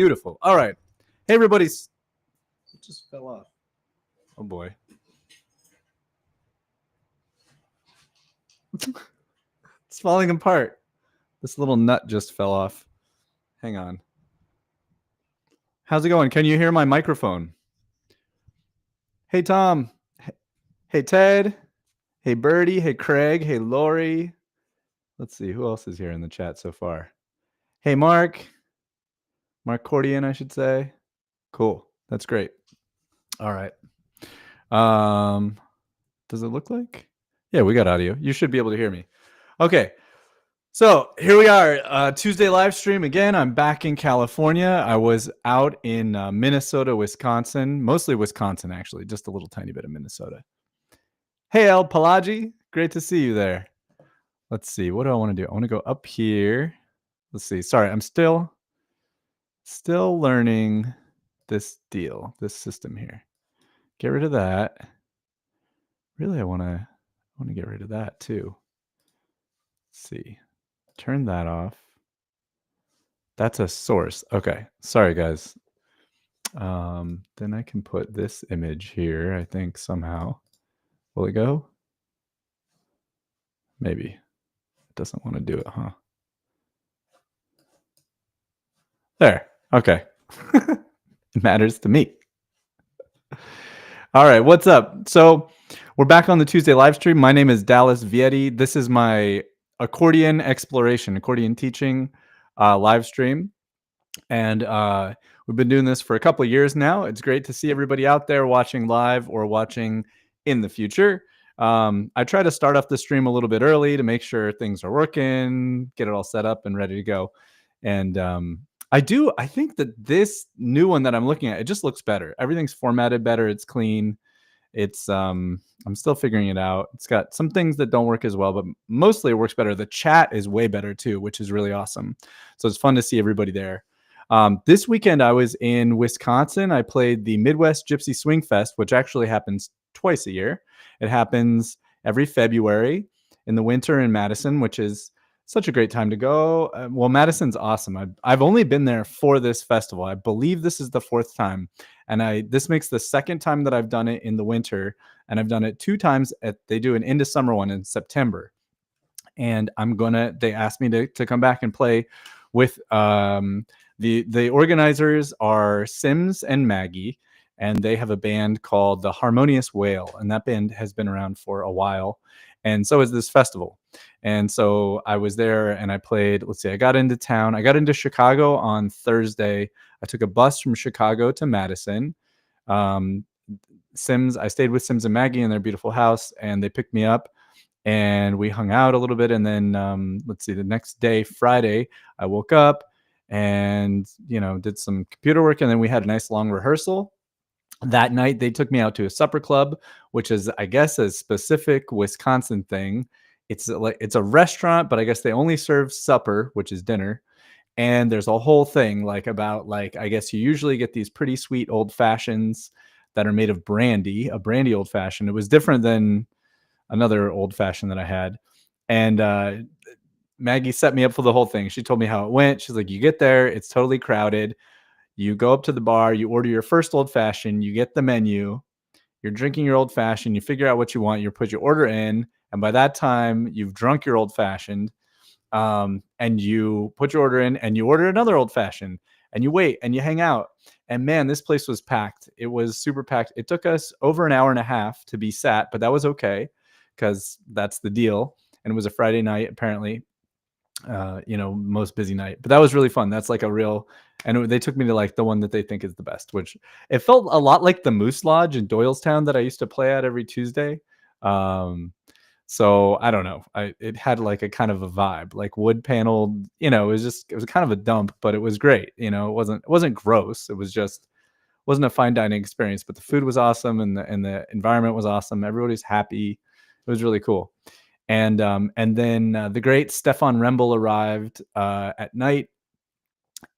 Beautiful. All right. Hey, everybody. It just fell off. Oh, boy. It's falling apart. This little nut just fell off. Hang on. How's it going? Can you hear my microphone? Hey, Tom. Hey, Ted. Hey, Birdie. Hey, Craig. Hey, Lori. Let's see. Who else is here in the chat so far? Hey, Mark. Mark Cordian, I should say. Cool. That's great. All right. Does it look like? Yeah, we got audio. You should be able to hear me. Okay. So here we are, Tuesday live stream again. I'm back in California. I was out in Minnesota, Wisconsin, mostly Wisconsin, actually, just a little tiny bit of Minnesota. Hey, El Pelagi, great to see you there. Let's see, what do I want to do? I want to go up here. Let's see. Sorry, I'm still learning this system here. Get rid of that. Really, I want to get rid of that too. Let's see. Turn that off. That's a source. Okay. Sorry, guys. Then I can put this image here, I think, somehow. Will it go? Maybe. It doesn't want to do it, huh? There. Okay. It matters to me. All right. What's up? So we're back on the Tuesday live stream. My name is Dallas Vietti. This is my accordion exploration, accordion teaching live stream. And we've been doing this for a couple of years now. It's great to see everybody out there watching live or watching in the future. I try to start off the stream a little bit early to make sure things are working, get it all set up and ready to go. And I think that this new one that I'm looking at, it just looks better. Everything's formatted better. It's clean. It's I'm still figuring it out. It's got some things that don't work as well, but mostly it works better. The chat is way better too, which is really awesome. So it's fun to see everybody there. This weekend I was in Wisconsin. I played the Midwest Gypsy Swing Fest, which actually happens twice a year. It happens every February in the winter in Madison, which is such a great time to go. Well, Madison's awesome. I've only been there for this festival. I believe this is the fourth time. And this makes the second time that I've done it in the winter. And I've done it 2 times. They do an into summer one in September. And they asked me to come back and play with the organizers are Sims and Maggie. And they have a band called the Harmonious Whale. And that band has been around for a while. And so is this festival. And so I was there and I played, let's see, I got into town. I got into Chicago on Thursday. I took a bus from Chicago to Madison. I stayed with Sims and Maggie in their beautiful house and they picked me up and we hung out a little bit. And then, let's see, the next day, Friday, I woke up and, did some computer work. And then we had a nice long rehearsal. That night, they took me out to a supper club, which is, I guess, a specific Wisconsin thing. It's a restaurant, but I guess they only serve supper, which is dinner. And there's a whole thing I guess you usually get these pretty sweet old fashions that are made of brandy, a brandy old fashioned. It was different than another old fashioned that I had. And Maggie set me up for the whole thing. She told me how it went. She's like, you get there, it's totally crowded. You go up to the bar, you order your first old fashioned, you get the menu, you're drinking your old fashioned, you figure out what you want, you put your order in. And by that time, you've drunk your old fashioned, and you put your order in and you order another old fashioned and you wait and you hang out. And man, this place was packed. It was super packed. It took us over an hour and a half to be sat, but that was okay because that's the deal. And it was a Friday night, apparently, most busy night. But that was really fun. That's like a real, and they took me to like the one that they think is the best, which it felt a lot like the Moose Lodge in Doylestown that I used to play at every Tuesday. So I don't know. It had like a kind of a vibe, like wood paneled, it was kind of a dump, but it was great. It wasn't gross. It wasn't a fine dining experience, but the food was awesome and the environment was awesome. Everybody's happy. It was really cool. And then the great Stefan Rembel arrived at night.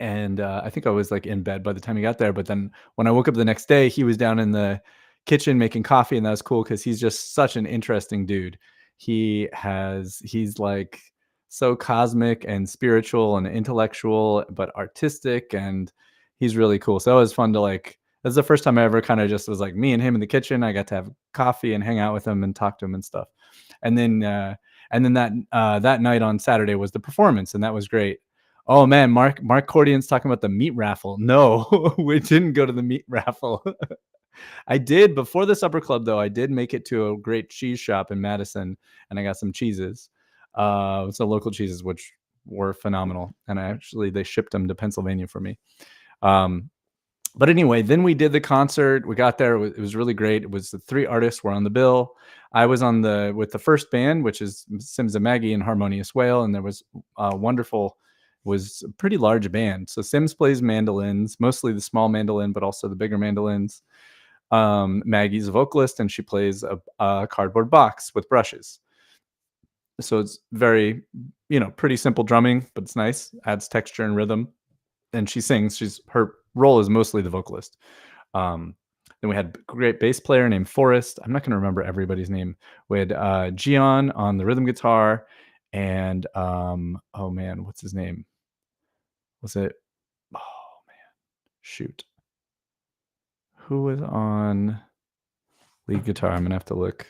And I think I was like in bed by the time he got there. But then when I woke up the next day, he was down in the kitchen making coffee. And that was cool because he's just such an interesting dude. He's like so cosmic and spiritual and intellectual, but artistic. And He's really cool. So it was fun to like. That's the first time I ever kind of just was like me and him in the kitchen. I got to have coffee and hang out with him and talk to him and stuff. And then that night on Saturday was the performance, and that was great. Oh man, Mark Cordian's talking about the meat raffle. No, we didn't go to the meat raffle. I did before the supper club though. I did make it to a great cheese shop in Madison, and I got some cheeses. So local cheeses, which were phenomenal, and they shipped them to Pennsylvania for me. But anyway, then we did the concert. We got there. It was really great. It was the 3 artists were on the bill. I was with the first band, which is Sims and Maggie and Harmonious Whale, and there was wonderful. Was a pretty large band. So Sims plays mandolins, mostly the small mandolin, but also the bigger mandolins. Maggie's a vocalist, and she plays a cardboard box with brushes. So it's very, pretty simple drumming, but it's nice. Adds texture and rhythm. And she sings. Her role is mostly the vocalist. Then we had a great bass player named Forrest. I'm not going to remember everybody's name. We had Gian on the rhythm guitar, and oh man, what's his name? Was it? Oh man, shoot. Who was on lead guitar? I'm gonna have to look.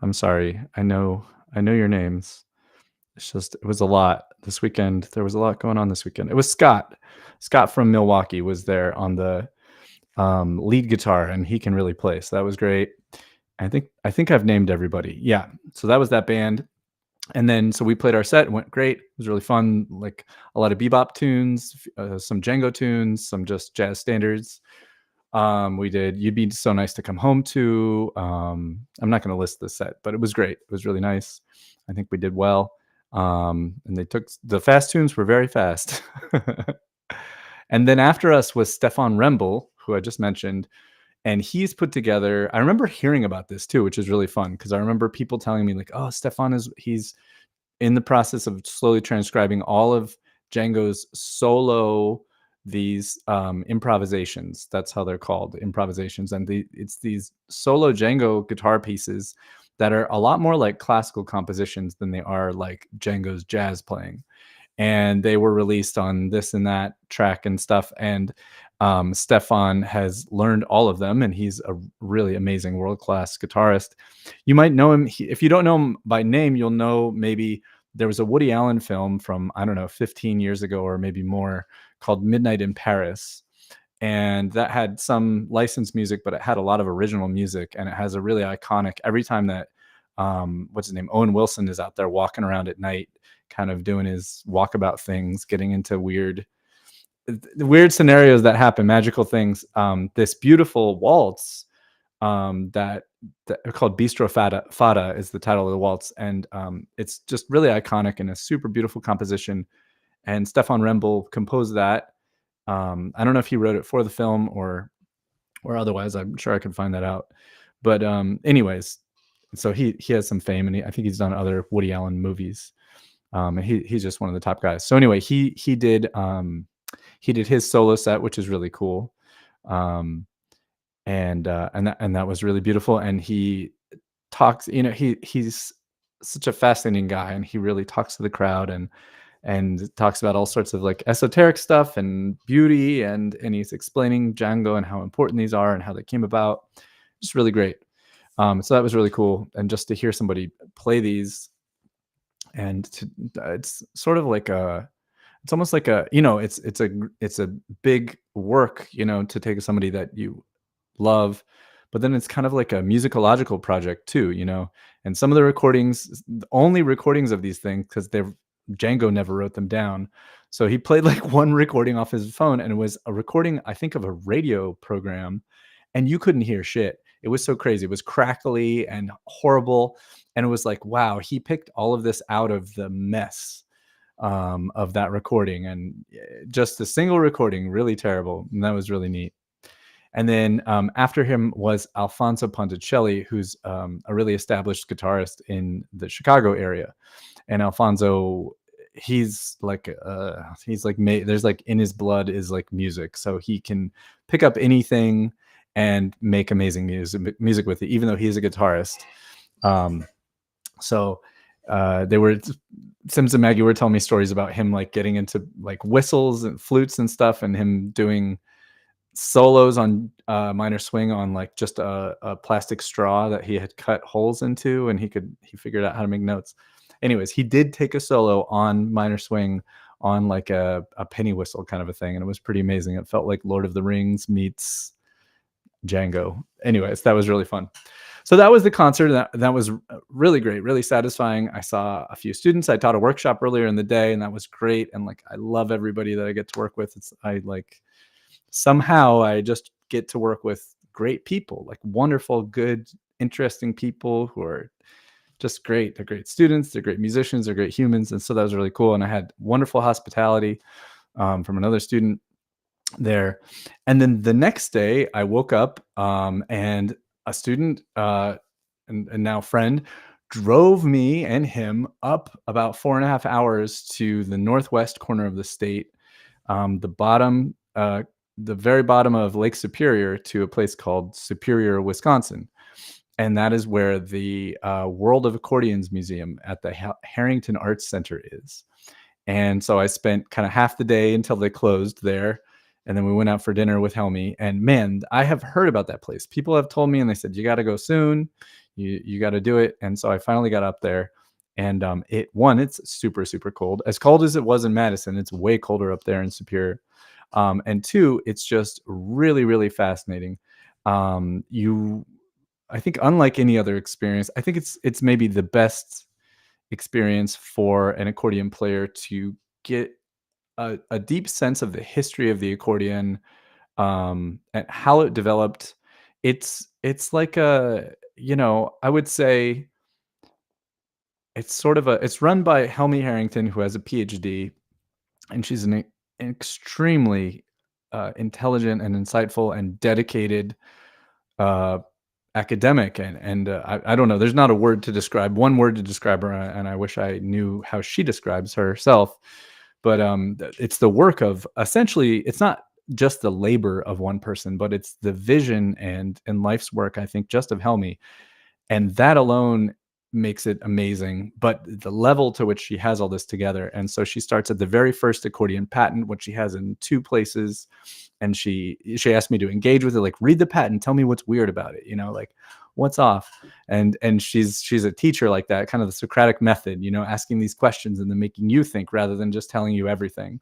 I'm sorry. I know your names. It's just it was a lot this weekend. There was a lot going on this weekend. It was Scott. Scott from Milwaukee was there on the lead guitar, and he can really play. So that was great. I think I've named everybody. Yeah. So that was that band. And then so we played our set. It went great. It was really fun. Like a lot of bebop tunes, some Django tunes, some just jazz standards. We did You'd Be So Nice to Come Home To. I'm not going to list the set, but it was great. It was really nice. I think we did well. And they took the fast tunes were very fast. And then after us was Stefan Rembel, who I just mentioned. And he's put together, I remember hearing about this too, which is really fun because I remember people telling me like, oh, Stefan he's in the process of slowly transcribing all of Django's solo, these improvisations. That's how they're called, improvisations. And it's these solo Django guitar pieces that are a lot more like classical compositions than they are like Django's jazz playing. And they were released on this and that track and stuff. And Stefan has learned all of them, and he's a really amazing world-class guitarist. You might know him. If you don't know him by name, you'll know maybe there was a Woody Allen film from, I don't know, 15 years ago or maybe more called Midnight in Paris. And that had some licensed music, but it had a lot of original music, and it has a really iconic, every time that, what's his name? Owen Wilson is out there walking around at night, kind of doing his walkabout things, getting into weird scenarios that happen, magical things. This beautiful waltz that called Bistro Fata is the title of the waltz, and it's just really iconic and a super beautiful composition. And Stefan Rembel composed that. I don't know if he wrote it for the film or otherwise. I'm sure I could find that out. But anyways, so he has some fame, and I think he's done other Woody Allen movies. And he's just one of the top guys. So anyway, he did his solo set, which is really cool. And that was really beautiful. And he talks, he's such a fascinating guy, and he really talks to the crowd and talks about all sorts of like esoteric stuff and beauty, and he's explaining Django and how important these are and how they came about. Just really great. So that was really cool. And just to hear somebody play these, and it's sort of like it's almost like it's a big work, to take somebody that you love, but then it's kind of like a musicological project too, and some of the recordings, the only recordings of these things, because Django never wrote them down. So he played like one recording off his phone, and it was a recording, I think, of a radio program, and you couldn't hear shit. It was so crazy. It was crackly and horrible. And it was like, wow, he picked all of this out of the mess of that recording, and just a single recording, really terrible. And that was really neat. And then after him was Alfonso Ponticelli, who's a really established guitarist in the Chicago area. And Alfonso, he's like there's like in his blood is like music. So he can pick up anything and make amazing music with it, even though he's a guitarist. So Sims and Maggie were telling me stories about him like getting into like whistles and flutes and stuff, and him doing solos on minor swing on like just a plastic straw that he had cut holes into, and he figured out how to make notes. Anyways, he did take a solo on minor swing on like a penny whistle kind of a thing, and it was pretty amazing. It felt like Lord of the Rings meets Django. Anyways, that was really fun. So that was the concert. That was really great, really satisfying. I saw a few students. I taught a workshop earlier in the day, and that was great. And like, I love everybody that I get to work with. I like, somehow I just get to work with great people, like wonderful, good, interesting people who are just great. They're great students. They're great musicians. They're great humans. And so that was really cool. And I had wonderful hospitality from another student there. And then the next day, I woke up and a student and now friend drove me and him up about 4.5 hours to the northwest corner of the state, the bottom, the very bottom of Lake Superior, to a place called Superior, Wisconsin. And that is where the World of Accordions Museum at the Harrington Arts Center is. And so I spent kind of half the day until they closed there. And then we went out for dinner with Helmy. And man, I have heard about that place. People have told me, and they said, you got to go soon. You got to do it. And so I finally got up there. And it's super, super cold. As cold as it was in Madison, it's way colder up there in Superior. And two, it's just really, really fascinating. I think unlike any other experience, I think it's maybe the best experience for an accordion player to get a deep sense of the history of the accordion, and how it developed. It's like I would say it's run by Helmy Harrington, who has a PhD, and she's an extremely intelligent and insightful and dedicated uh, academic, and I don't know. There's not a word to describe one word to describe her, and I wish I knew how she describes herself. But it's the work of, essentially, it's not just the labor of one person, but it's the vision and life's work, I think, just of Helmy, and that alone makes it amazing. But the level to which she has all this together, and so she starts at the very first accordion patent, which she has in two places, and she asked me to engage with it, like, read the patent, tell me what's weird about it, like what's off. And she's a teacher like that, kind of the Socratic method, asking these questions and then making you think rather than just telling you everything,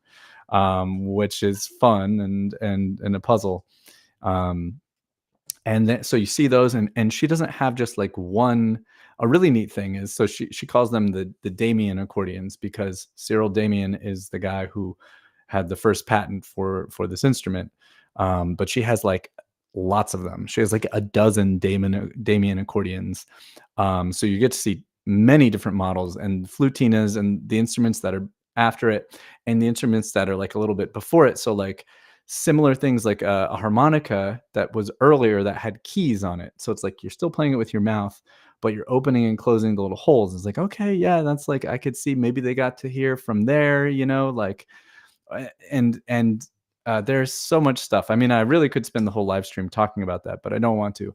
which is fun and a puzzle. um, and then so you see those, and she doesn't have just like one. A really neat thing is, so she calls them the Damien accordions, because Cyril Damien is the guy who had the first patent for this instrument. But she has like lots of them. She has like a dozen Damien accordions. So you get to see many different models, and flutinas, and the instruments that are after it, and the instruments that are like a little bit before it. So like similar things, like a harmonica that was earlier that had keys on it. So it's like you're still playing it with your mouth, but you're opening and closing the little holes. It's like, okay, yeah, that's like, I could see maybe they got to hear from there, like, there's so much stuff. I mean, I really could spend the whole live stream talking about that, but I don't want to.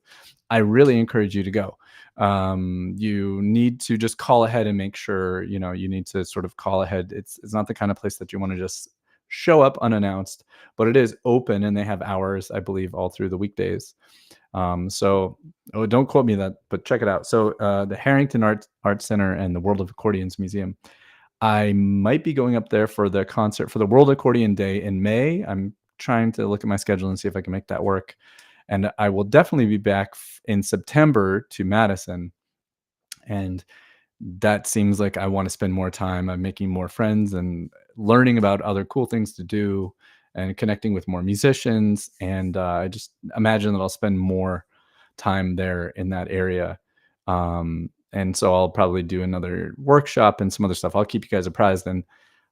I really encourage you to go. You need to just call ahead and make sure, you need to sort of call ahead. It's not the kind of place that you want to just show up unannounced, but it is open, and they have hours, I believe, all through the weekdays. So don't quote me that, but check it out. So the Harrington Art Center and the World of Accordions Museum. I might be going up there for the concert for the World Accordion Day in May. I'm trying to look at my schedule and see if I can make that work. And I will definitely be back in September to Madison. And that seems like I want to spend more time. I'm making more friends and learning about other cool things to do and connecting with more musicians. And I just imagine that I'll spend more time there in that area. And so I'll probably do another workshop and some other stuff. I'll keep you guys apprised, and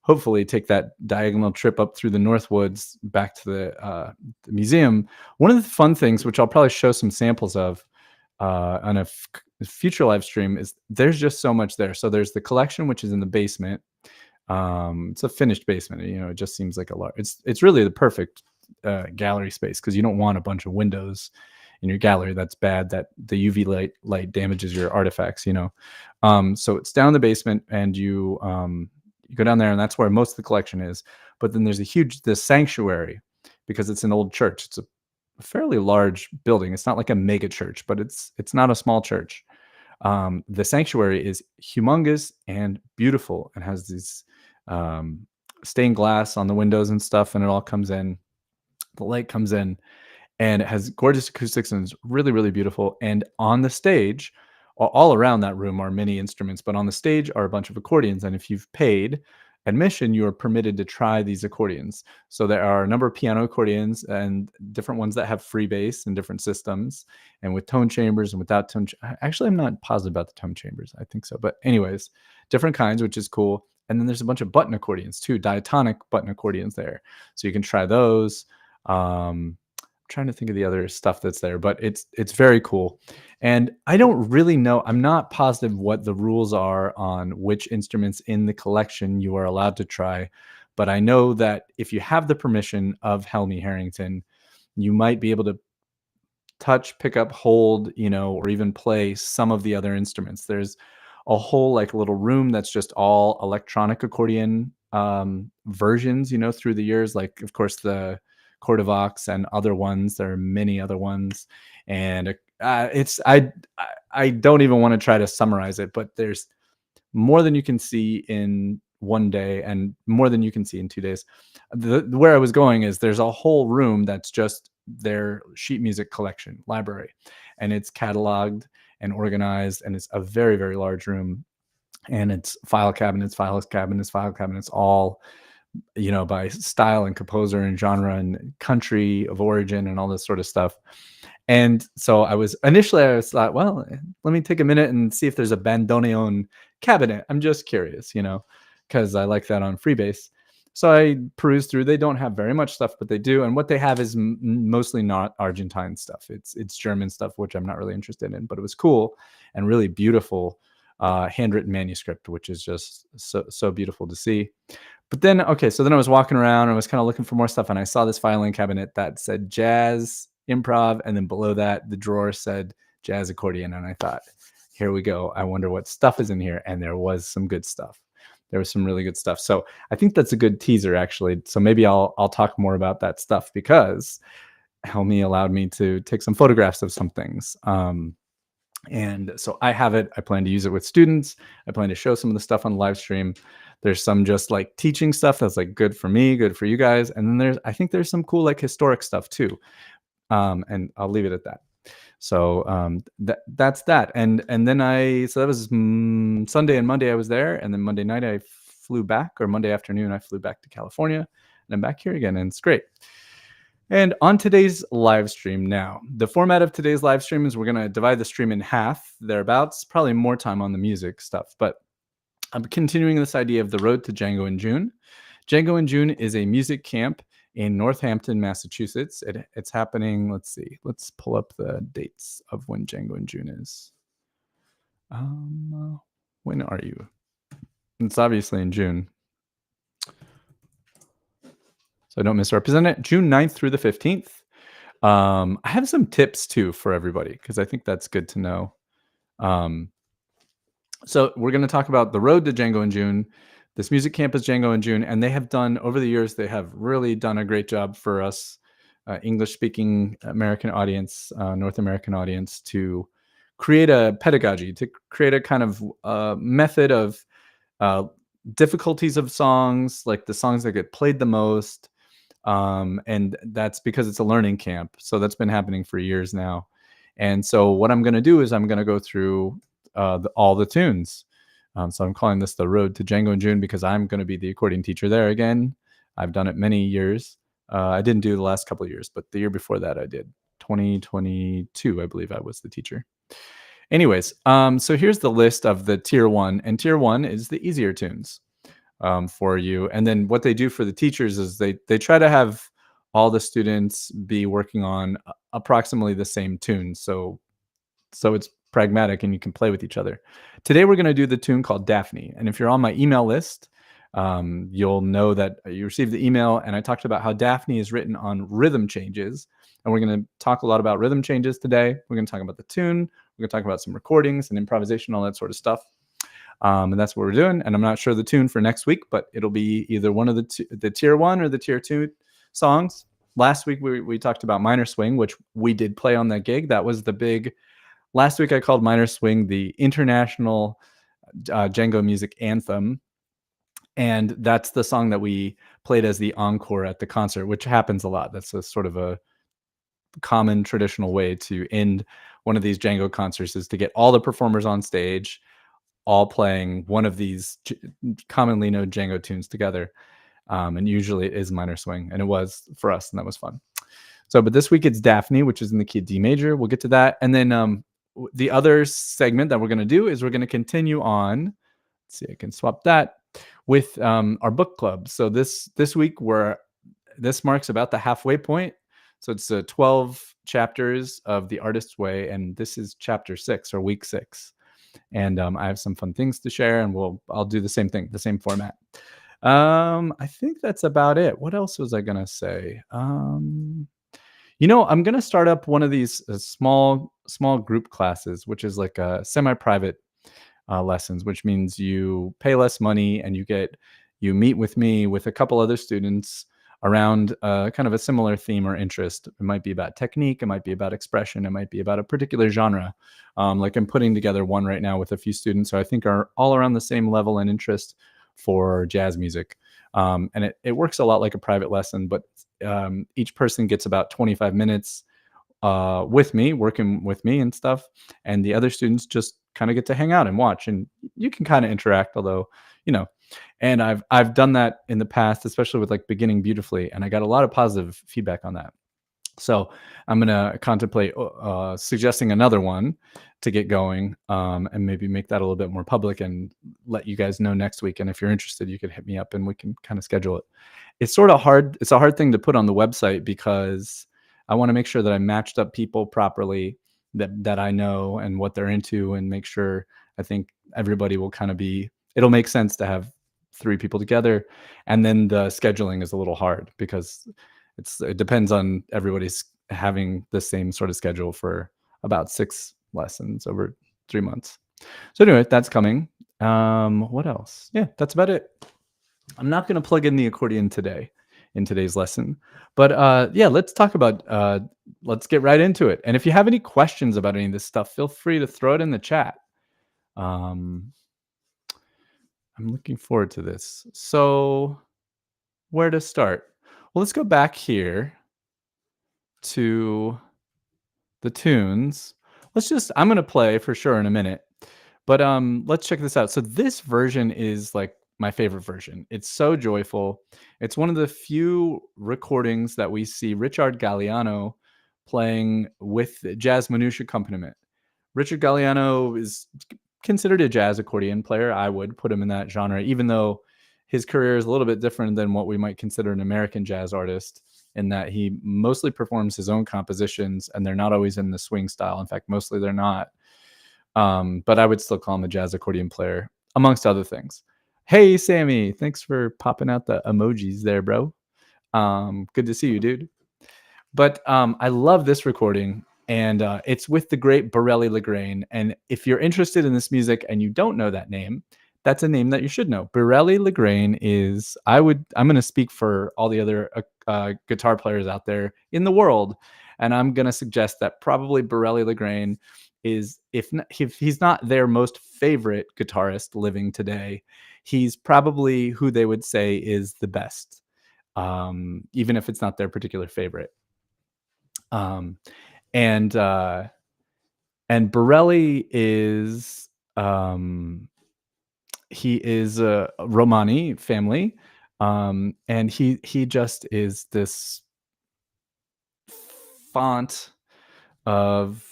hopefully take that diagonal trip up through the Northwoods back to the museum. One of the fun things, which I'll probably show some samples of on a future live stream, is there's just so much there. So there's the collection, which is in the basement. It's a finished basement. It just seems like a lot. It's really the perfect gallery space, because you don't want a bunch of windows in your gallery. That's bad. That the UV light damages your artifacts. So it's down in the basement, and you go down there, and that's where most of the collection is. But then there's the sanctuary, because it's an old church. It's a a fairly large building. It's not like a mega church, but it's not a small church. The sanctuary is humongous and beautiful and has these um, stained glass on the windows and stuff, and it all comes in. The light comes in, and it has gorgeous acoustics and it's really, really beautiful. And on the stage, all around that room are many instruments, but on the stage are a bunch of accordions. And if you've paid admission, you are permitted to try these accordions. So there are a number of piano accordions and different ones that have free bass and different systems, and with tone chambers and without tone. Actually, I'm not positive about the tone chambers. I think so, but anyways, different kinds, which is cool. And then there's a bunch of button accordions too, diatonic button accordions there, so you can try those. Trying to think of the other stuff that's there, but it's very cool. And I don't really know, I'm not positive what the rules are on which instruments in the collection you are allowed to try, but I know that if you have the permission of Helmy Harrington, you might be able to touch, pick up, hold, or even play some of the other instruments. There's a whole like little room that's just all electronic accordion versions, through the years. Like, of course, the Cordovox and other ones. There are many other ones, and it's I don't even want to try to summarize it, but there's more than you can see in one day and more than you can see in 2 days. Where I was going is there's a whole room that's just their sheet music collection library, and it's cataloged and organized, and it's a very, very large room, and it's file cabinets, all by style and composer and genre and country of origin and all this sort of stuff. And so I was thought, well, let me take a minute and see if there's a bandoneon cabinet. I'm just curious, because I like that on Freebase. So I perused through. They don't have very much stuff, but they do. And what they have is mostly not Argentine stuff. It's German stuff, which I'm not really interested in. But it was cool and really beautiful handwritten manuscript, which is just so beautiful to see. But then, so then I was walking around and I was kind of looking for more stuff, and I saw this violin cabinet that said jazz improv, and then below that the drawer said jazz accordion, and I thought, here we go. I wonder what stuff is in here, and there was some good stuff. There was some really good stuff. So I think that's a good teaser, actually. So maybe I'll talk more about that stuff, because Helmy allowed me to take some photographs of some things. And so I have it. I plan to use it with students. I plan to show some of the stuff on the live stream. There's some just like teaching stuff that's like good for me, good for you guys. And then I think there's some cool like historic stuff too. And I'll leave it at that. So that's that. And then so that was Sunday and Monday I was there. And then Monday night I flew back, or Monday afternoon I flew back to California, and I'm back here again, and it's great. And on today's live stream now, the format of today's live stream is we're going to divide the stream in half, thereabouts, probably more time on the music stuff. But I'm continuing this idea of the Road to Django in June. Django in June is a music camp in Northampton, Massachusetts. It's happening, let's see, let's pull up the dates of when Django in June is. When are you? It's obviously in June, so I don't misrepresent it. June 9th through the 15th. I have some tips too for everybody, because I think that's good to know. So we're going to talk about the Road to Django in June. This music camp is Django in June, and they have done, over the years, they have really done a great job for us, English-speaking American audience, North American audience, to create a pedagogy, to create a kind of method of difficulties of songs, like the songs that get played the most. And that's because it's a learning camp. So that's been happening for years now. And so what I'm going to do is I'm going to go through all the tunes. So I'm calling this the Road to Django in June, because I'm going to be the accordion teacher there again. I've done it many years. I didn't do the last couple of years, but the year before that I did. 2022, I believe I was the teacher. Anyways, so here's the list of the tier 1, and tier 1 is the easier tunes for you. And then what they do for the teachers is they try to have all the students be working on approximately the same tune. So it's pragmatic and you can play with each other. Today we're going to do the tune called Daphne. And if you're on my email list, you'll know that you received the email, and I talked about how Daphne is written on rhythm changes. And we're going to talk a lot about rhythm changes today. We're going to talk about the tune. We're going to talk about some recordings and improvisation, all that sort of stuff. And that's what we're doing. And I'm not sure the tune for next week, but it'll be either one of the tier 1 or the tier 2 songs. last week we talked about minor swing, which we did play on that gig. That was the big. Last week I called minor swing the international Django music anthem, and that's the song that we played as the encore at the concert, which happens a lot. That's a sort of a common traditional way to end one of these Django concerts, is to get all the performers on stage, all playing one of these commonly known Django tunes together. And usually it is minor swing, and it was for us, and that was fun. So, but this week it's Daphne, which is in the key of D major. We'll get to that. And then the other segment that we're going to do is we're going to continue on. Let's see, I can swap that with our book club. So this week this marks about the halfway point. So it's 12 chapters of The Artist's Way, and this is chapter 6 or week 6. And I have some fun things to share, and I'll do the same thing, the same format. I think that's about it. What else was I gonna say? I'm gonna start up one of these small group classes, which is like a semi-private lessons, which means you pay less money and you meet with me with a couple other students around kind of a similar theme or interest. It might be about technique, it might be about expression, it might be about a particular genre. Like I'm putting together one right now with a few students who I think are all around the same level and interest for jazz music. And it works a lot like a private lesson, but each person gets about 25 minutes with me, working with me and stuff. And the other students just kind of get to hang out and watch, and you can kind of interact, although, and I've done that in the past, especially with like Beginning Beautifully, and I got a lot of positive feedback on that. So I'm going to contemplate suggesting another one to get going, and maybe make that a little bit more public and let you guys know next week. And if you're interested, you could hit me up and we can kind of schedule it. It's sort of hard. It's a hard thing to put on the website because I want to make sure that I matched up people properly that I know and what they're into, and make sure I think everybody will kind of it'll make sense to have 3 people together. And then the scheduling is a little hard because it depends on everybody's having the same sort of schedule for about 6 lessons over 3 months. So anyway, that's coming. What else? Yeah, that's about it. I'm not going to plug in the accordion today in today's lesson, but yeah, let's talk about, let's get right into it. And if you have any questions about any of this stuff, feel free to throw it in the chat. I'm looking forward to this. So where to start? Well, let's go back here to the tunes. I'm going to play for sure in a minute, but let's check this out. So this version is like my favorite version. It's so joyful. It's one of the few recordings that we see Richard Galliano playing with jazz minutiae accompaniment. Richard Galliano is considered a jazz accordion player. I would put him in that genre, even though his career is a little bit different than what we might consider an American jazz artist, in that he mostly performs his own compositions, and they're not always in the swing style. In fact, mostly they're not. But I would still call him a jazz accordion player, amongst other things. Hey, Sammy, thanks for popping out the emojis there, bro. Good to see you, dude. But I love this recording, and it's with the great Borelli-Legrain. And if you're interested in this music and you don't know that name, that's a name that you should know. Borelli-Legrain is, I'm going to speak for all the other guitar players out there in the world, and I'm going to suggest that probably Borelli-Legrain is, if he's not their most favorite guitarist living today, he's probably who they would say is the best, even if it's not their particular favorite. And Borelli is, he is a Romani family, and he just is this font of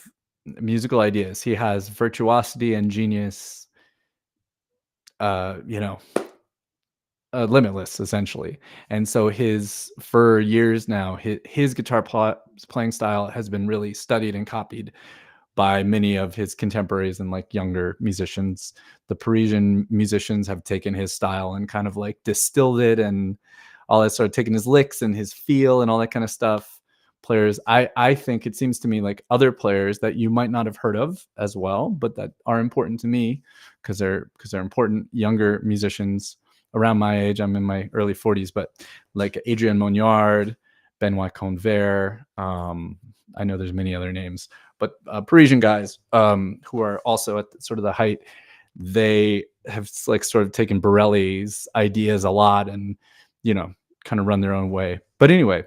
musical ideas. He has virtuosity and genius, limitless, essentially. And so for years now, his guitar playing style has been really studied and copied by many of his contemporaries and like younger musicians. The Parisian musicians have taken his style and kind of like distilled it, and all that, sort of taking his licks and his feel and all that kind of stuff. Players, I think it seems to me like other players that you might not have heard of as well, but that are important to me because they're important younger musicians around my age. I'm in my early 40s, but like Adrian Monniard, Benoit Convert. I know there's many other names, but Parisian guys who are also at sort of the height. They have like sort of taken Borelli's ideas a lot and, kind of run their own way. But anyway,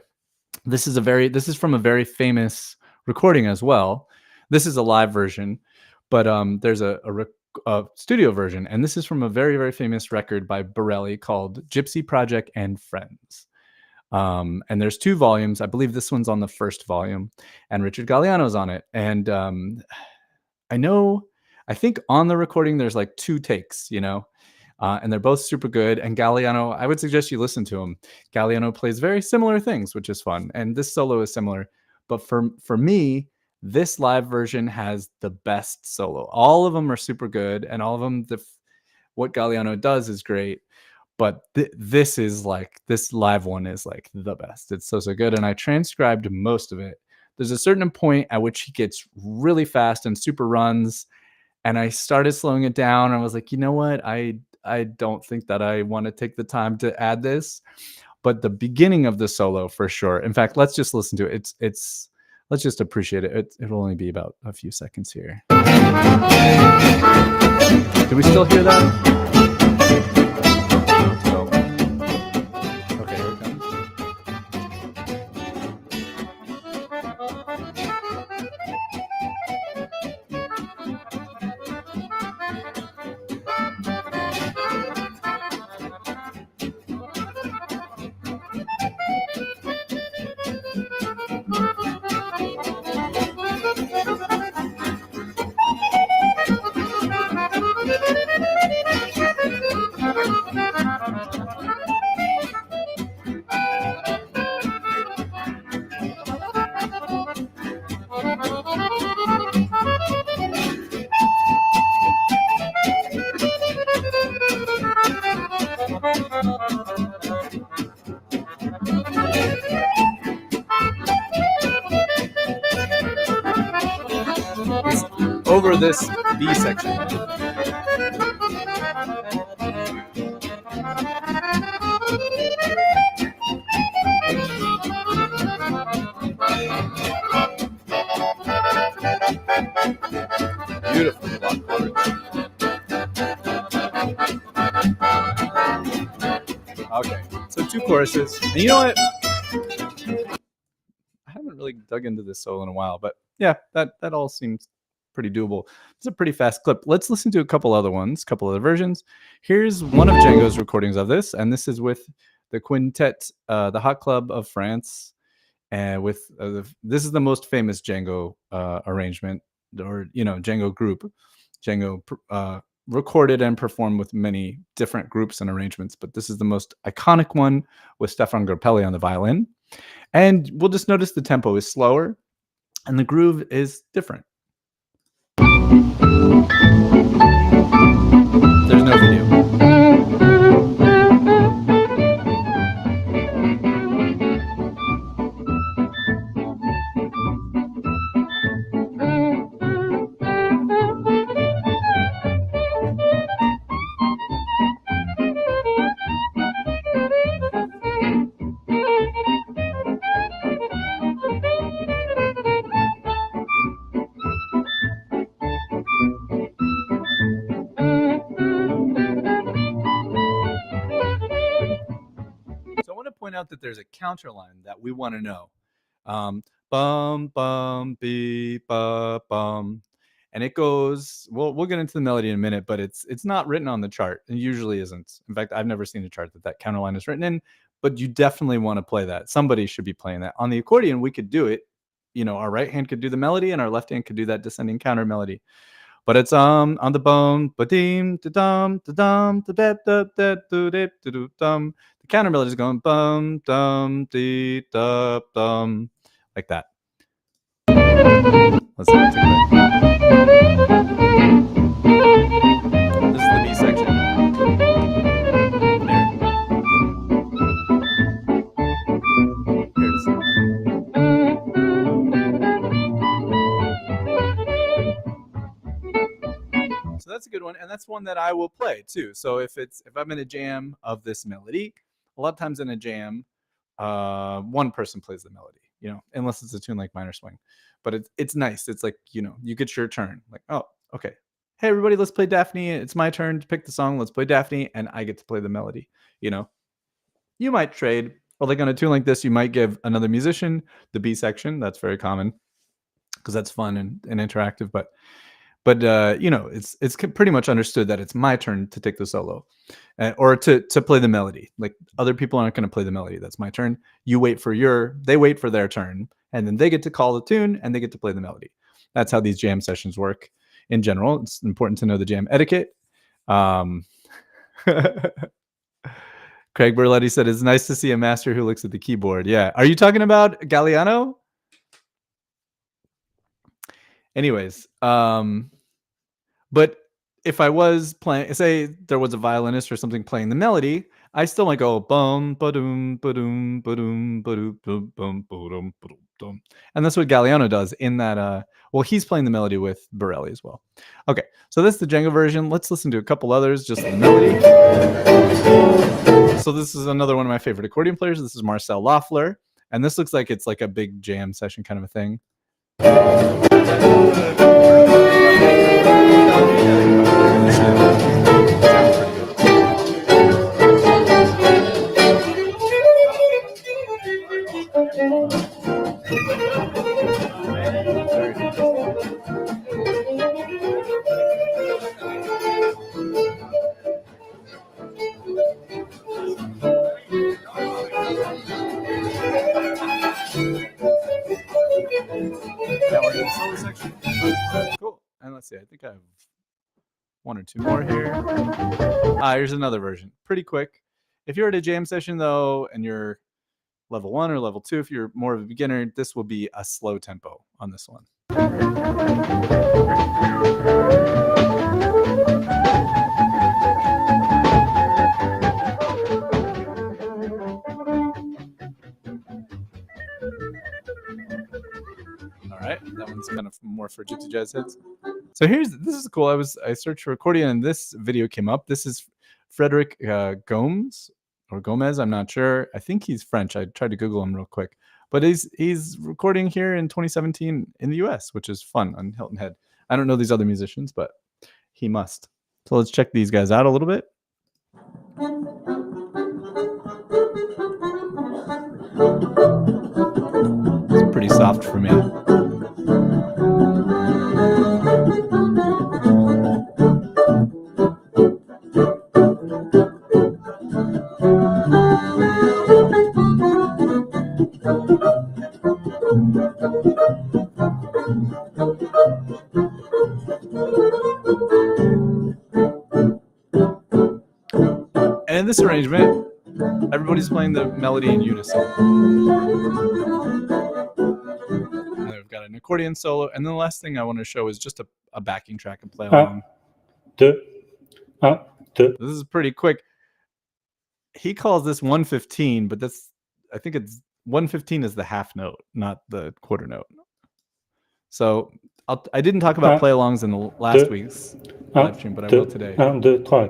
this is from a very famous recording as well. This is a live version, but there's a studio version, and this is from a very, very famous record by Borelli called Gypsy Project and Friends. And there's 2 volumes. I believe this one's on the first volume, and Richard Galliano's on it. And I think on the recording there's like 2 takes, and they're both super good. And Galliano, I would suggest you listen to him. Galliano plays very similar things, which is fun, and this solo is similar. But for me, this live version has the best solo. All of them are super good, and all of them, what Galliano does is great. But this live one is like the best. It's so good. And I transcribed most of it. There's a certain point at which he gets really fast and super runs. And I started slowing it down. I was like, you know what? I don't think that I want to take the time to add this. But the beginning of the solo, for sure. In fact, let's just listen to it. Let's just appreciate it. It'll only be about a few seconds here. Do we still hear that? Over this B section. Beautiful block chords. Okay, so 2 choruses. And you know what? I haven't really dug into this solo in a while, but yeah, that all seems pretty doable. It's a pretty fast clip. Let's listen to a couple other versions. Here's one of Django's recordings of this, and this is with the quintet, the Hot Club of France, and with this is the most famous Django arrangement, or Django group. Django recorded and performed with many different groups and arrangements, but this is the most iconic one with Stefan Grappelli on the violin. And we'll just notice the tempo is slower and the groove is different. There's no video. Out that there's a counter line that we want to know. Bum bum beep bum, and it goes. We'll get into the melody in a minute, but it's not written on the chart. It usually isn't. In fact, I've never seen a chart that counter line is written in. But you definitely want to play that. Somebody should be playing that. On the accordion, we could do it. Our right hand could do the melody, and our left hand could do that descending counter melody. But it's on the bone, ba-deem, da-dum, da-dum, da-da-da-da-da-da-da-dum. The counter melody is going bum, dum, dee, da, dum, like that. Let's take that. This is the B section. There. Here it is. So that's a good one, and that's one that I will play too. So if I'm in a jam of this melody, a lot of times in a jam, one person plays the melody, unless it's a tune like minor swing. But it's nice. It's like, you get your turn. Like, oh, okay. Hey, everybody, let's play Daphne. It's my turn to pick the song. Let's play Daphne, and I get to play the melody. You might trade, or like on a tune like this, you might give another musician the B section. That's very common because that's fun and interactive. But it's pretty much understood that it's my turn to take the solo, or to play the melody. Like, other people aren't going to play the melody. That's my turn. They wait for their turn, and then they get to call the tune and they get to play the melody. That's how these jam sessions work in general. It's important to know the jam etiquette. Craig Berletti said, it's nice to see a master who looks at the keyboard. Yeah. Are you talking about Galliano? Anyways, but if I was playing, say there was a violinist or something playing the melody, I still might go bum ba-doom ba-doom ba-doom ba-doom ba-doom ba-doom ba-doom. And that's what Galliano does in that. Well, he's playing the melody with Borelli as well. Okay, so that's the Django version. Let's listen to a couple others, just the melody. So this is another one of my favorite accordion players. This is Marcel Loeffler, and this looks like it's like a big jam session kind of a thing. Cool. And let's see, I think I have one or two more here. Here's another version. Pretty quick. If you're at a jam session, though, and you're level 1 or level 2, if you're more of a beginner, this will be a slow tempo on this one. All right, that one's kind of more for gypsy jazz hits. So this is cool. I searched for accordion and this video came up. This is Frederic Gomez. I'm not sure. I think he's French. I tried to Google him real quick, but he's recording here in 2017 in the US, which is fun on Hilton Head. I don't know these other musicians, but he must. So let's check these guys out a little bit. It's pretty soft for me. And in this arrangement, everybody's playing the melody in unison. And we've got an accordion solo. And then the last thing I want to show is just a backing track and play along. This is pretty quick. He calls this 115, but I think it's 115 is the half note, not the quarter note. So I didn't talk about play-alongs in the last week's live stream, but I will today. So you would play.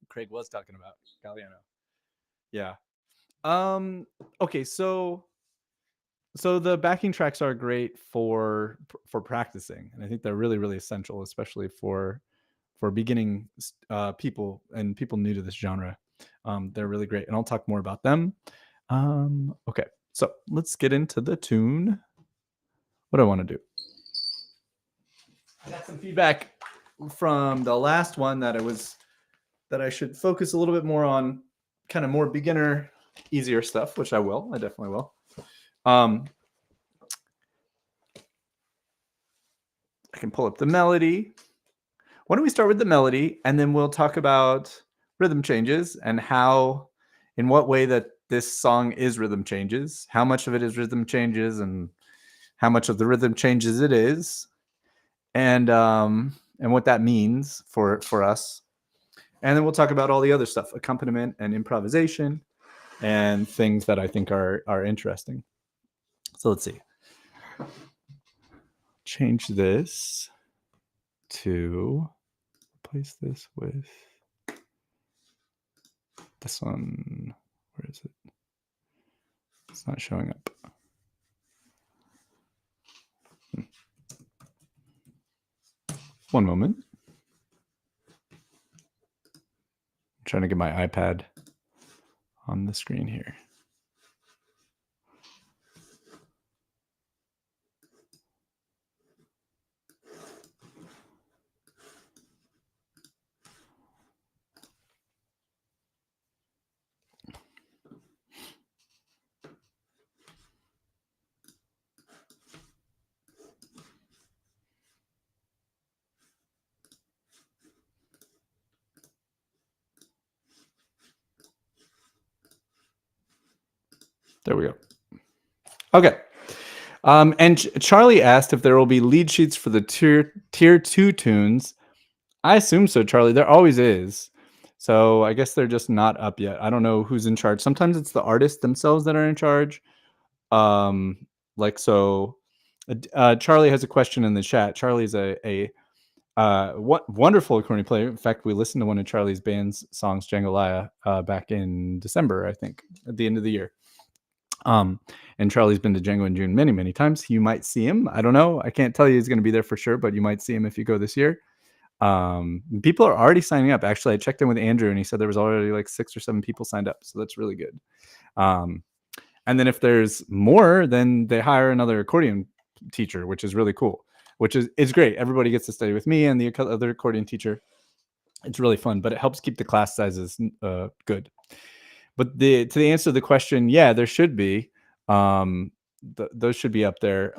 Craig was talking about Galliano. Yeah. Okay, so the backing tracks are great for practicing, and I think they're really, really essential, especially for beginning people and people new to this genre. They're really great, and I'll talk more about them. Okay, so let's get into the tune. What do I want to do? I got some feedback from the last one that I should focus a little bit more on kind of more beginner, easier stuff, which I definitely will. I can pull up the melody. Why don't we start with the melody, and then we'll talk about rhythm changes and in what way that this song is rhythm changes, how much of it is rhythm changes, and how much of the rhythm changes it is, and what that means for us. And then we'll talk about all the other stuff, accompaniment and improvisation, and things that I think are interesting. So So let's see. Change this to replace this with this one. Where is it? It's not showing up. One moment. I'm trying to get my iPad on the screen here. There we go. Okay. And Charlie asked if there will be lead sheets for the tier 2 tunes. I assume so, Charlie. There always is. So I guess they're just not up yet. I don't know who's in charge. Sometimes it's the artists themselves that are in charge. Charlie has a question in the chat. Charlie's a wonderful accordion player. In fact, we listened to one of Charlie's band's songs, Django back in December, I think, at the end of the year. And Charlie's been to Django in June many, many times. You might see him. I don't know. I can't tell you he's going to be there for sure, but you might see him if you go this year. People are already signing up. Actually, I checked in with Andrew and he said there was already like 6 or 7 people signed up. So that's really good. And then if there's more, then they hire another accordion teacher, which is really cool, which is great. Everybody gets to study with me and the other accordion teacher. It's really fun, but it helps keep the class sizes good. But to the answer to the question, yeah, there should be. Those should be up there.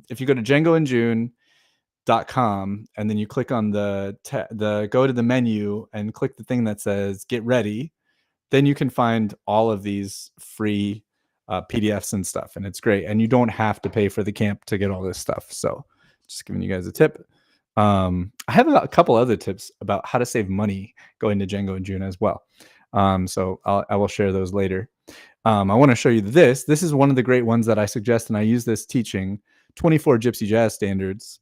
If you go to djangoinjune.com and then you click on go to the menu and click the thing that says get ready, then you can find all of these free PDFs and stuff, and it's great. And you don't have to pay for the camp to get all this stuff. So just giving you guys a tip. I have a couple other tips about how to save money going to Django in June as well. So I will share those later. I want to show you this. This is one of the great ones that I suggest, and I use this teaching 24 Gypsy Jazz standards.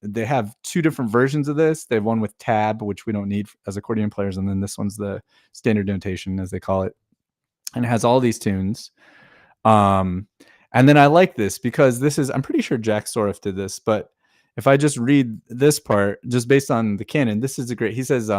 They have 2 different versions of this. They have one with tab, which we don't need as accordion players, and then this one's the standard notation, as they call it, and it has all these tunes. And then I like this because I'm pretty sure Jack Soroff did this, but if I just read this part, just based on the canon, he says,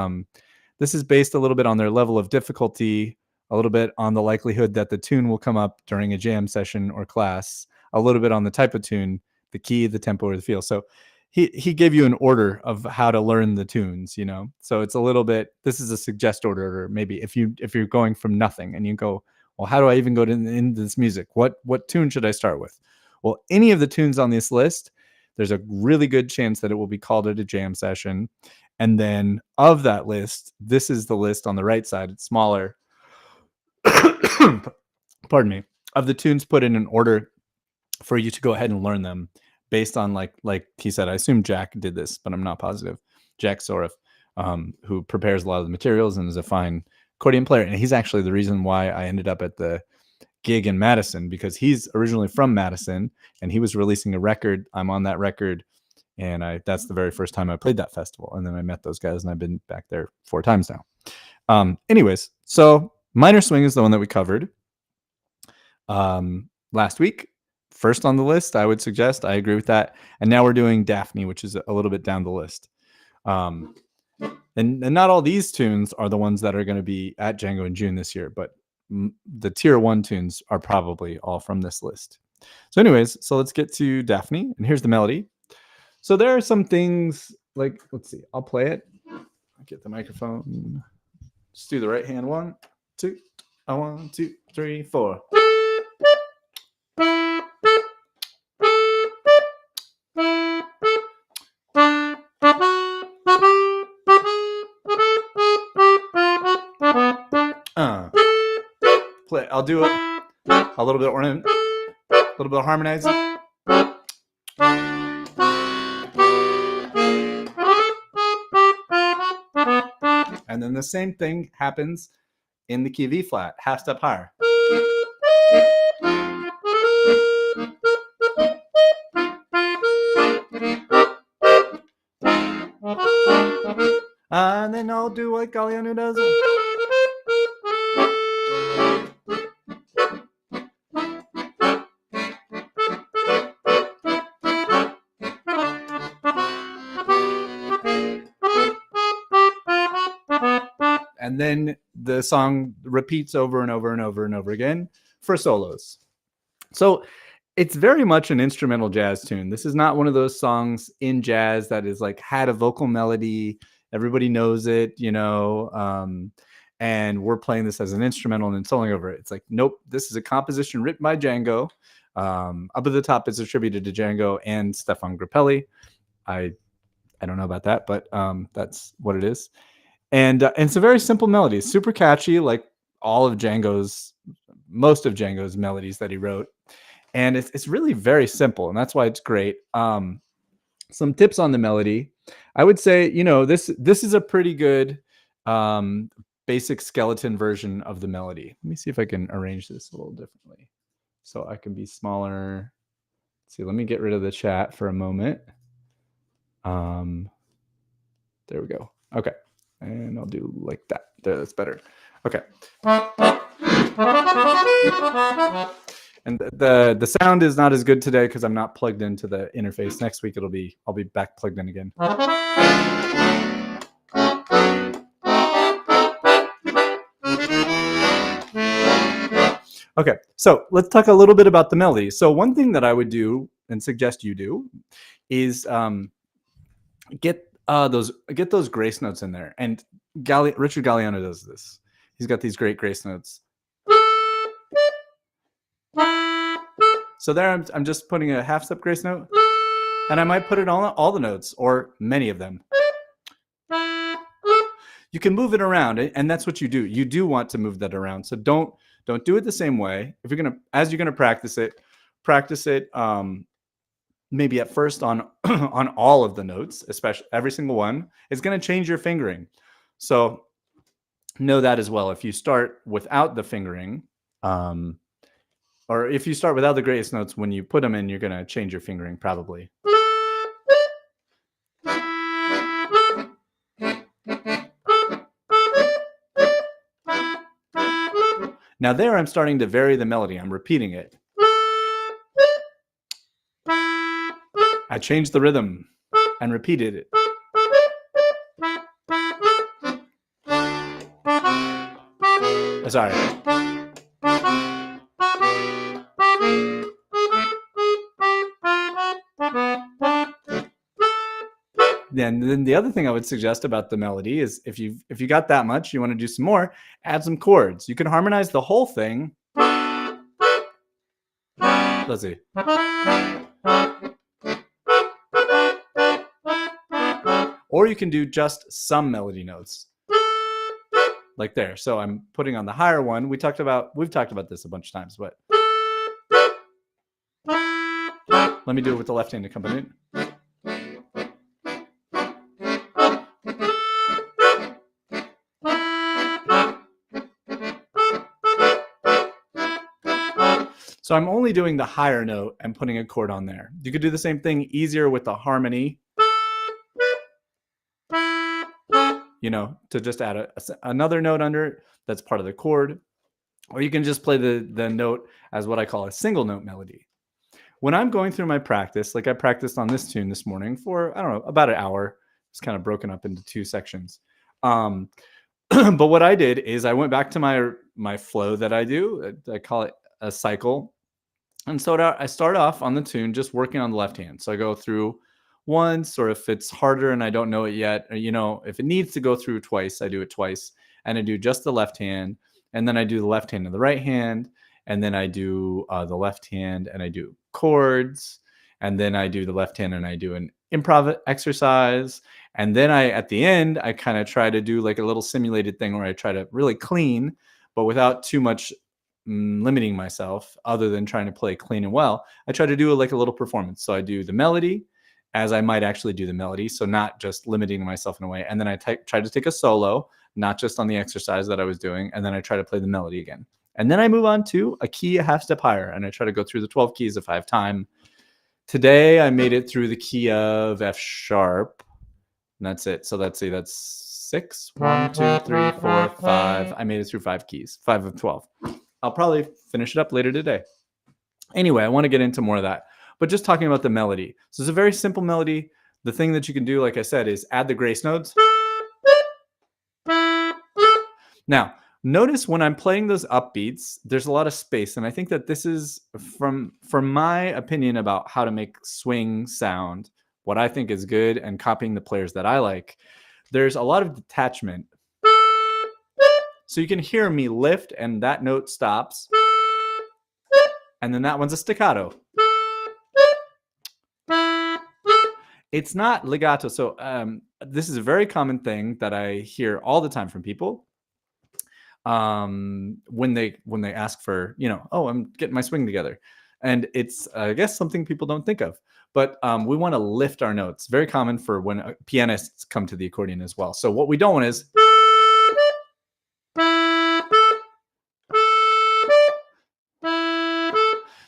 this is based a little bit on their level of difficulty, a little bit on the likelihood that the tune will come up during a jam session or class, a little bit on the type of tune, the key, the tempo, or the feel. So he gave you an order of how to learn the tunes, So it's a little bit, this is a suggest order, maybe if you're going from nothing and you go, well, how do I even go into this music? What tune should I start with? Well, any of the tunes on this list, there's a really good chance that it will be called at a jam session. And then of that list, this is the list on the right side. It's smaller. Pardon me. Of the tunes put in an order for you to go ahead and learn them based on like he said, I assume Jack did this, but I'm not positive. Jack Soroff, who prepares a lot of the materials and is a fine accordion player. And he's actually the reason why I ended up at the gig in Madison, because he's originally from Madison and he was releasing a record. I'm on that record. And that's the very first time I played that festival. And then I met those guys and I've been back there 4 times now. Anyways, so minor swing is the one that we covered last week. First on the list, I would suggest. I agree with that. And now we're doing Daphne, which is a little bit down the list. And not all these tunes are the ones that are going to be at Django in June this year, but the tier 1 tunes are probably all from this list. So anyways, so let's get to Daphne. And here's the melody. So there are some things like, let's see, I'll play it. I'll get the microphone. Just do the right hand. 1, 2, 1, 2, 3, 4. Play. I'll do it a little bit of harmonizing. And then the same thing happens in the key of E flat, half step higher. And then I'll do what Galliano does. And then the song repeats over and over and over and over again for solos. So it's very much an instrumental jazz tune. This is not one of those songs in jazz that is like had a vocal melody. Everybody knows it, and we're playing this as an instrumental and soloing over it. It's like, nope, this is a composition written by Django. Up at the top, it's attributed to Django and Stefan Grappelli. I don't know about that, but that's what it is. And it's a very simple melody, super catchy, like most of Django's melodies that he wrote. And it's really very simple, and that's why it's great. Some tips on the melody. I would say, this is a pretty good basic skeleton version of the melody. Let me see if I can arrange this a little differently so I can be smaller. Let's see, let me get rid of the chat for a moment. There we go. Okay. And I'll do like that. There, that's better. Okay. And the sound is not as good today because I'm not plugged into the interface. Next week I'll be back plugged in again. Okay, so let's talk a little bit about the melody. So one thing that I would do and suggest you do is get those grace notes in there. And Richard Galliano does this. He's got these great grace notes. So there I'm just putting a half step grace note, and I might put it on all the notes or many of them. You can move it around, and that's what you do. You do want to move that around. So don't do it the same way. As you're gonna practice it, maybe at first on on all of the notes, especially every single one. It's gonna change your fingering. So know that as well. If you start without the fingering, or if you start without the grace notes, when you put them in, you're gonna change your fingering probably. Now there I'm starting to vary the melody. I'm repeating it. I changed the rhythm and repeated it. Sorry. Then the other thing I would suggest about the melody is if you got that much, you want to do some more, add some chords. You can harmonize the whole thing. Let's see. Or you can do just some melody notes. Like there. So I'm putting on the higher one. We've talked about this a bunch of times, but let me do it with the left-handed accompaniment. So I'm only doing the higher note and putting a chord on there. You could do the same thing easier with the harmony. To just add another note under it that's part of the chord. Or you can just play the note as what I call a single note melody. When I'm going through my practice, like I practiced on this tune this morning for, I don't know, about an hour. It's kind of broken up into two sections. But what I did is I went back to my flow that I do. I call it a cycle. And so I start off on the tune just working on the left hand. So I go through once, or if it's harder and I don't know it yet, or, if it needs to go through twice, I do it twice. And I do just the left hand, and then I do the left hand and the right hand, and then I do the left hand and I do chords, and then I do the left hand and I do an improv exercise. And then at the end, I kind of try to do like a little simulated thing where I try to really clean, but without too much limiting myself, other than trying to play clean and well. I try to do like a little performance. So I do the melody as I might actually do the melody. So not just limiting myself in a way. And then I try to take a solo, not just on the exercise that I was doing. And then I try to play the melody again. And then I move on to a key a half step higher. And I try to go through the 12 keys if I have time. Today, I made it through the key of F sharp. And that's it. So let's see, that's 6. 1, 2, 3, 4, 5. I made it through 5 keys, 5 of 12. I'll probably finish it up later today. Anyway, I want to get into more of that. But just talking about the melody. So it's a very simple melody. The thing that you can do, like I said, is add the grace notes. Now, notice when I'm playing those upbeats, there's a lot of space. And I think that this is from my opinion about how to make swing sound, what I think is good and copying the players that I like. There's a lot of detachment. So you can hear me lift and that note stops. And then that one's a staccato. It's not legato. So this is a very common thing that I hear all the time from people. When they ask for, oh, I'm getting my swing together. And it's, I guess, something people don't think of. But we want to lift our notes. Very common for when pianists come to the accordion as well. So what we don't want is...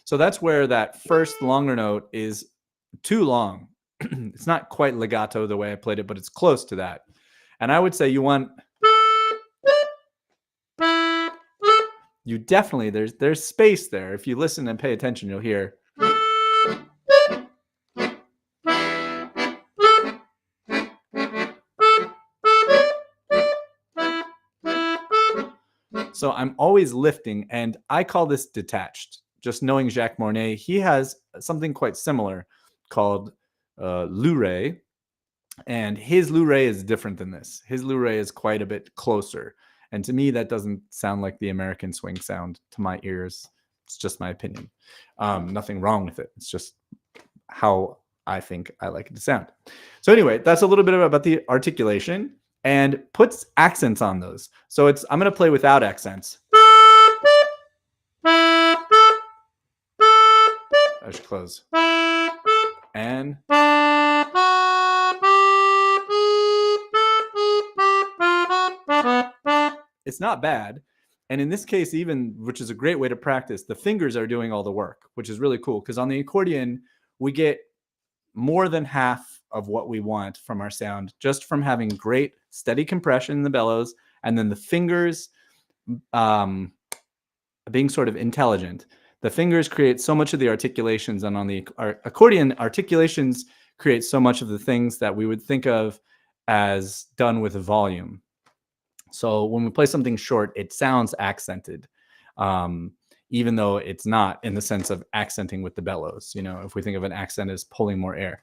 So that's where that first longer note is too long. It's not quite legato the way I played it, but it's close to that. And I would say you want... You definitely, there's space there. If you listen and pay attention, you'll hear... So I'm always lifting, and I call this detached. Just knowing Jacques Mornet, he has something quite similar called Lure, and his Lure is different than this. His Lure is quite a bit closer, and to me, that doesn't sound like the American swing sound to my ears. It's just my opinion. Nothing wrong with it. It's just how I think I like it to sound. So anyway, that's a little bit about the articulation. And puts accents on those. So I'm going to play without accents. I should close. And... It's not bad. And in this case, even, which is a great way to practice, the fingers are doing all the work, which is really cool. Because on the accordion, we get more than half of what we want from our sound just from having great steady compression in the bellows, and then the fingers being sort of intelligent. The fingers create so much of the articulations, and on the accordion, articulations create so much of the things that we would think of as done with volume. So when we play something short, it sounds accented, even though it's not in the sense of accenting with the bellows. If we think of an accent as pulling more air.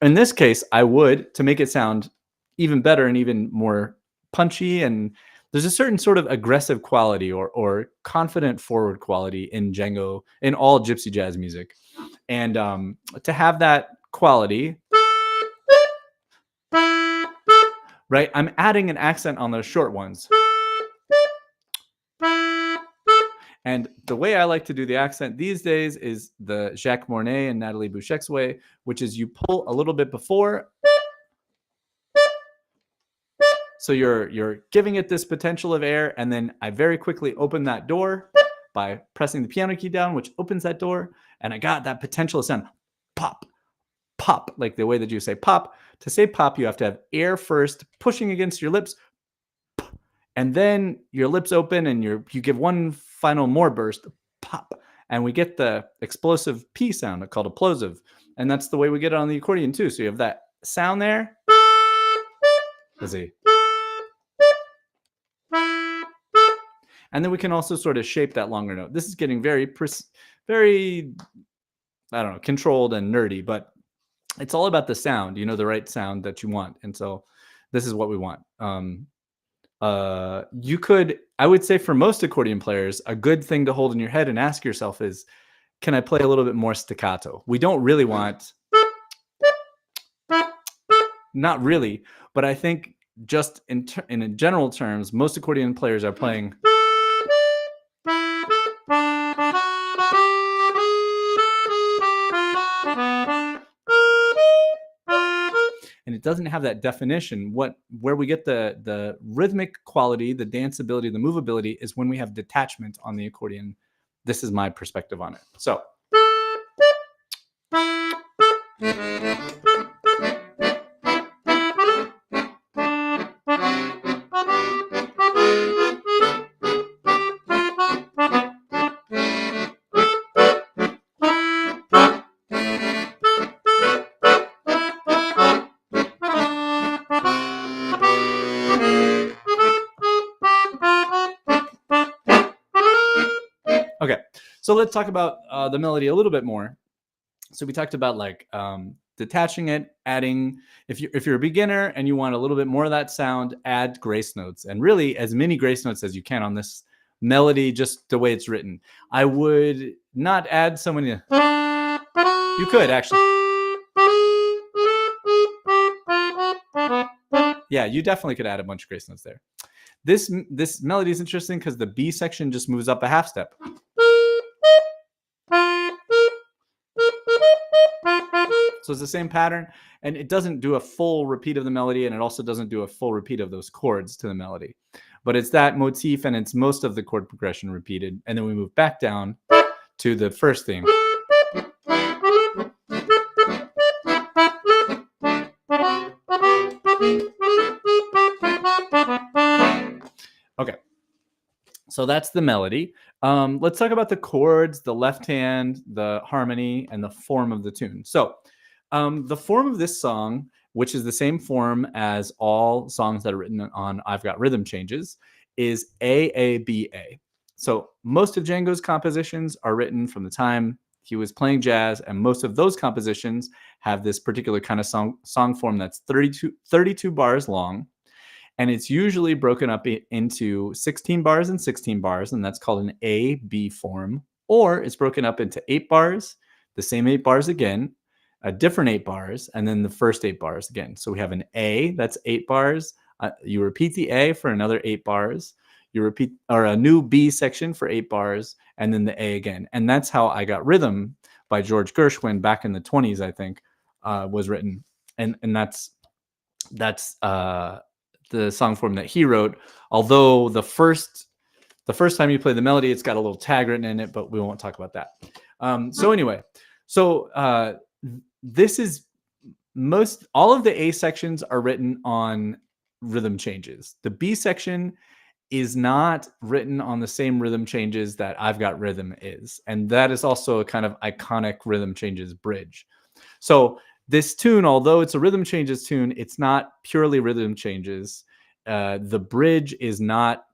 In this case, I would, to make it sound even better and even more punchy, and there's a certain sort of aggressive quality or confident forward quality in Django, in all gypsy jazz music. And to have that quality, right, I'm adding an accent on those short ones. And the way I like to do the accent these days is the Jacques Mornet and Nathalie Bouchek's way, which is you pull a little bit before. So you're giving it this potential of air, and then I very quickly open that door by pressing the piano key down, which opens that door, and I got that potential of sound. Pop, pop, like the way that you say pop. To say pop, you have to have air first pushing against your lips, and then your lips open, and you give one final more burst, pop, and we get the explosive P sound called a plosive, and that's the way we get it on the accordion too. So you have that sound there. Let's see. And then we can also sort of shape that longer note. This is getting very, I don't know, controlled and nerdy, but it's all about the sound, the right sound that you want. And so this is what we want. You could, I would say for most accordion players, a good thing to hold in your head and ask yourself is, can I play a little bit more staccato? We don't really want, not really, but I think just in general terms, most accordion players are playing. And it doesn't have that definition. Where we get the rhythmic quality, the danceability, the movability is when we have detachment on the accordion. This is my perspective on it. So. So let's talk about the melody a little bit more. So we talked about like detaching it, adding. If you're a beginner and you want a little bit more of that sound, add grace notes, and really as many grace notes as you can on this melody, just the way it's written. I would not add so many. You could actually. Yeah, you definitely could add a bunch of grace notes there. This melody is interesting because the B section just moves up a half step. So it's the same pattern, and it doesn't do a full repeat of the melody, and it also doesn't do a full repeat of those chords to the melody. But it's that motif, and it's most of the chord progression repeated. And then we move back down to the first theme. Okay. So that's the melody. Let's talk about the chords, the left hand, the harmony, and the form of the tune. So the form of this song, which is the same form as all songs that are written on I've Got Rhythm Changes, is AABA. So most of Django's compositions are written from the time he was playing jazz, and most of those compositions have this particular kind of song form that's 32 bars long. And it's usually broken up into 16 bars and 16 bars, and that's called an A-B form. Or it's broken up into 8 bars, the same 8 bars again, a different 8 bars, and then the first 8 bars again. So we have an A, that's 8 bars. You repeat the A for another 8 bars. You repeat, or a new B section for 8 bars, and then the A again. And that's how I Got Rhythm by George Gershwin back in the 20s, I think, was written. And that's the song form that he wrote. Although the first time you play the melody, it's got a little tag written in it, but we won't talk about that. So anyway, this is all of the A sections are written on rhythm changes. The B section is not written on the same rhythm changes that I've Got Rhythm is. And that is also a kind of iconic rhythm changes bridge. So this tune, although it's a rhythm changes tune, it's not purely rhythm changes. The bridge is not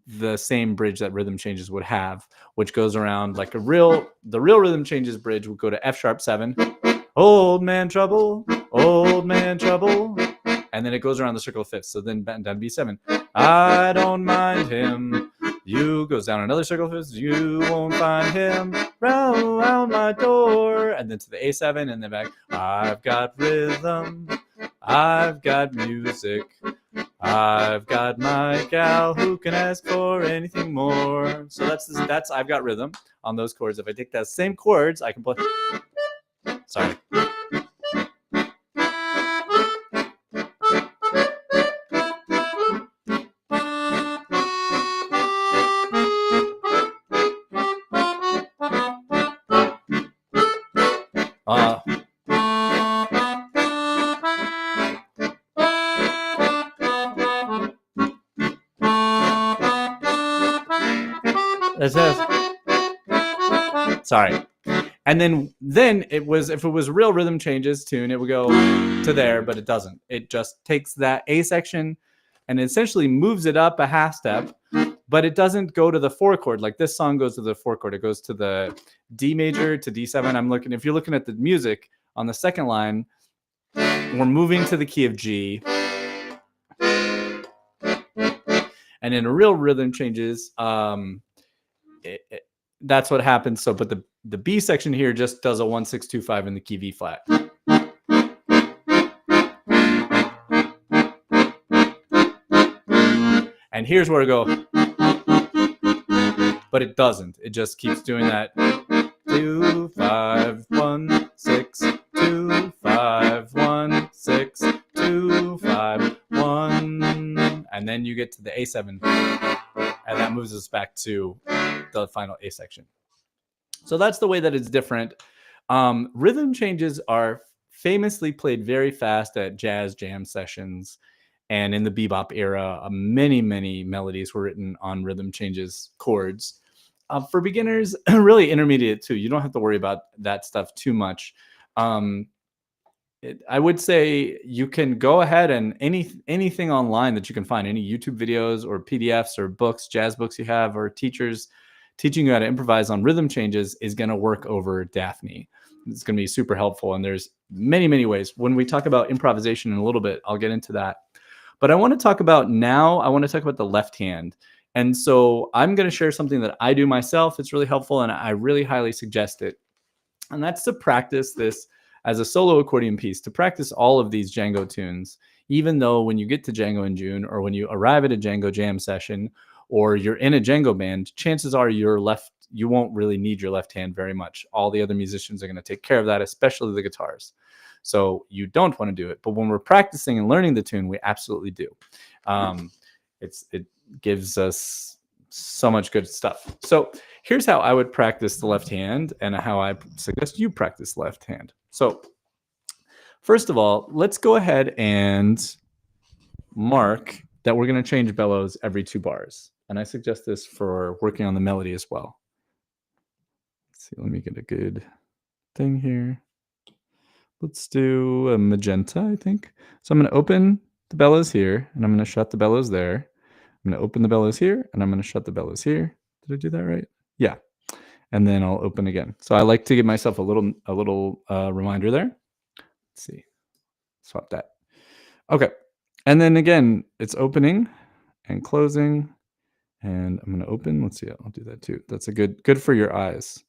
the same bridge that rhythm changes would have, which goes around like the real rhythm changes bridge would go to F sharp 7, old man trouble, and then it goes around the circle of fifths. So then down to B7, I don't mind him. You goes down another circle of fifths, you won't find him round my door, and then to the A7, and then back. I've got rhythm, I've got music, I've got my gal, who can ask for anything more? So that's I've Got Rhythm on those chords. If I take those same chords, I can play. Sorry. Sorry. And then it was, if it was real rhythm changes tune, it would go to there, but it doesn't. It just takes that A section and essentially moves it up a half step, but it doesn't go to the 4 chord. Like this song goes to the 4 chord. It goes to the D major to D7. If you're looking at the music on the second line, we're moving to the key of G. And in a real rhythm changes, that's what happens. So, but the B section here just does a 1 6 2 5 in the key V flat. And here's where I go, but it doesn't. It just keeps doing that 2 5 1 6 2 5 1 6 2 5 1, and then you get to the A7, and that moves us back to the final A section. So that's the way that it's different. Rhythm changes are famously played very fast at jazz jam sessions, and in the bebop era, many melodies were written on rhythm changes chords. For beginners, really intermediate too, you don't have to worry about that stuff too much. I would say you can go ahead and anything online that you can find, any YouTube videos or PDFs or books, jazz books you have, or teachers teaching you how to improvise on rhythm changes is going to work over Daphne. It's going to be super helpful. And there's many, many ways. When we talk about improvisation in a little bit, I'll get into that. But I want to talk about the left hand. And so I'm going to share something that I do myself. It's really helpful, and I really highly suggest it. And that's to practice this as a solo accordion piece, to practice all of these Django tunes, even though when you get to Django in June, or when you arrive at a Django jam session, or you're in a Django band, chances are you won't really need your left hand very much. All the other musicians are going to take care of that, especially the guitars. So you don't want to do it. But when we're practicing and learning the tune, we absolutely do. It gives us so much good stuff. So here's how I would practice the left hand, and how I suggest you practice left hand. So first of all, let's go ahead and mark that we're going to change bellows every 2 bars. And I suggest this for working on the melody as well. Let's see, let me get a good thing here. Let's do a magenta, I think. So I'm going to open the bellows here, and I'm going to shut the bellows there. I'm going to open the bellows here, and I'm going to shut the bellows here. Did I do that right? Yeah. And then I'll open again. So I like to give myself a little reminder there. Let's see. Swap that. Okay. And then again, it's opening and closing. And I'm going to open. Let's see. I'll do that too. That's a good for your eyes.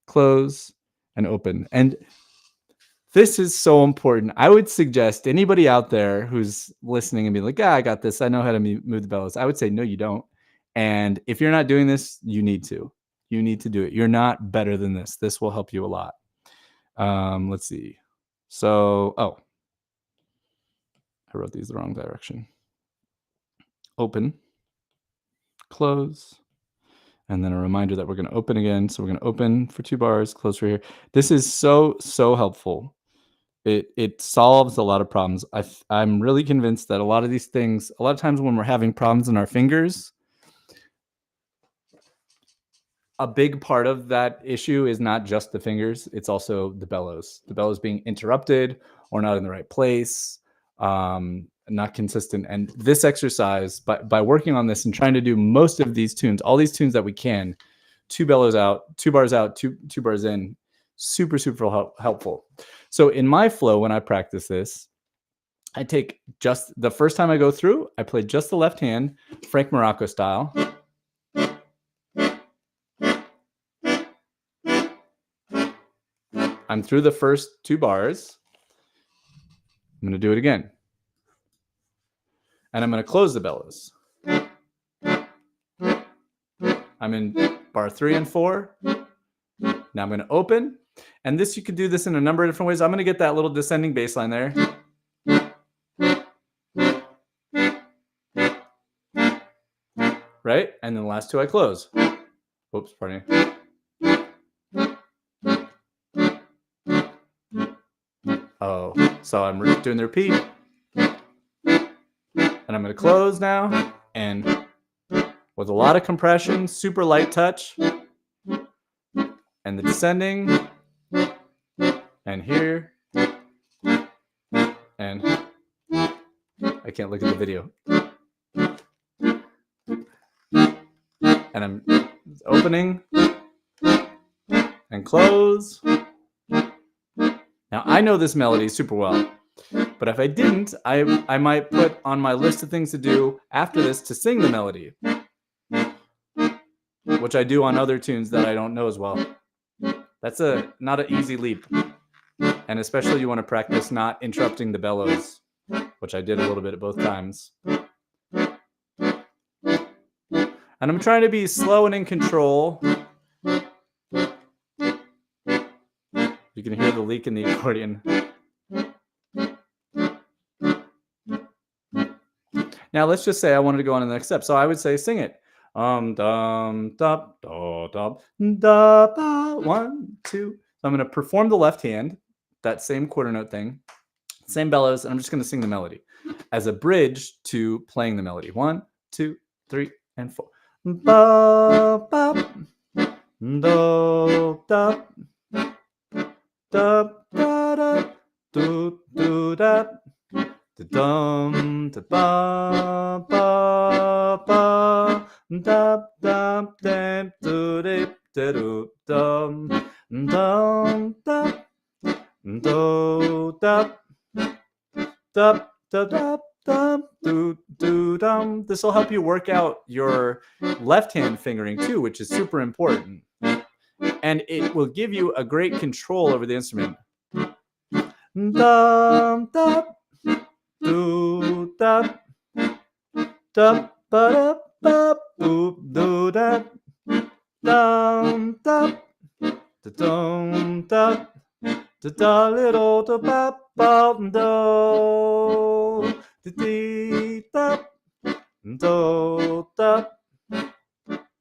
Close and open. And this is so important. I would suggest anybody out there who's listening and be like, I got this. I know how to move the bellows. I would say, no, you don't. And if you're not doing this, you need to. You need to do it. You're not better than this. This will help you a lot. Let's see. So, I wrote these the wrong direction. Open, close, and then a reminder that we're going to open again. So we're going to open for 2 bars, close for here. This is so helpful. It solves a lot of problems. I'm really convinced that a lot of these things, a lot of times when we're having problems in our fingers, a big part of that issue is not just the fingers, it's also the bellows being interrupted or not in the right place, not consistent. And this exercise, by working on this and trying to do most of these tunes, all these tunes that we can, 2 bellows out, 2 bars out, 2 bars in, super helpful. So in my flow, when I practice this, I take just the first time I go through, I play just the left hand, Frank Morocco style. I'm through the first 2 bars. I'm going to do it again. And I'm going to close the bellows. I'm in bar 3 and 4. Now I'm going to open. And this, you can do this in a number of different ways. I'm going to get that little descending bass line there. Right? And then the last 2 I close. Oops, pardon me. So I'm doing the repeat. And I'm going to close now. And with a lot of compression, super light touch. And the descending. And here. And I can't look at the video. And I'm opening and close. Now I know this melody super well, but if I didn't, I might put on my list of things to do after this to sing the melody, which I do on other tunes that I don't know as well. That's not an easy leap. And especially you want to practice not interrupting the bellows, which I did a little bit at both times. And I'm trying to be slow and in control. You can hear the leak in the accordion. Now let's just say I wanted to go on to the next step. So I would say sing it. Dum da da da 1, 2. So I'm going to perform the left hand, that same quarter note thing, same bellows, and I'm just going to sing the melody as a bridge to playing the melody. 1, 2, 3, and 4. Ba ba do da da da da do do da da dum da ba ba ba dum dum dum do dip do dum dum dum do dum dum dum dum do do dum. This will help you work out your left hand fingering too, which is super important, and it will give you a great control over the instrument. Dum dum do dum dum ba da ba boop do da dum dum da dum dum da da little da ba ba do da dee da do da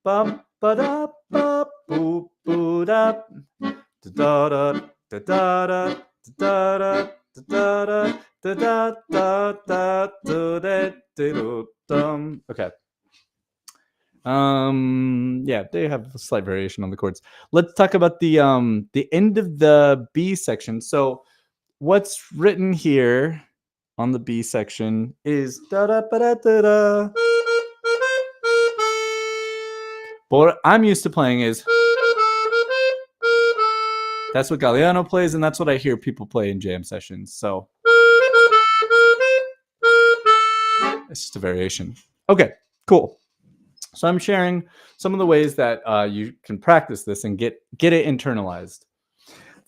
bum ba da ba boop boo da da da da da da da da da da da da da da da da dum. Okay. Yeah, they have a slight variation on the chords. Let's talk about the end of the B section. So what's written here on the B section is da da ba da da da. But what I'm used to playing is that's what Galliano plays, and that's what I hear people play in jam sessions. So it's just a variation. Okay, cool. So I'm sharing some of the ways that you can practice this and get it internalized.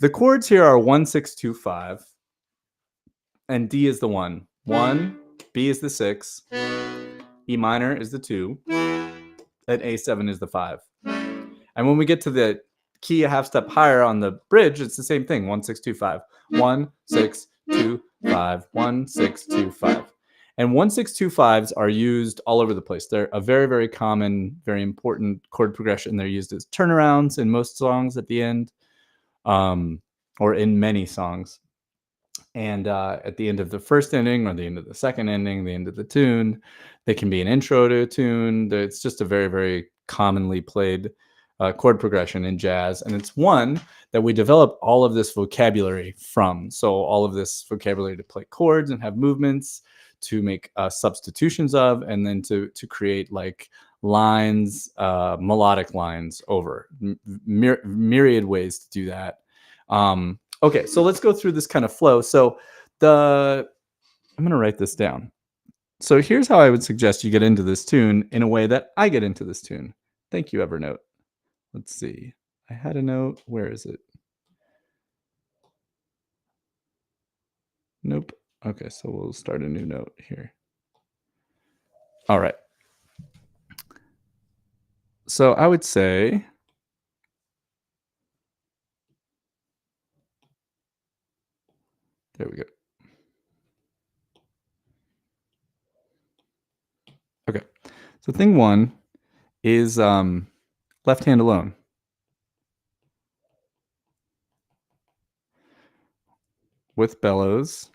The chords here are 1, 6, 2, 5, and D is the 1. 1, B is the 6, E minor is the 2, and A7 is the 5. And when we get to the key a half step higher on the bridge, it's the same thing. 1, 6, 2, 5. 1, 6, 2, 5. 1, 6, 2, 5. And 1, 6, 2, 5s are used all over the place. They're a very, very common, very important chord progression. They're used as turnarounds in most songs at the end, or in many songs. And at the end of the first ending, or the end of the second ending, the end of the tune, they can be an intro to a tune. It's just a very, very commonly played chord progression in jazz, and it's one that we develop all of this vocabulary from. So all of this vocabulary to play chords and have movements, to make substitutions of, and then to create like lines, melodic lines over myriad ways to do that. Okay, so let's go through this kind of flow. So I'm going to write this down. So here's how I would suggest you get into this tune in a way that I get into this tune. Thank you, Evernote. Let's see. I had a note. Where is it? Nope. Okay, so we'll start a new note here. All right. So I would say, there we go. Okay. So thing one is left hand alone. With bellows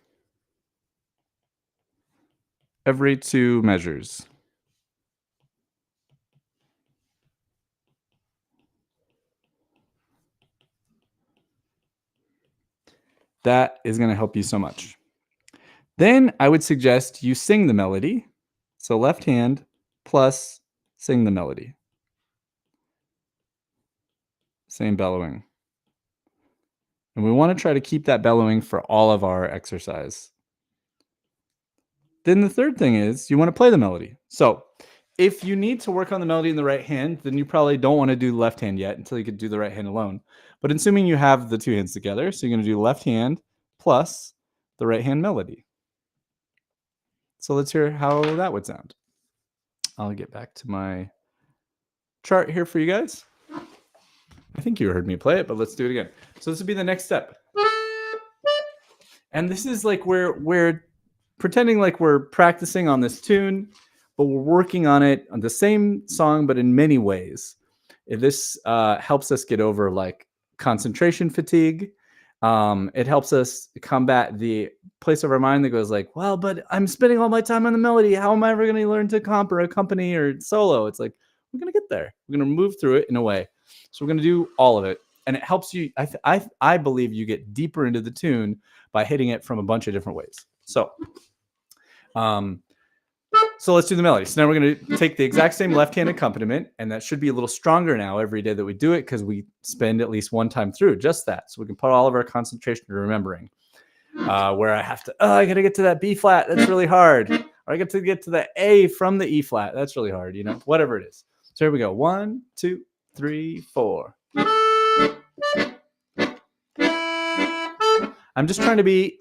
every 2 measures. That is going to help you so much. Then I would suggest you sing the melody. So left hand plus sing the melody. Same bellowing. And we want to try to keep that bellowing for all of our exercise. Then the third thing is you want to play the melody. So if you need to work on the melody in the right hand, then you probably don't want to do the left hand yet until you could do the right hand alone. But assuming you have the 2 hands together, so you're going to do left hand plus the right hand melody. So let's hear how that would sound. I'll get back to my chart here for you guys. I think you heard me play it, but let's do it again. So this would be the next step. And this is like we're pretending like we're practicing on this tune, but we're working on it on the same song, but in many ways. This helps us get over like concentration fatigue. It helps us combat the place of our mind that goes like, well, but I'm spending all my time on the melody. How am I ever going to learn to comp or accompany or solo? It's like, we're going to get there. We're going to move through it in a way. So we're going to do all of it. And it helps you. I believe you get deeper into the tune by hitting it from a bunch of different ways. So So let's do the melody. So now we're going to take the exact same left hand accompaniment, and that should be a little stronger now every day that we do it because we spend at least one time through just that. So we can put all of our concentration to remembering. Where I have to, I got to get to that B flat. That's really hard. Or I get to the A from the E flat. That's really hard, whatever it is. So here we go. 1, 2, 3, 4. I'm just trying to be.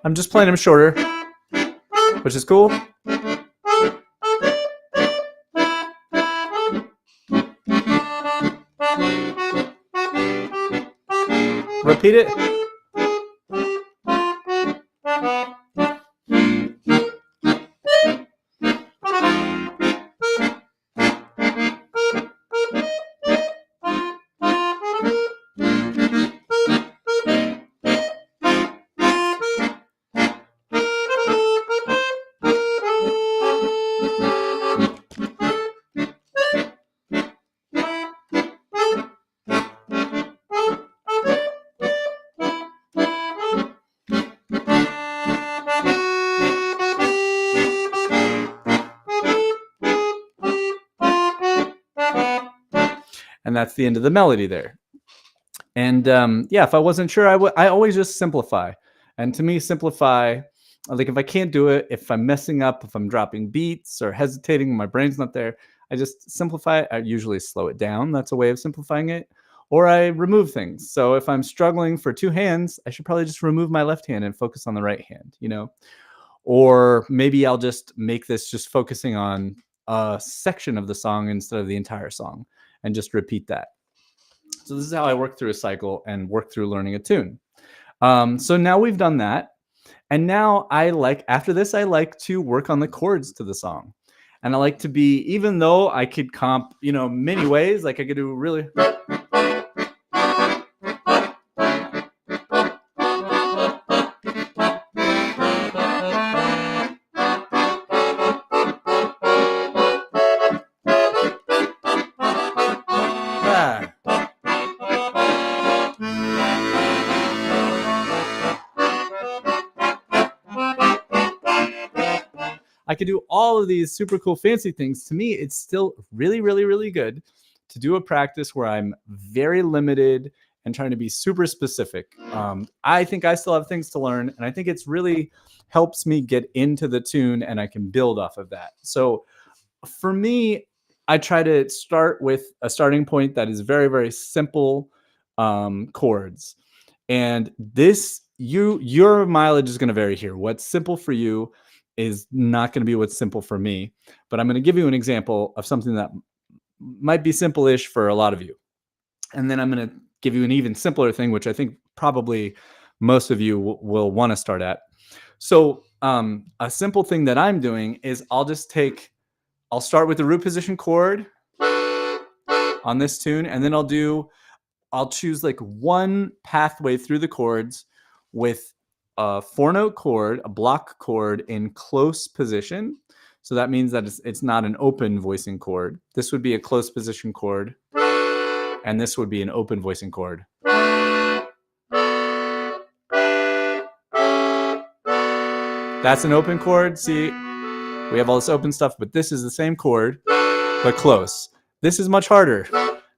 I'm just playing them shorter, which is cool. Repeat it. And that's the end of the melody there. And if I wasn't sure, I always just simplify. And to me, simplify, like if I can't do it, if I'm messing up, if I'm dropping beats or hesitating, my brain's not there, I just simplify it. I usually slow it down. That's a way of simplifying it. Or I remove things. So if I'm struggling for two hands, I should probably just remove my left hand and focus on the right hand, Or maybe I'll just make this just focusing on a section of the song instead of the entire song and just repeat that. So this is how I work through a cycle and work through learning a tune. So now we've done that. And now after this, I like to work on the chords to the song. And I like to be, even though I could comp, many ways, like I could do really. I could do all of these super cool fancy things. To me, it's still really, really, really good to do a practice where I'm very limited and trying to be super specific. I think I still have things to learn, and I think it's really helps me get into the tune and I can build off of that. So for me, I try to start with a starting point that is very, very simple chords. And your mileage is going to vary here. What's simple for you is not going to be what's simple for me. But I'm going to give you an example of something that might be simple-ish for a lot of you. And then I'm going to give you an even simpler thing, which I think probably most of you will want to start at. So a simple thing that I'm doing is I'll start with the root position chord on this tune, and then I'll choose like one pathway through the chords with a 4-note chord, a block chord in close position. So that means that it's not an open voicing chord. This would be a close position chord, and this would be an open voicing chord. That's an open chord. See, we have all this open stuff, but this is the same chord, but close. This is much harder.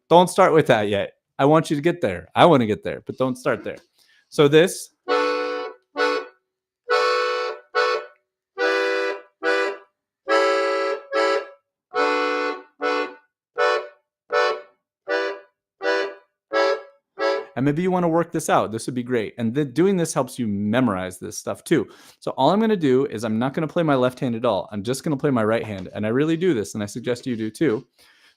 Don't start with that yet. I want you to get there. I want to get there, but don't start there. So this. And maybe you want to work this out. This would be great. And doing this helps you memorize this stuff too. So all I'm going to do is I'm not going to play my left hand at all. I'm just going to play my right hand. And I really do this, and I suggest you do too.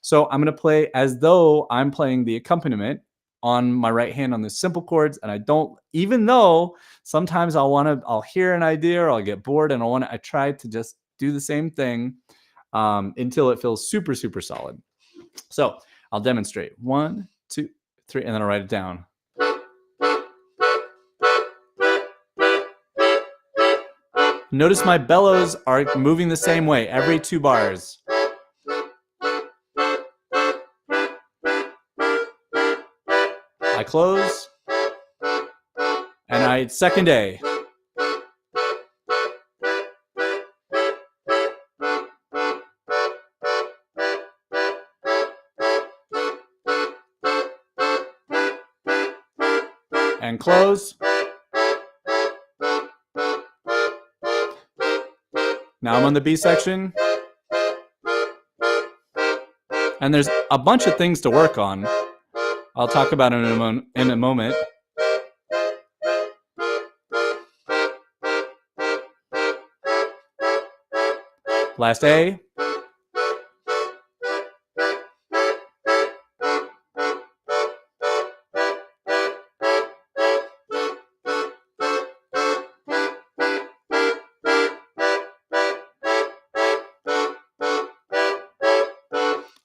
So I'm going to play as though I'm playing the accompaniment on my right hand on the simple chords. And I don't, even though sometimes I'll hear an idea or I'll get bored and I try to just do the same thing until it feels super, super solid. So I'll demonstrate 1, 2, 3, and then I'll write it down. Notice my bellows are moving the same way every 2 bars. I close, and I second A. And close. Now I'm on the B section. And there's a bunch of things to work on. I'll talk about it in a moment. Last A.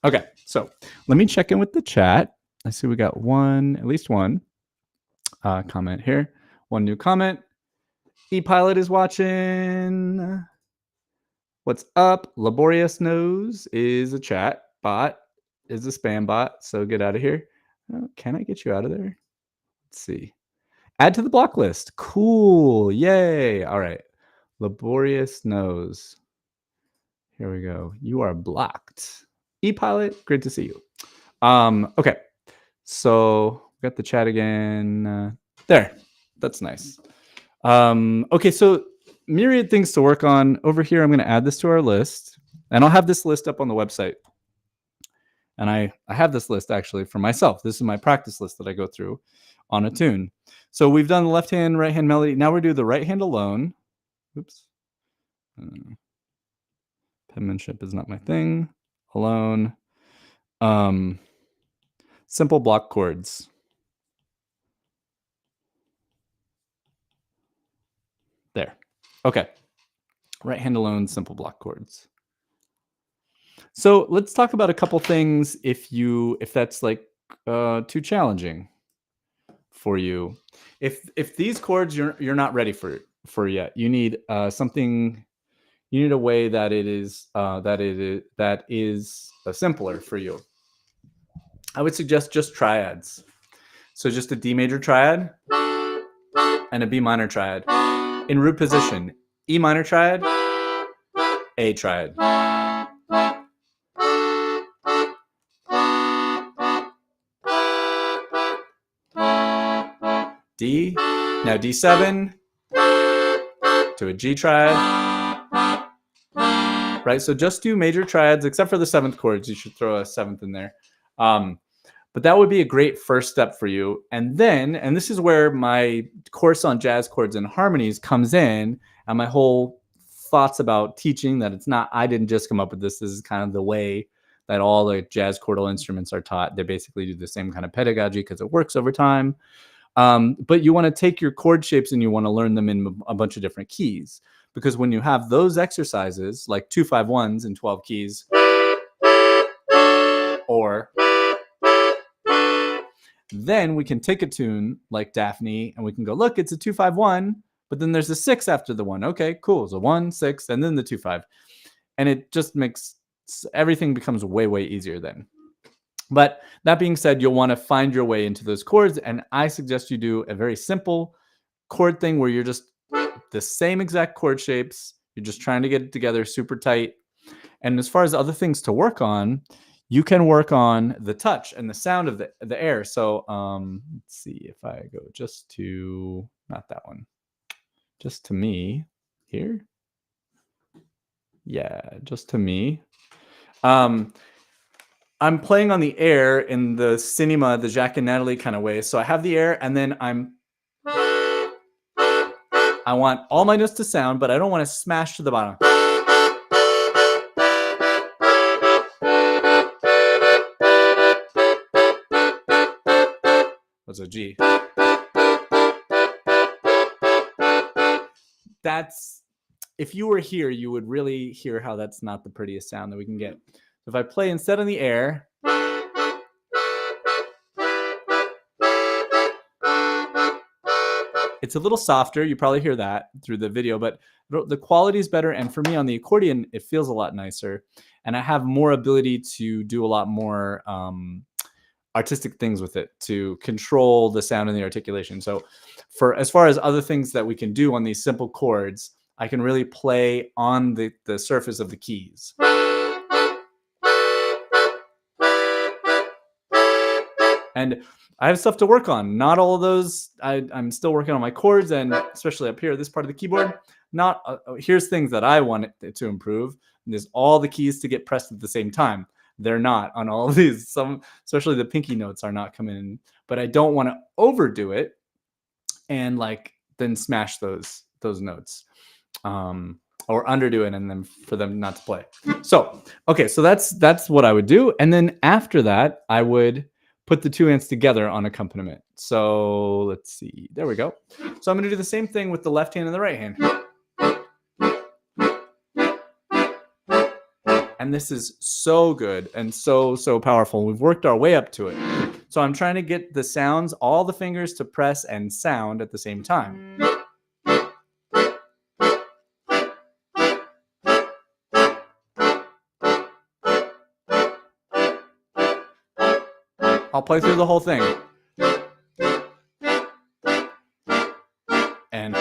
Okay, so let me check in with the chat. I see we got at least one comment here. One new comment. ePilot is watching. What's up? Laborious Nose is a chat bot, is a spam bot, so get out of here. Can I get you out of there? Let's see. Add to the block list. Cool. Yay. All right. Laborious Nose. Here we go. You are blocked. ePilot, great to see you. Okay. So we got the chat again. There. That's nice. Okay, so myriad things to work on. Over here, I'm going to add this to our list. And I'll have this list up on the website. And I have this list actually for myself. This is my practice list that I go through on a tune. So we've done the left hand, right hand melody. Now we're doing the right hand alone. Oops. Penmanship is not my thing. Alone. Simple block chords. There. Okay. Right hand alone, simple block chords. So let's talk about a couple things if that's like too challenging for you. If these chords you're not ready for yet, you need something. You need a way that is simpler for you. I would suggest just triads. So just a D major triad and a B minor triad in root position. E minor triad, A triad. D, now D7 to a G triad, right? So just do major triads, except for the 7th chords. You should throw a 7th in there. But that would be a great first step for you. And then, and this is where my course on jazz chords and harmonies comes in, and my whole thoughts about teaching that it's not, I didn't just come up with this. This is kind of the way that all the jazz chordal instruments are taught. They basically do the same kind of pedagogy because it works over time. But you want to take your chord shapes and you want to learn them in a bunch of different keys. Because when you have those exercises, like 2-5-1s in 12 keys, or then we can take a tune like Daphne and we can go, look, it's a 2-5-1, but then there's a 6 after the 1. Okay, cool. So 1, 6, and then the 2-5. And it just makes everything becomes way, way easier then. But that being said, you'll want to find your way into those chords. And I suggest you do a very simple chord thing where you're just the same exact chord shapes. You're just trying to get it together super tight. And as far as other things to work on, you can work on the touch and the sound of the air. So let's see if I go just to, not that one, just to me here. Yeah, just to me. I'm playing on the air in the cinema, the Jacques and Natalie kind of way. So I have the air and then I want all my notes to sound, but I don't want to smash to the bottom. That's a G. That's, if you were here, you would really hear how that's not the prettiest sound that we can get. So if I play instead on the air, it's a little softer. You probably hear that through the video, but if the quality is better. And for me on the accordion, it feels a lot nicer. And I have more ability to do a lot more artistic things with it, to control the sound and the articulation. So for as far as other things that we can do on these simple chords, I can really play on the surface of the keys. And I have stuff to work on. Not all of those. I'm still working on my chords, and especially up here, this part of the keyboard. Not here's things that I want it to improve. And there's all the keys to get pressed at the same time. They're not on all of these. Some, especially the pinky notes, are not coming in. But I don't want to overdo it and like then smash those notes. Or underdo it and then for them not to play. So, okay, so that's what I would do. And then after that, I would put the two hands together on accompaniment. So let's see, there we go. So I'm gonna do the same thing with the left hand and the right hand. And this is so good and so powerful. We've worked our way up to it. So I'm trying to get the sounds, all the fingers to press and sound at the same time. I'll play through the whole thing. And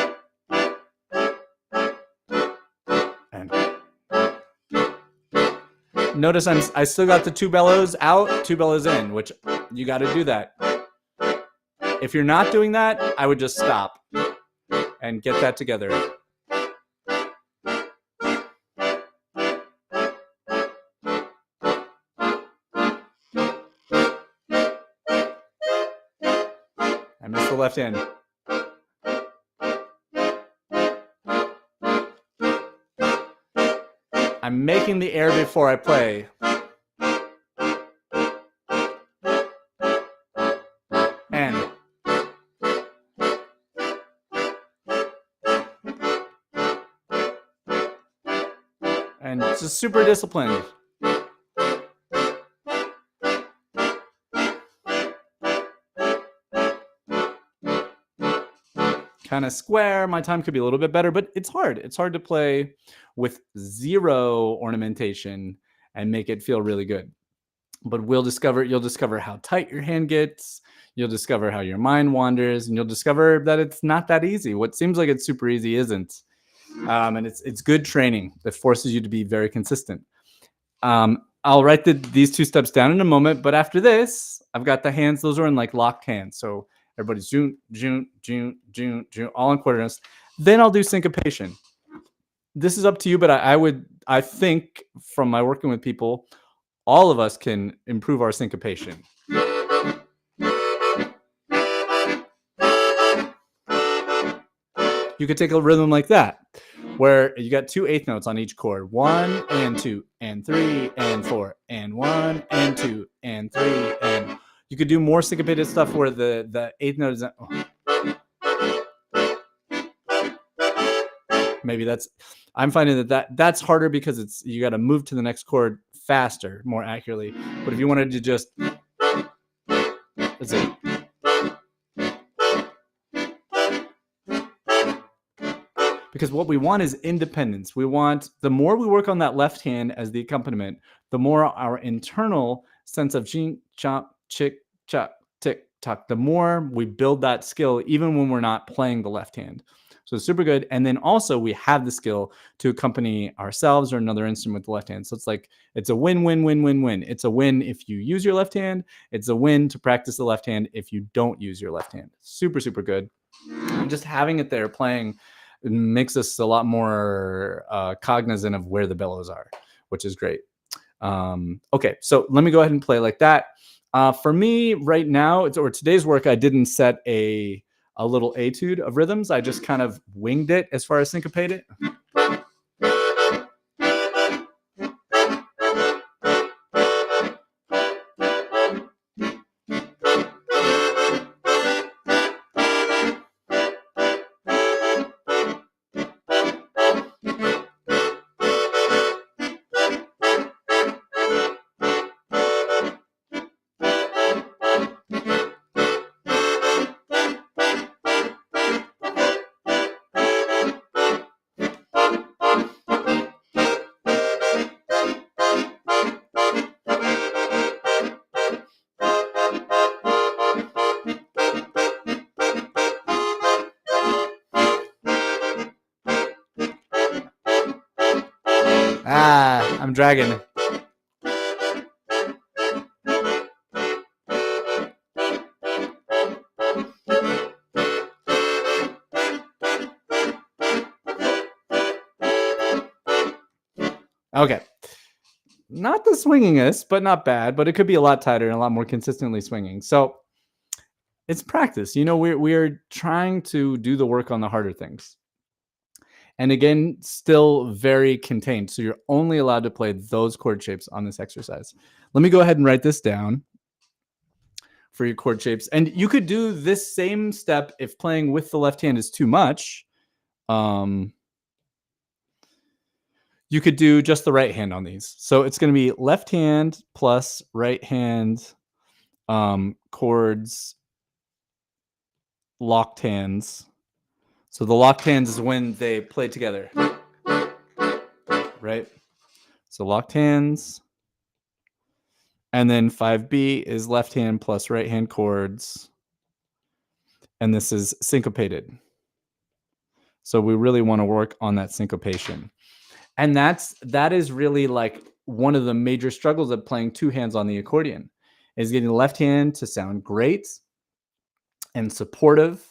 notice I still got the two bellows out, two bellows in, which you got to do that. If you're not doing that, I would just stop and get that together. I missed the left hand. I'm making the air before I play. And just super disciplined. Kind of square. My time could be a little bit better, but it's hard. It's hard to play with zero ornamentation and make it feel really good. But you'll discover how tight your hand gets. You'll discover how your mind wanders, and you'll discover that it's not that easy. What seems like it's super easy isn't. And it's good training that forces you to be very consistent. I'll write these two steps down in a moment, but after this, I've got the hands. Those are in like locked hands. So everybody's June, all in quarter notes. Then I'll do syncopation. This is up to you, but I think from my working with people, all of us can improve our syncopation. You could take a rhythm like that, where you got 2 eighth notes on each chord. 1 and 2 and 3 and 4 and 1 and 2 and 3 and you could do more syncopated stuff where the eighth note is. Maybe I'm finding that's harder because you got to move to the next chord faster, more accurately. But if you wanted to just, that's it. Because what we want is independence. We want, the more we work on that left hand as the accompaniment, the more our internal sense of ching, chop, chick, chop, tick, tock, the more we build that skill, even when we're not playing the left hand. So it's super good. And then also we have the skill to accompany ourselves or another instrument with the left hand. So it's like, it's a win, win, win, win, win. It's a win if you use your left hand. It's a win to practice the left hand if you don't use your left hand. Super, super good. And just having it there playing makes us a lot more cognizant of where the bellows are, which is great. Okay, so let me go ahead and play like that. For me right now, or today's work, I didn't set a little etude of rhythms. I just kind of winged it as far as syncopate it. I'm dragging. Okay. Not the swingingest, but not bad. But it could be a lot tighter and a lot more consistently swinging. So it's practice. We're trying to do the work on the harder things. And again, still very contained. So you're only allowed to play those chord shapes on this exercise. Let me go ahead and write this down for your chord shapes. And you could do this same step if playing with the left hand is too much. You could do just the right hand on these. So it's going to be left hand plus right hand chords, locked hands. So the locked hands is when they play together, right? So locked hands. And then 5B is left hand plus right hand chords. And this is syncopated. So we really want to work on that syncopation. And that is really like one of the major struggles of playing two hands on the accordion, is getting the left hand to sound great and supportive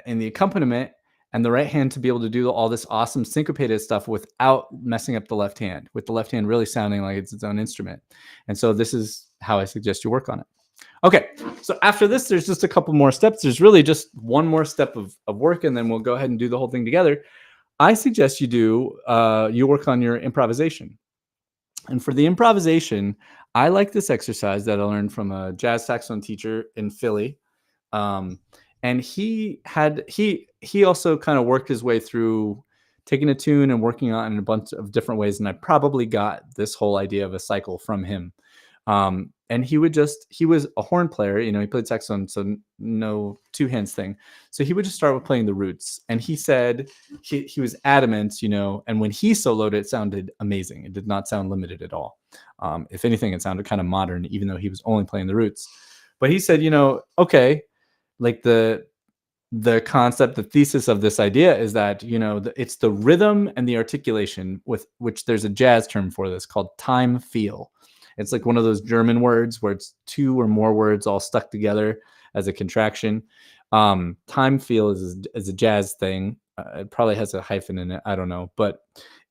in the accompaniment, and the right hand to be able to do all this awesome syncopated stuff without messing up the left hand, with the left hand really sounding like it's its own instrument. And so this is how I suggest you work on it. Okay, so after this, there's just a couple more steps. There's really just one more step of work, and then we'll go ahead and do the whole thing together. I suggest you work on your improvisation. And for the improvisation, I like this exercise that I learned from a jazz saxophone teacher in Philly. And he also kind of worked his way through taking a tune and working on it in a bunch of different ways. And I probably got this whole idea of a cycle from him. And he was a horn player, he played saxophone, so no two hands thing. So he would just start with playing the roots. And he said he was adamant, and when he soloed, it sounded amazing. It did not sound limited at all. If anything, it sounded kind of modern, even though he was only playing the roots. But he said, okay, like the concept, the thesis of this idea is that, it's the rhythm and the articulation, with which there's a jazz term for this called time feel. It's like one of those German words where it's two or more words all stuck together as a contraction. Time feel is a jazz thing. It probably has a hyphen in it. I don't know, but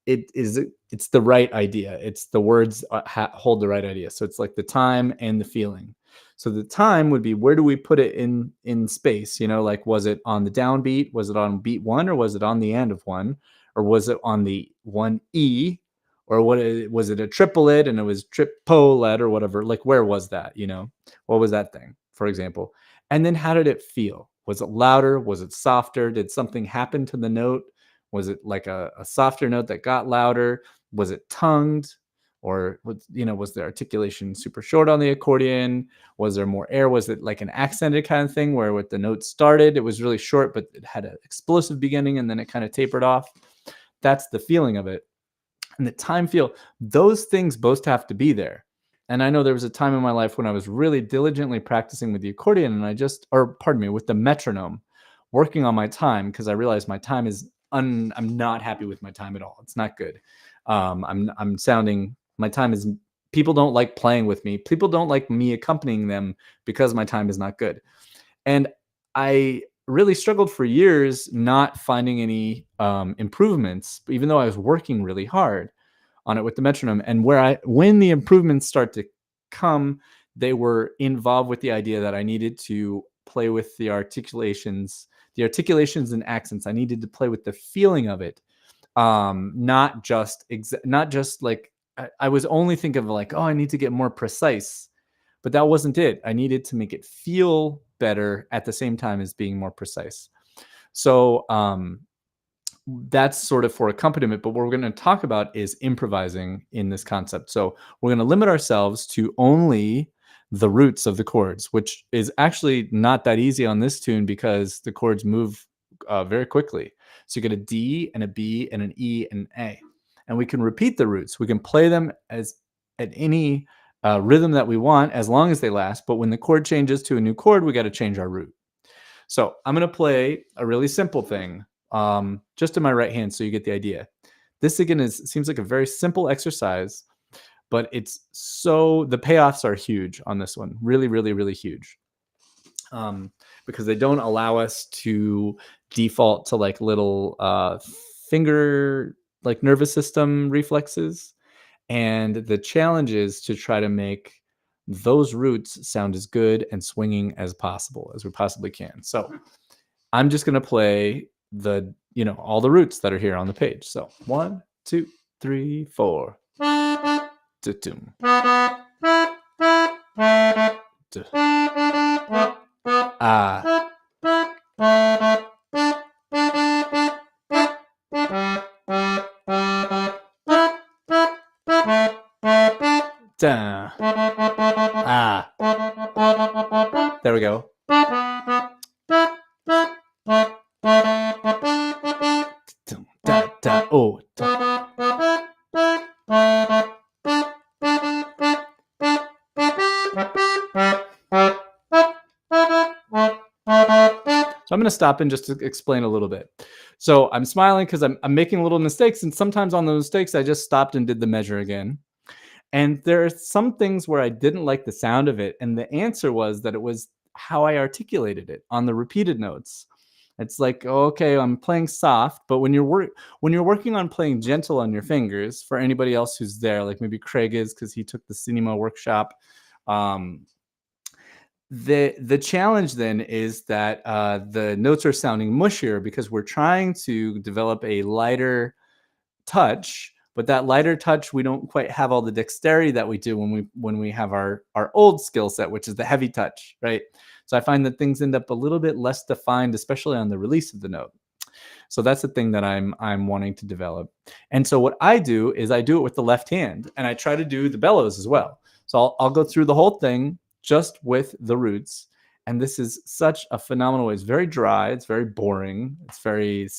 it's the right idea. It's the words hold the right idea. So it's like the time and the feeling. So the time would be, where do we put it in space? Like, was it on the downbeat? Was it on beat one, or was it on the end of one? Or was it on the 1E? Or was it a triplet and it was tripolet or whatever? Like, where was that? What was that thing, for example? And then how did it feel? Was it louder? Was it softer? Did something happen to the note? Was it like a softer note that got louder? Was it tongued? Or was the articulation super short on the accordion? Was there more air? Was it like an accented kind of thing where with the note started, it was really short, but it had an explosive beginning and then it kind of tapered off? That's the feeling of it. And the time feel, those things both have to be there. And I know there was a time in my life when I was really diligently practicing with the accordion and with the metronome, working on my time, because I realized my time I'm not happy with my time at all. It's not good. I'm sounding, my time is, people don't like playing with me. People don't like me accompanying them because my time is not good. And I really struggled for years not finding any improvements, even though I was working really hard on it with the metronome. And when the improvements start to come, they were involved with the idea that I needed to play with the articulations and accents. I needed to play with the feeling of it, not just like I was only thinking of like, oh, I need to get more precise. But that wasn't it. I needed to make it feel better at the same time as being more precise. So that's sort of for accompaniment. But what we're going to talk about is improvising in this concept. So we're going to limit ourselves to only the roots of the chords, which is actually not that easy on this tune because the chords move very quickly. So you get a D and a B and an E and an A. And we can repeat the roots. We can play them as at any rhythm that we want, as long as they last. But when the chord changes to a new chord, we got to change our root. So I'm going to play a really simple thing just in my right hand so you get the idea. This again seems like a very simple exercise, but the payoffs are huge on this one. Really, really, really huge. Because they don't allow us to default to like little finger, like nervous system reflexes. And the challenge is to try to make those roots sound as good and swinging as possible as we possibly can. So I'm just going to play all the roots that are here on the page. So 1, 2, 3, 4. Du-dum. Du. Ah. Da. Ah. There we go. Da, da, oh. Da. So I'm going to stop and just to explain a little bit. So I'm smiling because I'm making little mistakes, and sometimes on those mistakes I just stopped and did the measure again. And there are some things where I didn't like the sound of it, and the answer was that it was how I articulated it on the repeated notes. It's like, okay, I'm playing soft, but when you're working on playing gentle on your fingers, for anybody else who's there, like maybe Craig is because he took the cinema workshop. The challenge then is that the notes are sounding mushier because we're trying to develop a lighter touch, but that lighter touch, we don't quite have all the dexterity that we do when we have our old skill set, which is the heavy touch, right? So I find that things end up a little bit less defined, especially on the release of the note. So that's the thing that I'm wanting to develop. And so what I do is I do it with the left hand, and I try to do the bellows as well. So I'll go through the whole thing just with the roots. And this is such a phenomenal way. It's very dry. It's very boring. It's very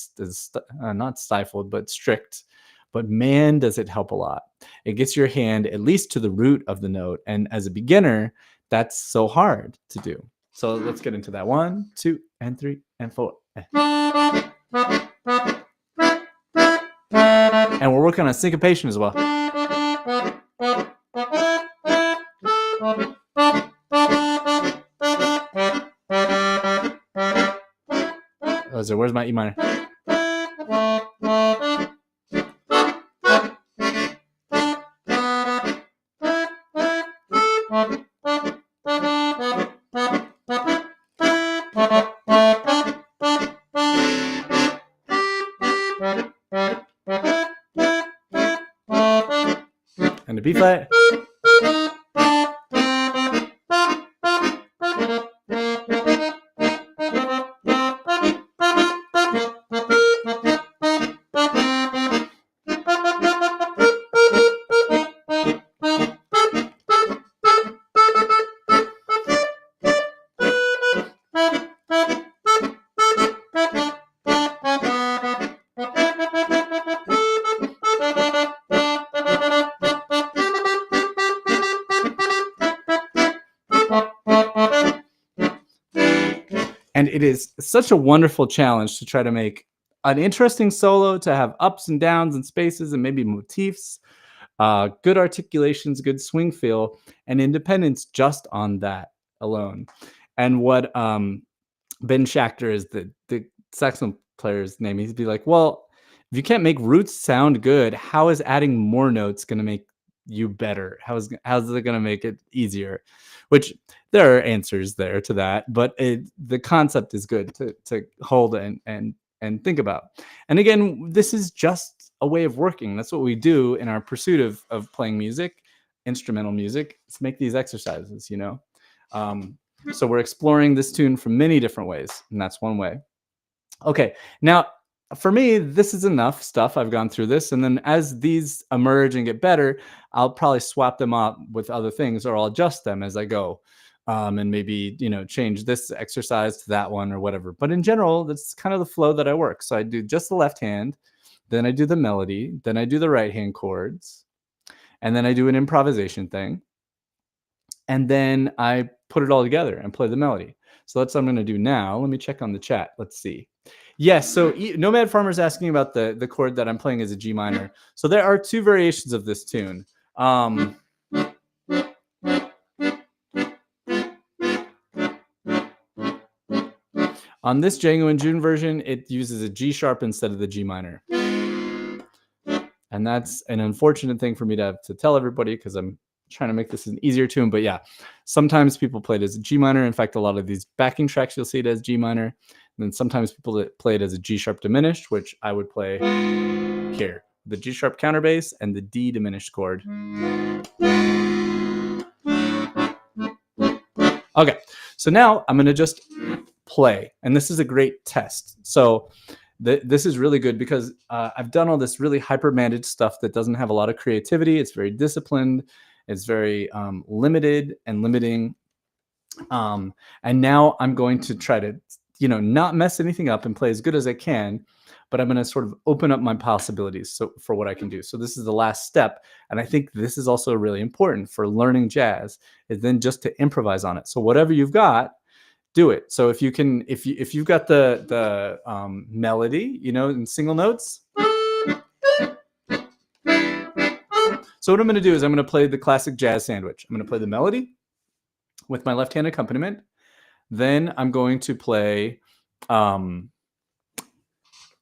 not stifled, but strict. But man, does it help a lot. It gets your hand at least to the root of the note. And as a beginner, that's so hard to do. So let's get into that. 1, 2, and 3, and 4. And we're working on syncopation as well. So where's my E minor? And the B flat. And it is such a wonderful challenge to try to make an interesting solo, to have ups and downs and spaces and maybe motifs, good articulations, good swing feel, and independence just on that alone. And what Ben Schachter is the saxophone player's name. He'd be like, well, if you can't make roots sound good, how is adding more notes going to make you better? How's it going to make it easier? Which there are answers there to that, but the concept is good to hold and think about. And again, this is just a way of working. That's what we do in our pursuit of playing music, instrumental music. Is make these exercises, So we're exploring this tune from many different ways, and that's one way. Okay, now for me, this is enough stuff. I've gone through this, and then as these emerge and get better, I'll probably swap them out with other things, or I'll adjust them as I go, and maybe change this exercise to that one or whatever. But in general, that's kind of the flow that I work. So I do just the left hand, then I do the melody, then I do the right hand chords, and then I do an improvisation thing. And then I put it all together and play the melody. So that's what I'm going to do now. Let me check on the chat. Let's see. Yes, so Nomad Farmer's asking about the chord that I'm playing as a G minor. So there are two variations of this tune. On this Django and June version, it uses a G sharp instead of the G minor. And that's an unfortunate thing for me to have to tell everybody because I'm trying to make this an easier tune. But yeah, sometimes people play it as a G minor. In fact, a lot of these backing tracks, you'll see it as G minor. And then sometimes people play it as a G sharp diminished, which I would play here. The G sharp counterbass and the D diminished chord. Okay, so now I'm going to just play. And this is a great test. So this is really good because I've done all this really hyper-managed stuff that doesn't have a lot of creativity. It's very disciplined. It's very limited and limiting. And now I'm going to try to, not mess anything up and play as good as I can, but I'm going to sort of open up my possibilities for what I can do. So this is the last step. And I think this is also really important for learning jazz, is then just to improvise on it. So whatever you've got, do it. So if you've got the melody, in single notes. So what I'm going to do is I'm going to play the classic jazz sandwich. I'm going to play the melody with my left hand accompaniment. Then I'm going to play. Oh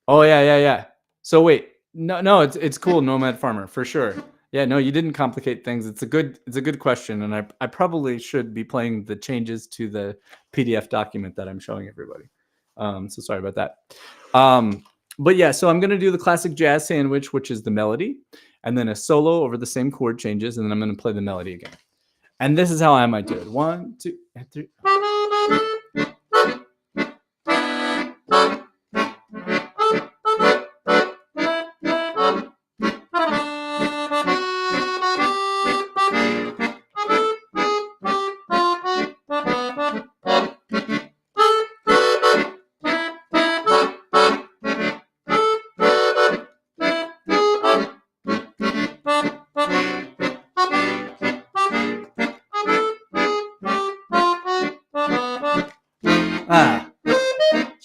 yeah. So wait, no, it's cool, Nomad Farmer, for sure. Yeah, no, you didn't complicate things. It's a good question, and I probably should be playing the changes to the PDF document that I'm showing everybody. So sorry about that. But yeah, so I'm going to do the classic jazz sandwich, which is the melody, and then a solo over the same chord changes, and then I'm going to play the melody again. And this is how I might do it. 1, 2, 3.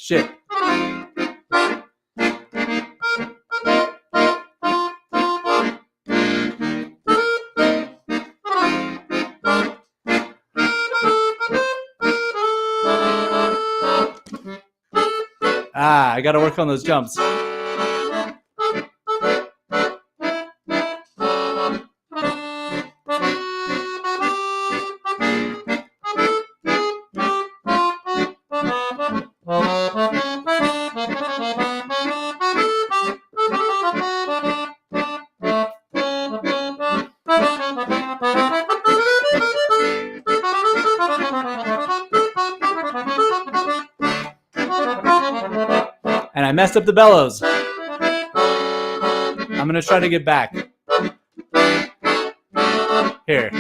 Shit. I got to work on those jumps. And I messed up the bellows. I'm going to try to get back. Here.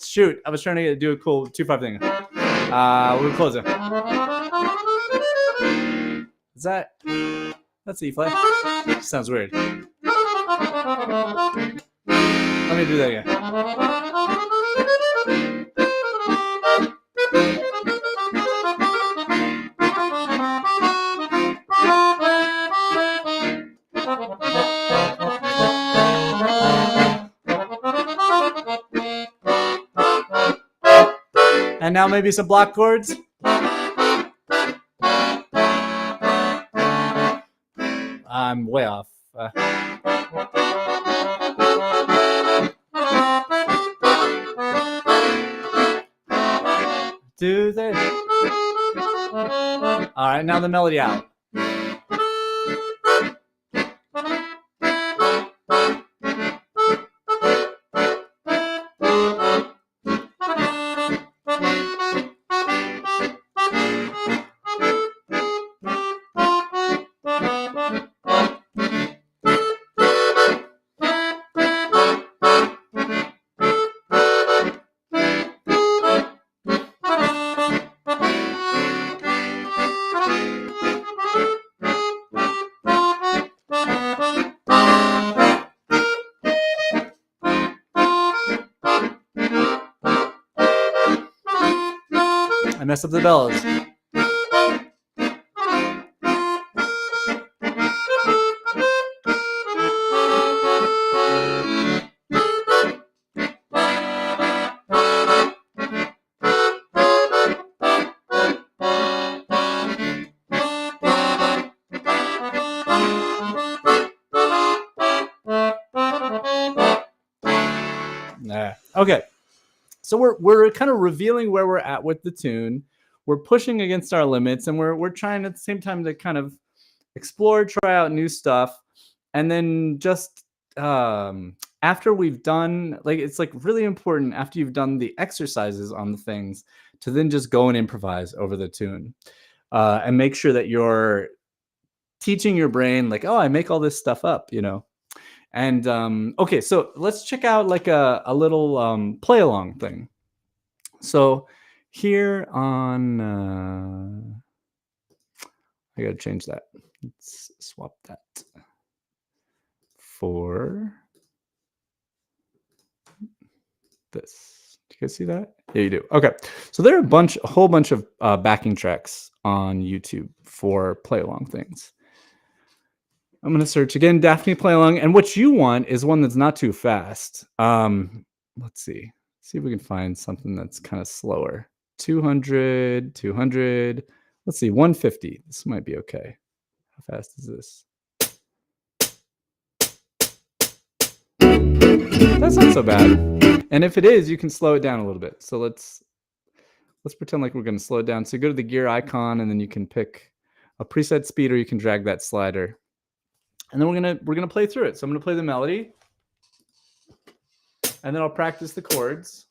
Shoot, I was trying to do a cool 2/5 thing. We'll close it. Is that's E flat? Sounds weird. Let me do that again. And now maybe some block chords. I'm way off. Do they? All right, now the melody out. mess up the bellows. Okay, so we're kind of revealing where we're at with the tune. We're pushing against our limits, and we're trying at the same time to kind of explore, try out new stuff, and then just after we've done, like, it's like really important after you've done the exercises on the things to then just go and improvise over the tune, and make sure that you're teaching your brain like, oh, I make all this stuff up, you know. And okay, so let's check out like a little play along thing. So here on, I gotta change that. Let's swap that for this. Do you guys see that? Yeah, you do. Okay, so there are a whole bunch of backing tracks on YouTube for play along things. I'm going to search again, Daphne play along. And what you want is one that's not too fast. Let's see. See if we can find something that's kind of slower. 200, 200. Let's see, 150. This might be okay. How fast is this? That's not so bad. And if it is, you can slow it down a little bit. So let's pretend like we're going to slow it down. So go to the gear icon, and then you can pick a preset speed, or you can drag that slider. And then we're gonna play through it. So I'm gonna play the melody, and then I'll practice the chords.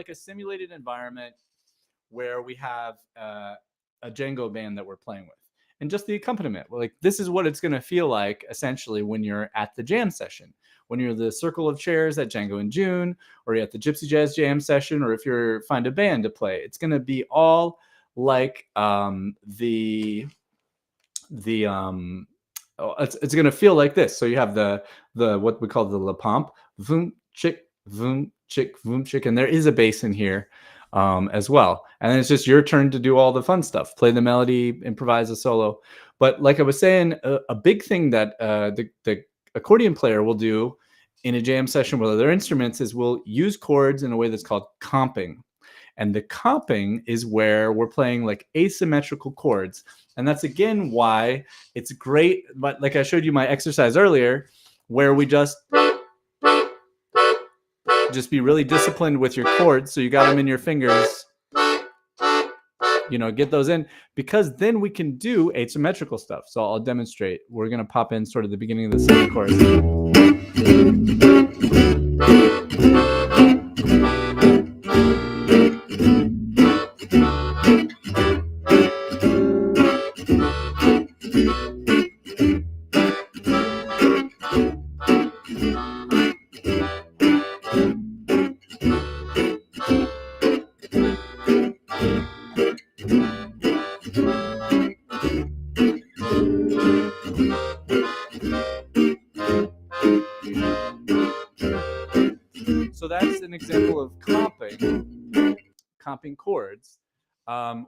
A simulated environment where we have a Django band that we're playing with, and just the accompaniment. Like, this is what it's going to feel like essentially when you're at the jam session, when you're the circle of chairs at Django in June, or you're at the Gypsy Jazz Jam session, or if you're find a band to play. It's going to be all like it's going to feel like this. So you have the what we call the La Pompe, voom chick, voom chick, voom chick, and there is a bass in here as well. And then it's just your turn to do all the fun stuff, play the melody, improvise a solo. But like I was saying, a big thing that the accordion player will do in a jam session with other instruments is we'll use chords in a way that's called comping. And the comping is where we're playing like asymmetrical chords. And that's again why it's great. But like I showed you my exercise earlier, where we just be really disciplined with your chords. So you got them in your fingers, you know, get those in, because then we can do asymmetrical stuff. So I'll demonstrate. We're going to pop in sort of the beginning of the second chorus. So that's an example of comping. comping chords,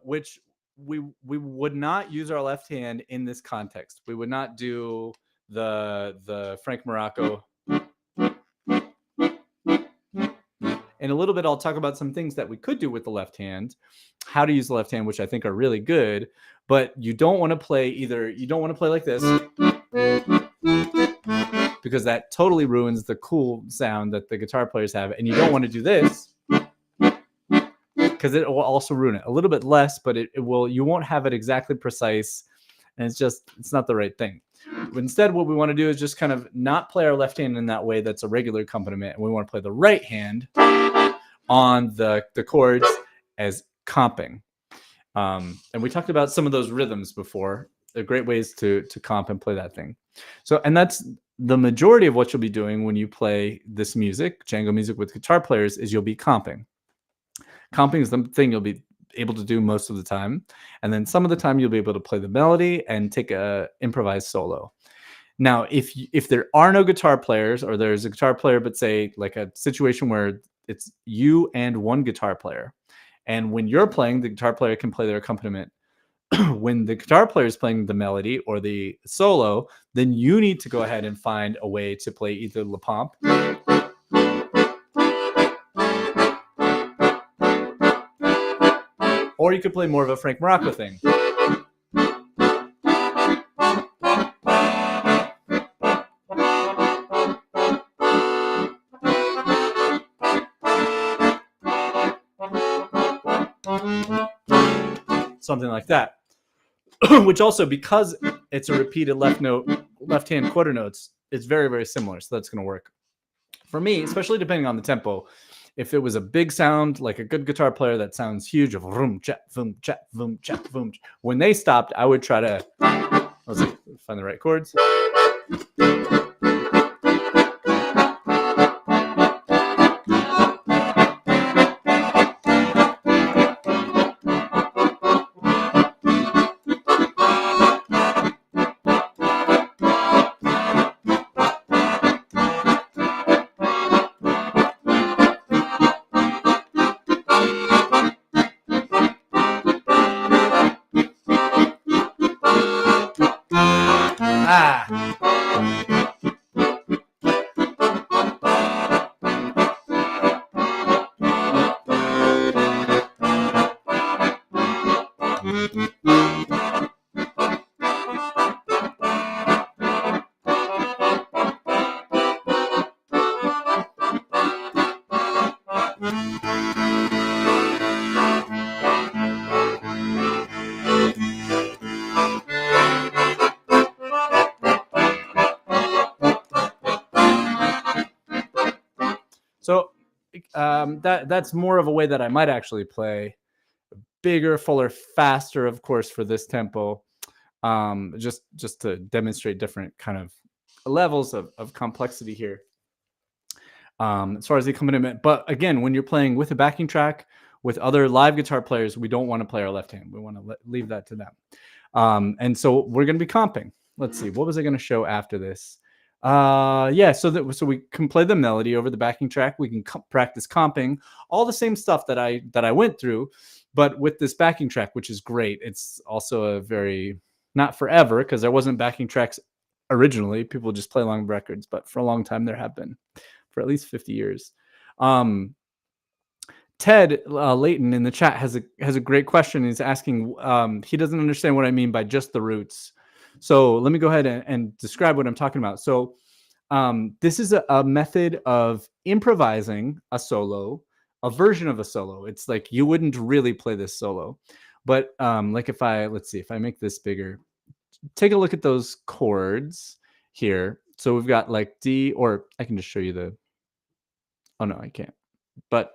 which we would not use our left hand in this context. We would not do the Frank Morocco. In a little bit, I'll talk about some things that we could do with the left hand, how to use the left hand, which I think are really good. But you don't want to play either. You don't want to play like this, because that totally ruins the cool sound that the guitar players have. And you don't want to do this, because it will also ruin it a little bit less, but it will. You won't have it exactly precise, and it's not the right thing. Instead, what we want to do is just kind of not play our left hand in that way that's a regular accompaniment, and we want to play the right hand on the chords as comping. And we talked about some of those rhythms before. They're great ways to comp and play that thing. So, and that's the majority of what you'll be doing when you play this music, Django music with guitar players, is you'll be comping. Comping is the thing you'll be able to do most of the time. And then some of the time you'll be able to play the melody and take a improvised solo. Now, if there are no guitar players, or there's a guitar player, but say like a situation where it's you and one guitar player, and when you're playing, the guitar player can play their accompaniment. When the guitar player is playing the melody or the solo, then you need to go ahead and find a way to play either La Pompe, or you could play more of a Frank Morocco thing. Something like that. Which also, because it's a repeated left-hand quarter notes, it's very, very similar. So that's going to work. For me, especially depending on the tempo, if it was a big sound, like a good guitar player that sounds huge, of vroom, cha, vroom, cha, vroom, cha, vroom, when they stopped, I would try to find the right chords. So that's more of a way that I might actually play. Bigger, fuller, faster, of course, for this tempo. Just to demonstrate different kind of levels of complexity here. As far as the accompaniment. But again, when you're playing with a backing track with other live guitar players, we don't want to play our left hand. We want to leave that to them. And so we're going to be comping. Let's see, what was I going to show after this? So we can play the melody over the backing track. We can practice comping, all the same stuff that I went through, but with this backing track, which is great. It's also a very, not forever, because there wasn't backing tracks originally. People just play along records, but for a long time there have been, for at least 50 years. Ted Layton in the chat has a great question. He's asking, he doesn't understand what I mean by just the roots. So let me go ahead and describe what I'm talking about. So this is a method of improvising a solo, a version of a solo. It's like you wouldn't really play this solo, but like let's see, if I make this bigger, take a look at those chords here. So we've got like D, or I can just show you oh no, I can't. But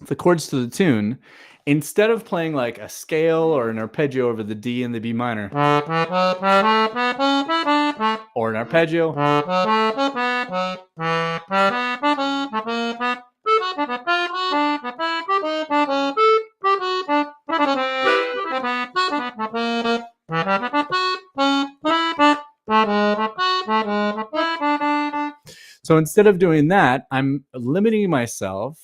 the chords to the tune, instead of playing like a scale or an arpeggio over the D and the B minor, or an arpeggio, so instead of doing that, I'm limiting myself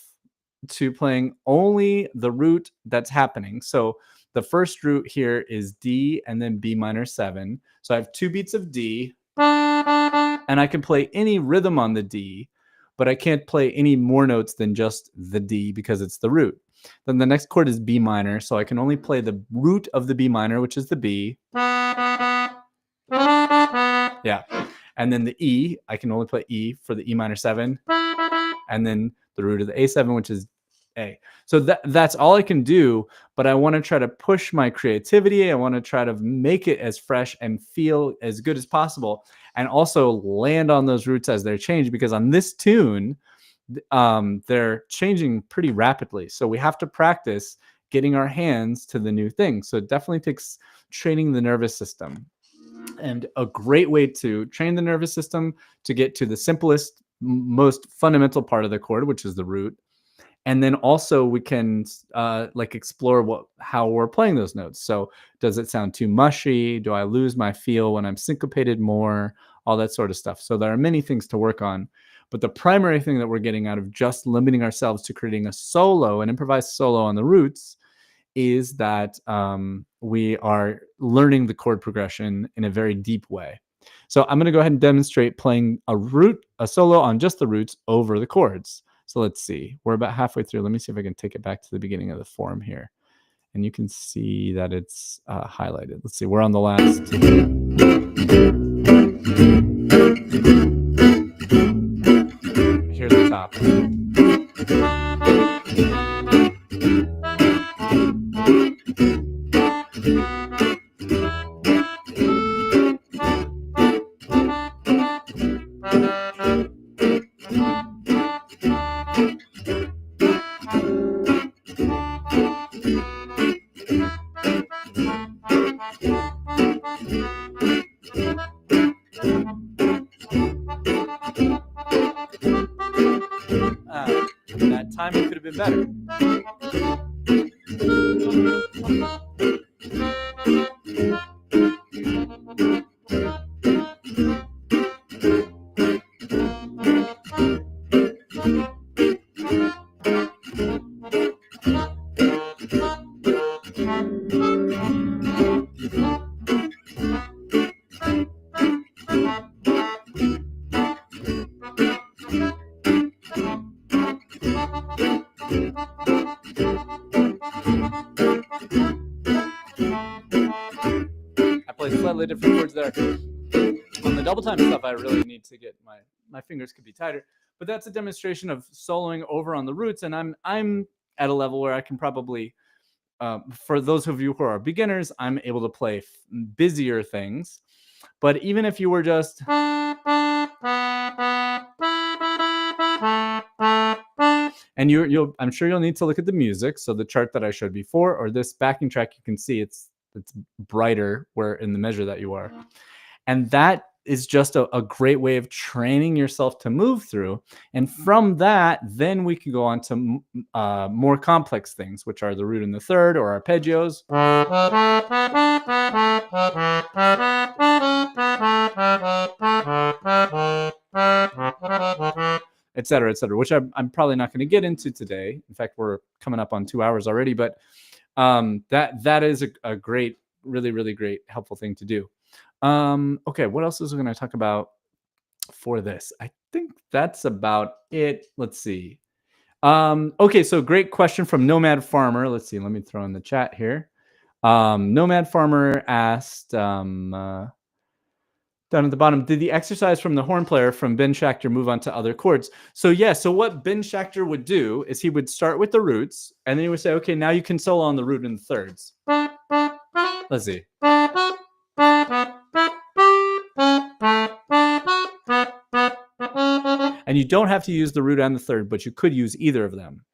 to playing only the root that's happening. So the first root here is D and then B minor 7. So I have 2 beats of D, and I can play any rhythm on the D, but I can't play any more notes than just the D because it's the root. Then the next chord is B minor, so I can only play the root of the B minor, which is the B. Yeah. And then the E, I can only play E for the E minor 7. And then the root of the A7, which is A. So that's all I can do, but I want to try to push my creativity. I want to try to make it as fresh and feel as good as possible, and also land on those roots as they're changed, because on this tune, they're changing pretty rapidly. So we have to practice getting our hands to the new thing. So it definitely takes training the nervous system. And a great way to train the nervous system to get to the simplest, most fundamental part of the chord, which is the root. And then also we can like explore how we're playing those notes. So does it sound too mushy? Do I lose my feel when I'm syncopated more? All that sort of stuff. So there are many things to work on. But the primary thing that we're getting out of just limiting ourselves to creating a solo, an improvised solo on the roots, is that we are learning the chord progression in a very deep way. So I'm going to go ahead and demonstrate playing a solo on just the roots over the chords. So let's see. We're about halfway through. Let me see if I can take it back to the beginning of the form here. And you can see that it's highlighted. Let's see. We're on the last. Here's the top. That timing could have been better. Slightly different chords there. On the double time stuff, I really need to get my fingers could be tighter. But that's a demonstration of soloing over on the roots, and I'm at a level where I can probably, for those of you who are beginners, I'm able to play busier things. But even if you were just and I'm sure you'll need to look at the music. So the chart that I showed before, or this backing track, you can see it's brighter where in the measure that you are. And that is just a great way of training yourself to move through. And from that, then we can go on to more complex things, which are the root and the third, or arpeggios. Et cetera, which I'm probably not going to get into today. In fact, we're coming up on 2 hours already, but that is a great, really, really great, helpful thing to do. Okay, what else is we going to talk about for this? I think that's about it. Let's see. Okay, so great question from Nomad Farmer. Let's see. Let me throw in the chat here. Nomad Farmer asked, down at the bottom, did the exercise from the horn player from Ben Schachter move on to other chords? So yeah, so what Ben Schachter would do is he would start with the roots, and then he would say, okay, now you can solo on the root and the thirds. Let's see. And you don't have to use the root and the third, but you could use either of them.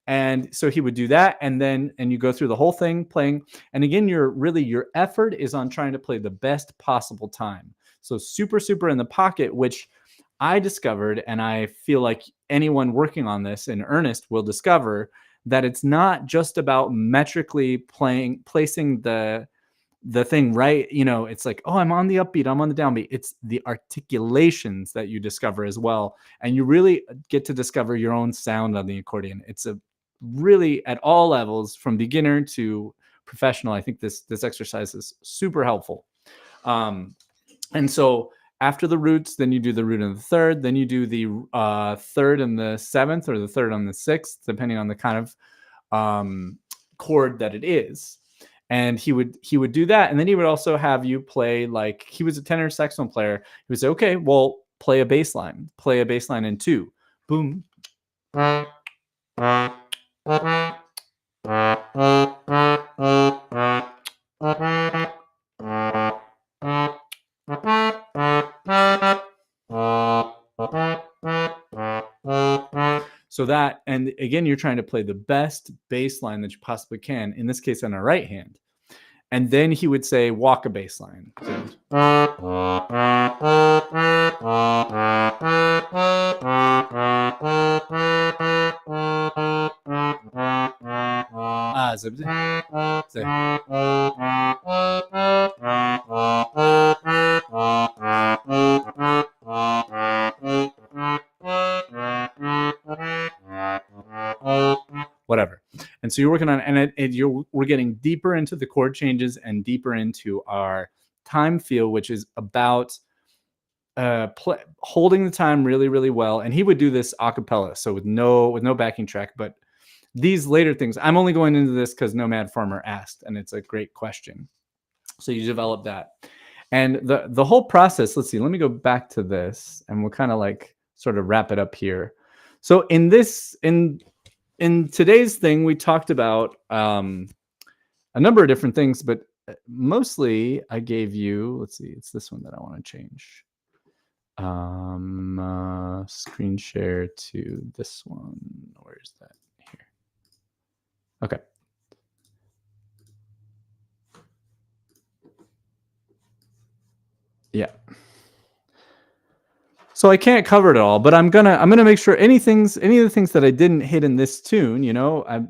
And so he would do that, and you go through the whole thing playing. And again, your effort is on trying to play the best possible time. So super, super in the pocket, which I discovered, and I feel like anyone working on this in earnest will discover, that it's not just about metrically placing the thing right. It's like, oh, I'm on the upbeat, I'm on the downbeat. It's the articulations that you discover as well. And you really get to discover your own sound on the accordion. It's really at all levels, from beginner to professional. I think this exercise is super helpful. And so after the roots, then you do the root and the third, then you do the third and the seventh, or the third and the sixth, depending on the kind of chord that it is. And he would do that, and then he would also have you play, like, he was a tenor saxophone player. He would say, okay, well, play a bass line in two, boom. So that, and again, you're trying to play the best bass line that you possibly can, in this case on a right hand. And then he would say, walk a bass line. Whatever. And so you're working on, and we're getting deeper into the chord changes and deeper into our time feel, which is about holding the time really, really well. And he would do this a cappella, so with no backing track. But these later things, I'm only going into this because Nomad Farmer asked, and it's a great question. So you develop that. And the whole process, let's see, let me go back to this, and we'll kind of like sort of wrap it up here. So in today's thing, we talked about a number of different things, but mostly I gave you, let's see, it's this one that I want to change. Screen share to this one. Where's that? Here. Okay. Yeah. So I can't cover it all, but I'm gonna make sure any of the things that I didn't hit in this tune,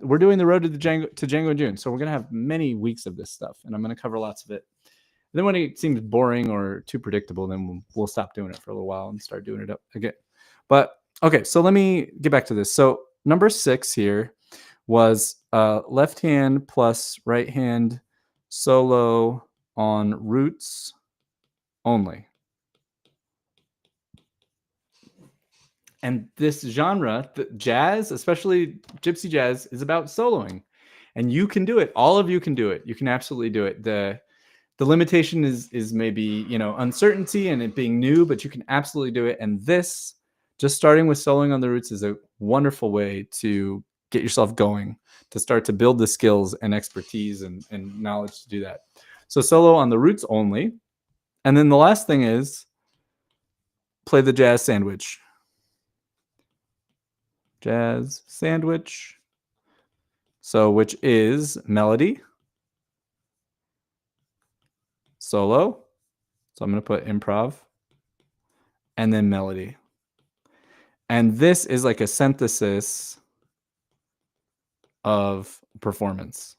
we're doing the road to Django in June, so we're gonna have many weeks of this stuff, and I'm gonna cover lots of it. And then when it seems boring or too predictable, then we'll stop doing it for a little while and start doing it up again. But okay, so let me get back to this. So number 6 here was left hand plus right hand solo on roots only. And this genre, the jazz, especially gypsy jazz, is about soloing. And you can do it. All of you can do it. You can absolutely do it. The limitation is maybe, uncertainty and it being new, but you can absolutely do it. And this, just starting with soloing on the roots, is a wonderful way to get yourself going, to start to build the skills and expertise and knowledge to do that. So solo on the roots only. And then the last thing is play the jazz sandwich. Jazz sandwich. So which is melody, solo. So I'm going to put improv and then melody. And this is like a synthesis of performance.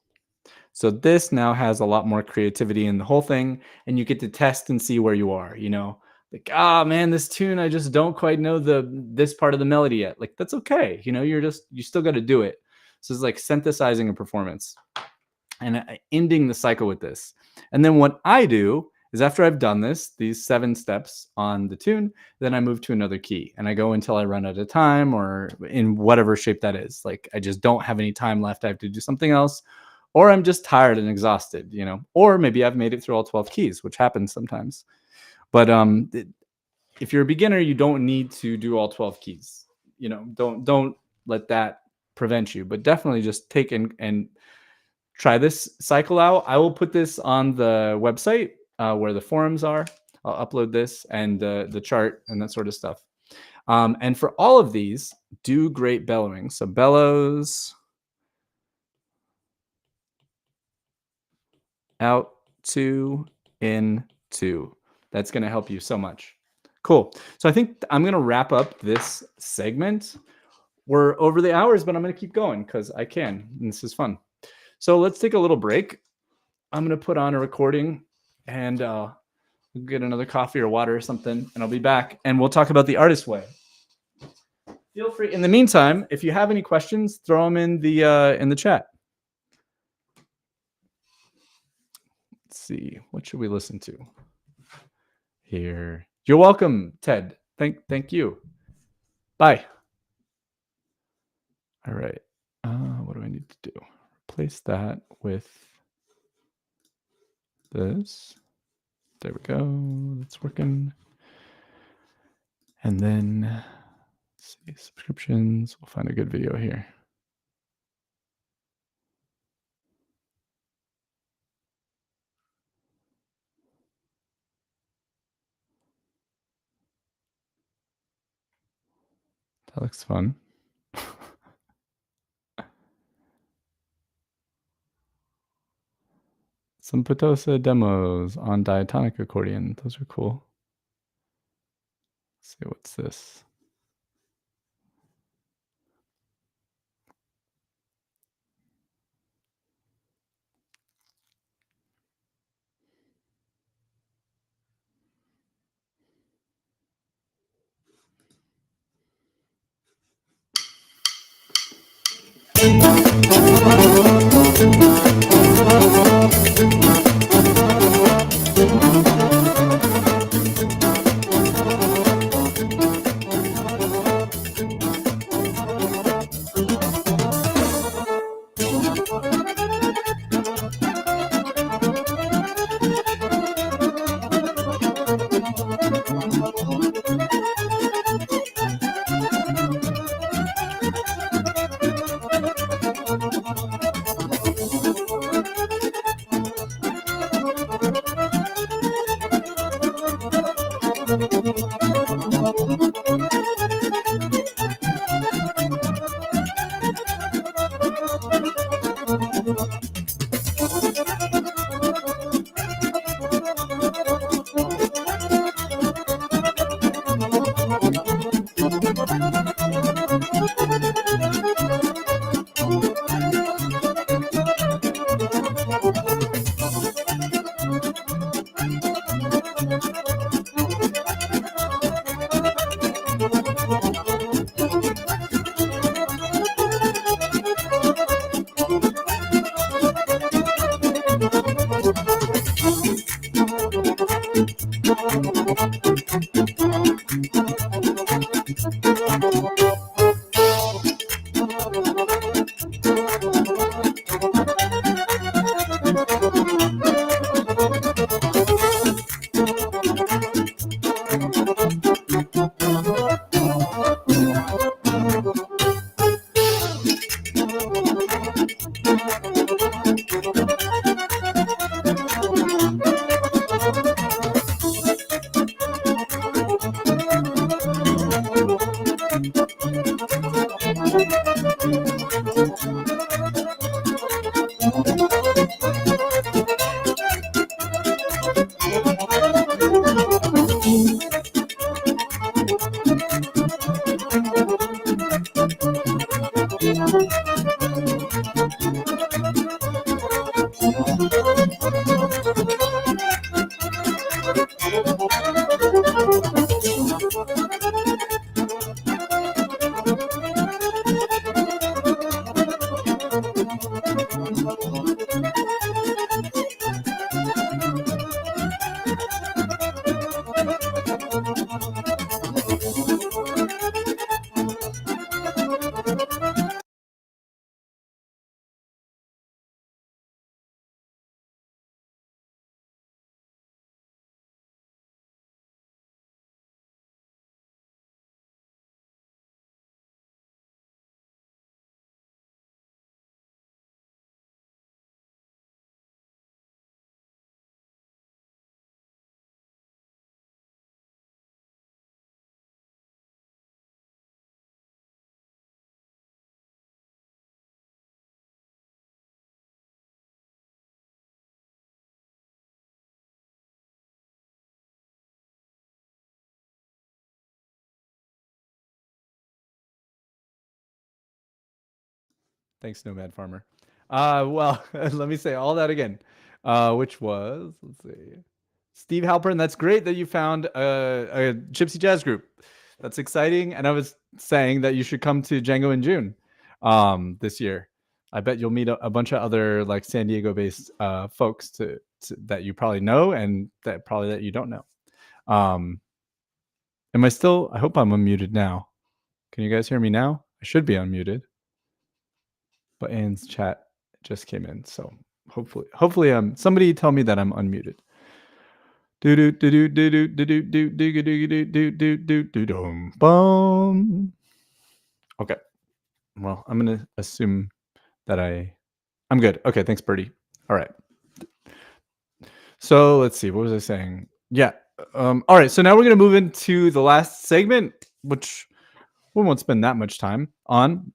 So this now has a lot more creativity in the whole thing, and you get to test and see where you are, like, man, this tune, I just don't quite know this part of the melody yet. Like, that's okay. You still got to do it. So it's like synthesizing a performance and ending the cycle with this. And then what I do is, after I've done these 7 steps on the tune, then I move to another key and I go until I run out of time, or in whatever shape that is. Like, I just don't have any time left. I have to do something else, or I'm just tired and exhausted, or maybe I've made it through all 12 keys, which happens sometimes. But if you're a beginner, you don't need to do all 12 keys. Don't let that prevent you, but definitely just take and try this cycle out. I will put this on the website where the forums are. I'll upload this and the chart and that sort of stuff. And for all of these, do great bellowing. So bellows, out, 2, in, 2. That's going to help you so much. Cool. So I think I'm going to wrap up this segment. We're over the hours, but I'm going to keep going because I can. And this is fun. So let's take a little break. I'm going to put on a recording and get another coffee or water or something, and I'll be back. And we'll talk about the artist way. feel free. In the meantime, if you have any questions, throw them in the chat. Let's see, what should we listen to here? You're welcome, Ted. Thank you. Bye. All right. What do I need to do? Replace that with this. There we go. That's working. And then let's see, subscriptions. We'll find a good video here. That looks fun. Some Potosa demos on diatonic accordion. Those are cool. Let's see, what's this? Thanks, Nomad Farmer. Well, let me say all that again, which was, let's see, Steve Halpern. That's great that you found a gypsy jazz group. That's exciting. And I was saying that you should come to Django in June this year. I bet you'll meet a bunch of other like San Diego based folks that you probably know and that you don't know. Am I still? I hope I'm unmuted now. Can you guys hear me now? I should be unmuted. But Anne's chat just came in, so hopefully somebody tell me that I'm unmuted. Okay. Well, I'm gonna assume that I'm good. Okay, thanks, Birdie. All right. So let's see. What was I saying? Yeah. All right. So now we're gonna move into the last segment, which we won't spend that much time on.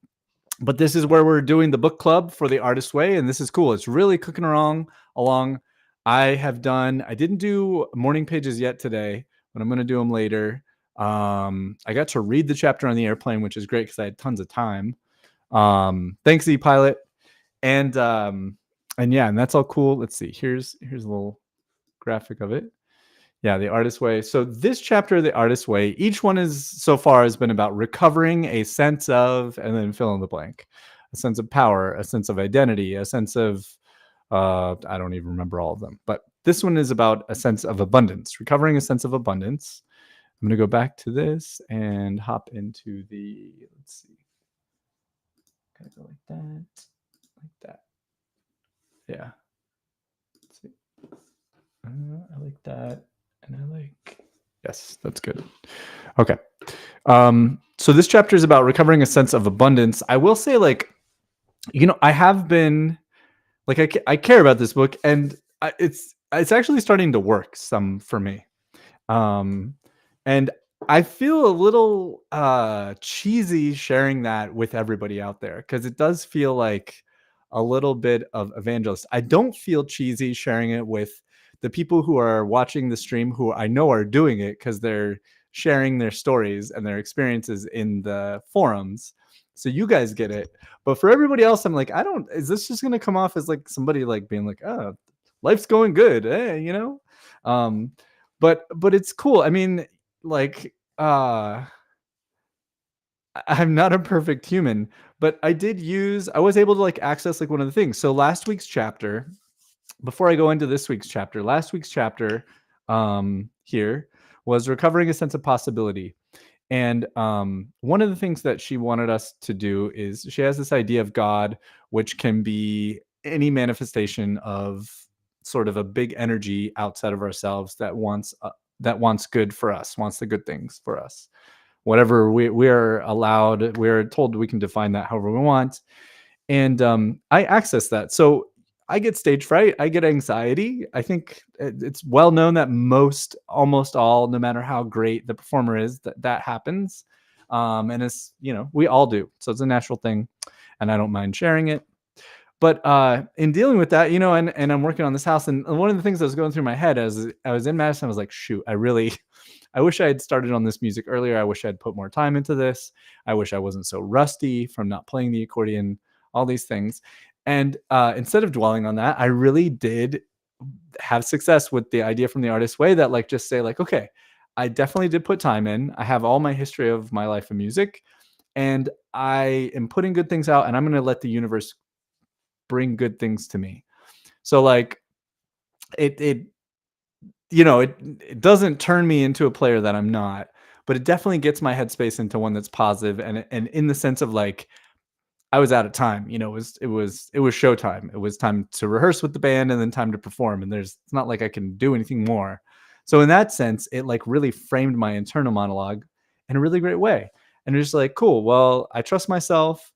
But this is where we're doing the book club for the Artist Way, and this is cool. It's really cooking along. I didn't do morning pages yet today, but I'm going to do them later. I got to read the chapter on the airplane, which is great because I had tons of time. Thanks, ePilot. And yeah, and that's all cool. Let's see. Here's a little graphic of it. Yeah, the Artist Way. So this chapter of the Artist Way, each one so far has been about recovering a sense of, and then fill in the blank, a sense of power, a sense of identity, a sense of, I don't even remember all of them. But this one is about a sense of abundance, recovering a sense of abundance. I'm going to go back to this and hop into let's see. Kind of go like that. Yeah. Let's see. I like that. And I like, yes, that's good. Okay. So this chapter is about recovering a sense of abundance. I will say, like, I have been, like, I care about this book, and it's actually starting to work some for me. And I feel a little cheesy sharing that with everybody out there because it does feel like a little bit of evangelist. I don't feel cheesy sharing it with the people who are watching the stream who I know are doing it because they're sharing their stories and their experiences in the forums. So you guys get it. But for everybody else, I'm like, is this just going to come off as like somebody like being like, oh, life's going good, but it's cool. I mean, like, I'm not a perfect human, but I was able to like access like one of the things. So last week's chapter, before I go into this week's chapter, last week's chapter here was recovering a sense of possibility. And one of the things that she wanted us to do is she has this idea of God, which can be any manifestation of sort of a big energy outside of ourselves that wants good for us, wants the good things for us. Whatever we're allowed, we're told we can define that however we want. And I access that. So I get stage fright. I get anxiety. I think it's well known that almost all, no matter how great the performer is, that happens. And it's, we all do. So it's a natural thing. And I don't mind sharing it. But in dealing with that, and I'm working on this house. And one of the things that was going through my head as I was in Madison, I was like, shoot, I wish I had started on this music earlier. I wish I'd put more time into this. I wish I wasn't so rusty from not playing the accordion, all these things. And instead of dwelling on that, I really did have success with the idea from the Artist's Way that like, just say like, okay, I definitely did put time in. I have all my history of my life in music and I am putting good things out and I'm going to let the universe bring good things to me. So like it doesn't turn me into a player that I'm not, but it definitely gets my headspace into one that's positive and in the sense of like, I was out of time. It was showtime. It was time to rehearse with the band and then time to perform. And it's not like I can do anything more. So in that sense, it like really framed my internal monologue in a really great way. And it's just like, cool. Well, I trust myself.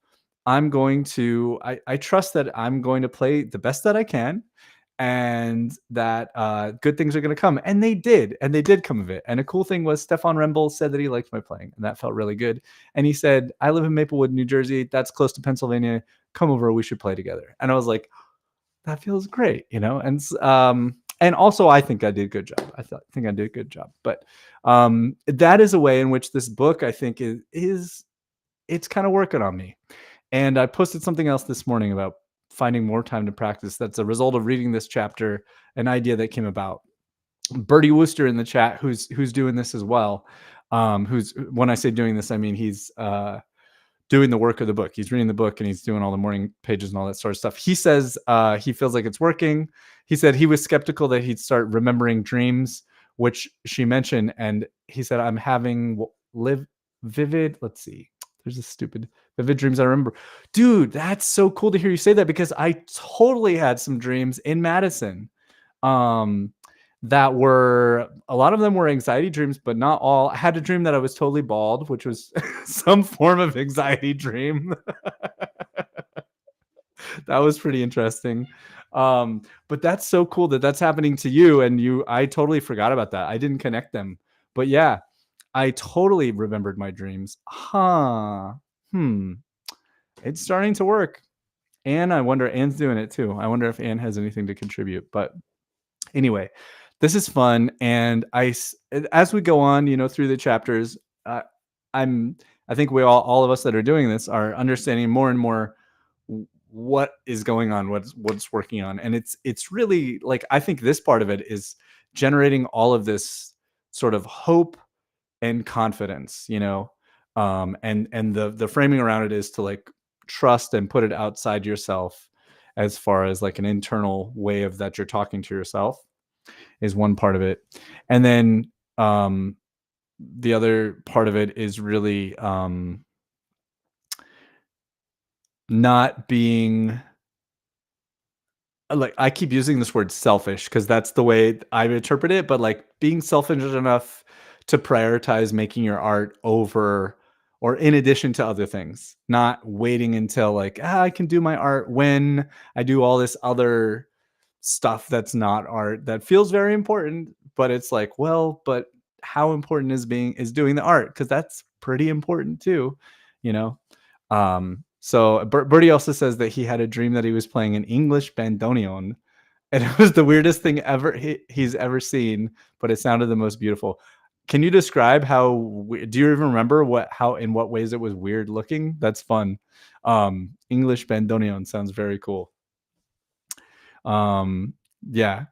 I trust that I'm going to play the best that I can and that good things are going to come. And they did come of it. And a cool thing was Stefan Rembel said that he liked my playing and that felt really good. And he said, I live in Maplewood, New Jersey. That's close to Pennsylvania. Come over. We should play together. And I was like, that feels great, and also I think I did a good job. I think I did a good job. But that is a way in which this book, I think it's kind of working on me. And I posted something else this morning about finding more time to practice. That's a result of reading this chapter, an idea that came about. Bertie Wooster in the chat, who's doing this as well. who's when I say doing this, I mean he's doing the work of the book. He's reading the book and he's doing all the morning pages and all that sort of stuff. He says he feels like it's working. He said he was skeptical that he'd start remembering dreams, which she mentioned, and he said, "I'm having live vivid." Let's see. There's a stupid vivid dreams I remember. Dude, that's so cool to hear you say that because I totally had some dreams in Madison. Um, that were a lot of them were anxiety dreams, but not all. I had a dream that I was totally bald, which was some form of anxiety dream. That was pretty interesting. But that's so cool that that's happening to you. And I totally forgot about that. I didn't connect them. But yeah, I totally remembered my dreams. Huh. Hmm. It's starting to work. Anne, I wonder, Anne's doing it too. I wonder if Anne has anything to contribute. But anyway, this is fun, and as we go on, through the chapters, uh, I'm I think we all of us that are doing this are understanding more and more what is going on, what's working on, and it's really like I think this part of it is generating all of this sort of hope and confidence, and the framing around it is to like trust and put it outside yourself as far as like an internal way of that you're talking to yourself is one part of it. And then the other part of it is really not being like I keep using this word selfish because that's the way I interpret it, but like being selfish enough to prioritize making your art over or in addition to other things, not waiting until like I can do my art when I do all this other stuff that's not art that feels very important, but it's like, well, but how important is doing the art? Because that's pretty important too, you know. So Bertie also says that he had a dream that he was playing an English bandoneon, and it was the weirdest thing ever he's ever seen, but it sounded the most beautiful. Can you describe do you even remember in what ways it was weird looking? That's fun. English bandoneon sounds very cool. Um, yeah.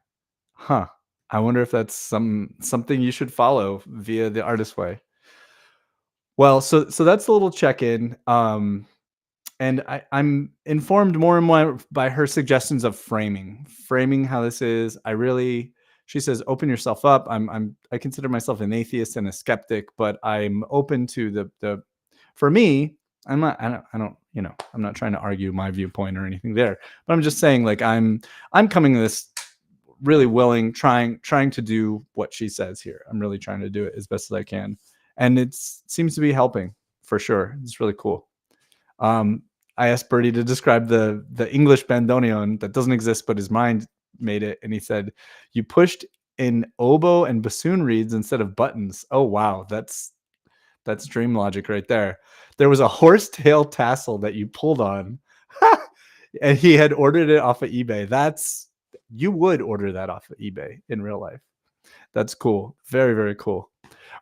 Huh. I wonder if that's something you should follow via the artist way. Well, so that's a little check-in. And I'm informed more and more by her suggestions of framing how this is. She says, open yourself up. I consider myself an atheist and a skeptic, but I'm open to for me, I don't, I'm not trying to argue my viewpoint or anything there, but I'm just saying like, I'm coming to this really willing, trying to do what she says here. I'm really trying to do it as best as I can. And it seems to be helping for sure. It's really cool. I asked Bertie to describe the English bandoneon that doesn't exist, but his mind made it. And he said, you pushed in oboe and bassoon reeds instead of buttons. Oh, wow. That's dream logic right there. There was a horsetail tassel that you pulled on and he had ordered it off of eBay. You would order that off of eBay in real life. That's cool. Very, very cool.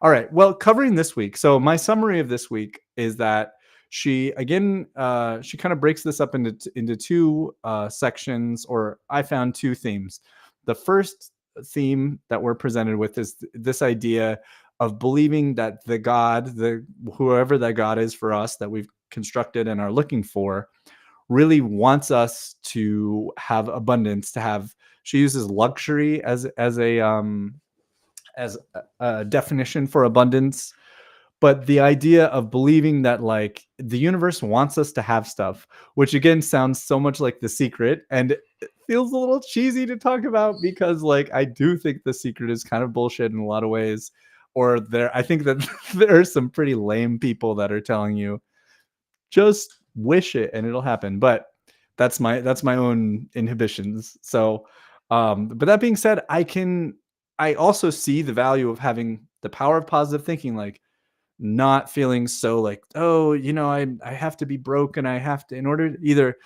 All right. Well, covering this week. So my summary of this week is that she kind of breaks this up into two sections, or I found two themes. The first theme that we're presented with is this idea of believing that whoever that God is for us that we've constructed and are looking for really wants us to have abundance, she uses luxury as a definition for abundance, but the idea of believing that like the universe wants us to have stuff, which again sounds so much like The Secret, and it feels a little cheesy to talk about because like I do think The Secret is kind of bullshit in a lot of ways, I think that there are some pretty lame people that are telling you just wish it and it'll happen, but that's my own inhibitions. So but that being said, I also see the value of having the power of positive thinking, like not feeling so like, oh, I have to be broke and I have to, in order to either,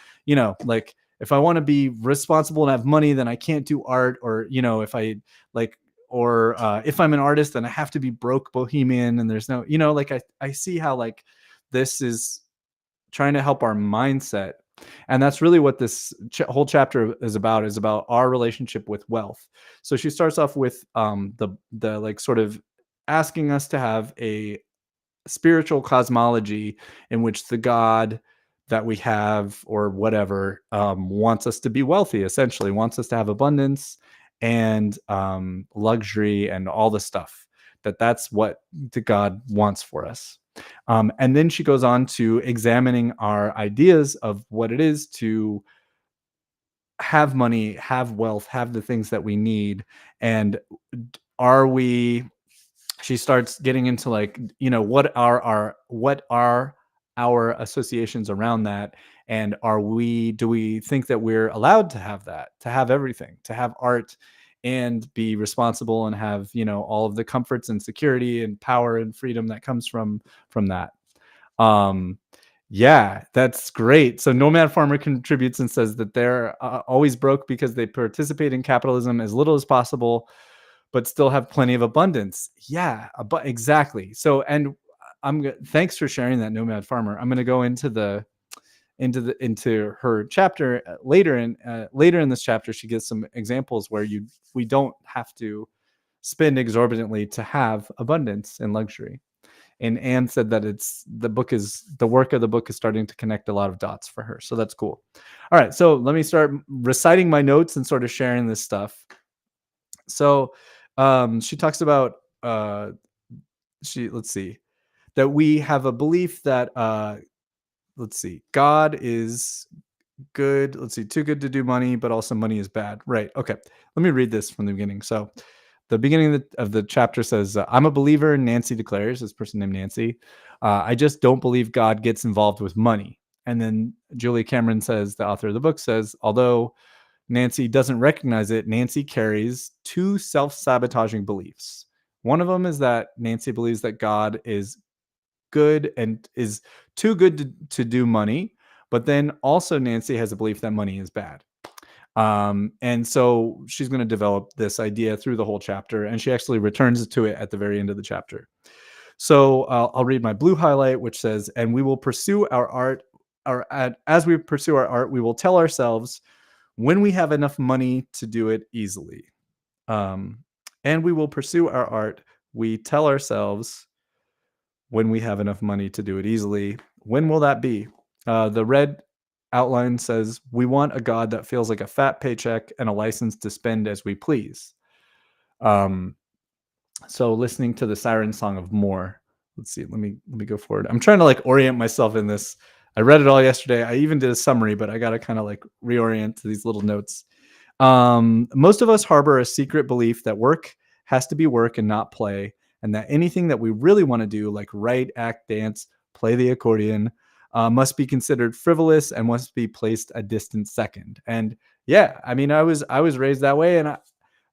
like if I want to be responsible and have money, then I can't do art, or, if I like, or if I'm an artist, then I have to be broke bohemian and there's no, like I see how like this is trying to help our mindset. And that's really what this whole chapter is about our relationship with wealth. So she starts off with the like sort of asking us to have a spiritual cosmology in which the God that we have or whatever wants us to be wealthy, essentially wants us to have abundance and luxury and all the stuff. That's what the God wants for us. And then she goes on to examining our ideas of what it is to have money, have wealth, have the things that we need. And are we, she starts getting into like, what are our associations around that? And do we think that we're allowed to have that, to have everything, to have art and be responsible and have, all of the comforts and security and power and freedom that comes from that? Um, yeah, that's great. So Nomad Farmer contributes and says that they're always broke because they participate in capitalism as little as possible, but still have plenty of abundance. Yeah, but exactly. So, and thanks for sharing that, Nomad Farmer. I'm going to go into her chapter later in this chapter. She gives some examples where we don't have to spend exorbitantly to have abundance and luxury. And Anne said that the work of the book is starting to connect a lot of dots for her. So that's cool. All right. So let me start reciting my notes and sort of sharing this stuff. So she talks about, let's see, that we have a belief that, God is good. Let's see, too good to do money, but also money is bad. Right. Okay. Let me read this from the beginning. So the beginning of the chapter says, I'm a believer, Nancy declares, this person named Nancy. I just don't believe God gets involved with money. And then Julie Cameron says, the author of the book says, although Nancy doesn't recognize it, Nancy carries two self-sabotaging beliefs. One of them is that Nancy believes that God is good and is too good to do money. But then also Nancy has a belief that money is bad. And so she's going to develop this idea through the whole chapter, and she actually returns to it at the very end of the chapter. So I'll read my blue highlight, which says, and we will pursue our art, as we pursue our art, we will tell ourselves when we have enough money to do it easily. And we will pursue our art, we tell ourselves when we have enough money to do it easily. When will that be? The red outline says, we want a God that feels like a fat paycheck and a license to spend as we please. So listening to the siren song of more. Let's see, let me go forward. I'm trying to like orient myself in this. I read it all yesterday. I even did a summary, but I got to kind of like reorient to these little notes. Most of us harbor a secret belief that work has to be work and not play, and that anything that we really want to do, like write, act, dance, play the accordion, must be considered frivolous and must be placed a distant second. And yeah, I mean, I was raised that way, and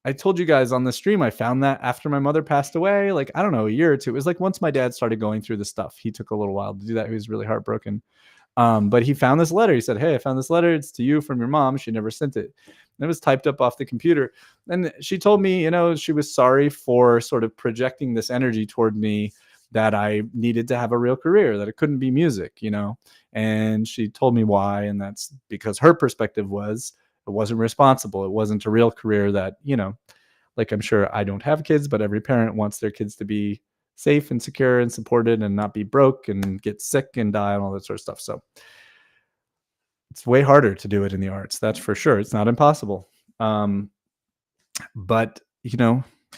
I told you guys on the stream, I found that after my mother passed away, like, I don't know, a year or two. It was like once my dad started going through the stuff, he took a little while to do that. He was really heartbroken. But he found this letter. He said, hey, I found this letter. It's to you from your mom. She never sent it. And it was typed up off the computer. And she told me, she was sorry for sort of projecting this energy toward me, that I needed to have a real career, that it couldn't be music, and she told me why. And that's because her perspective was it wasn't responsible. It wasn't a real career that, like, I'm sure I don't have kids, but every parent wants their kids to be safe and secure and supported and not be broke and get sick and die and all that sort of stuff. So it's way harder to do it in the arts. That's for sure. It's not impossible. But,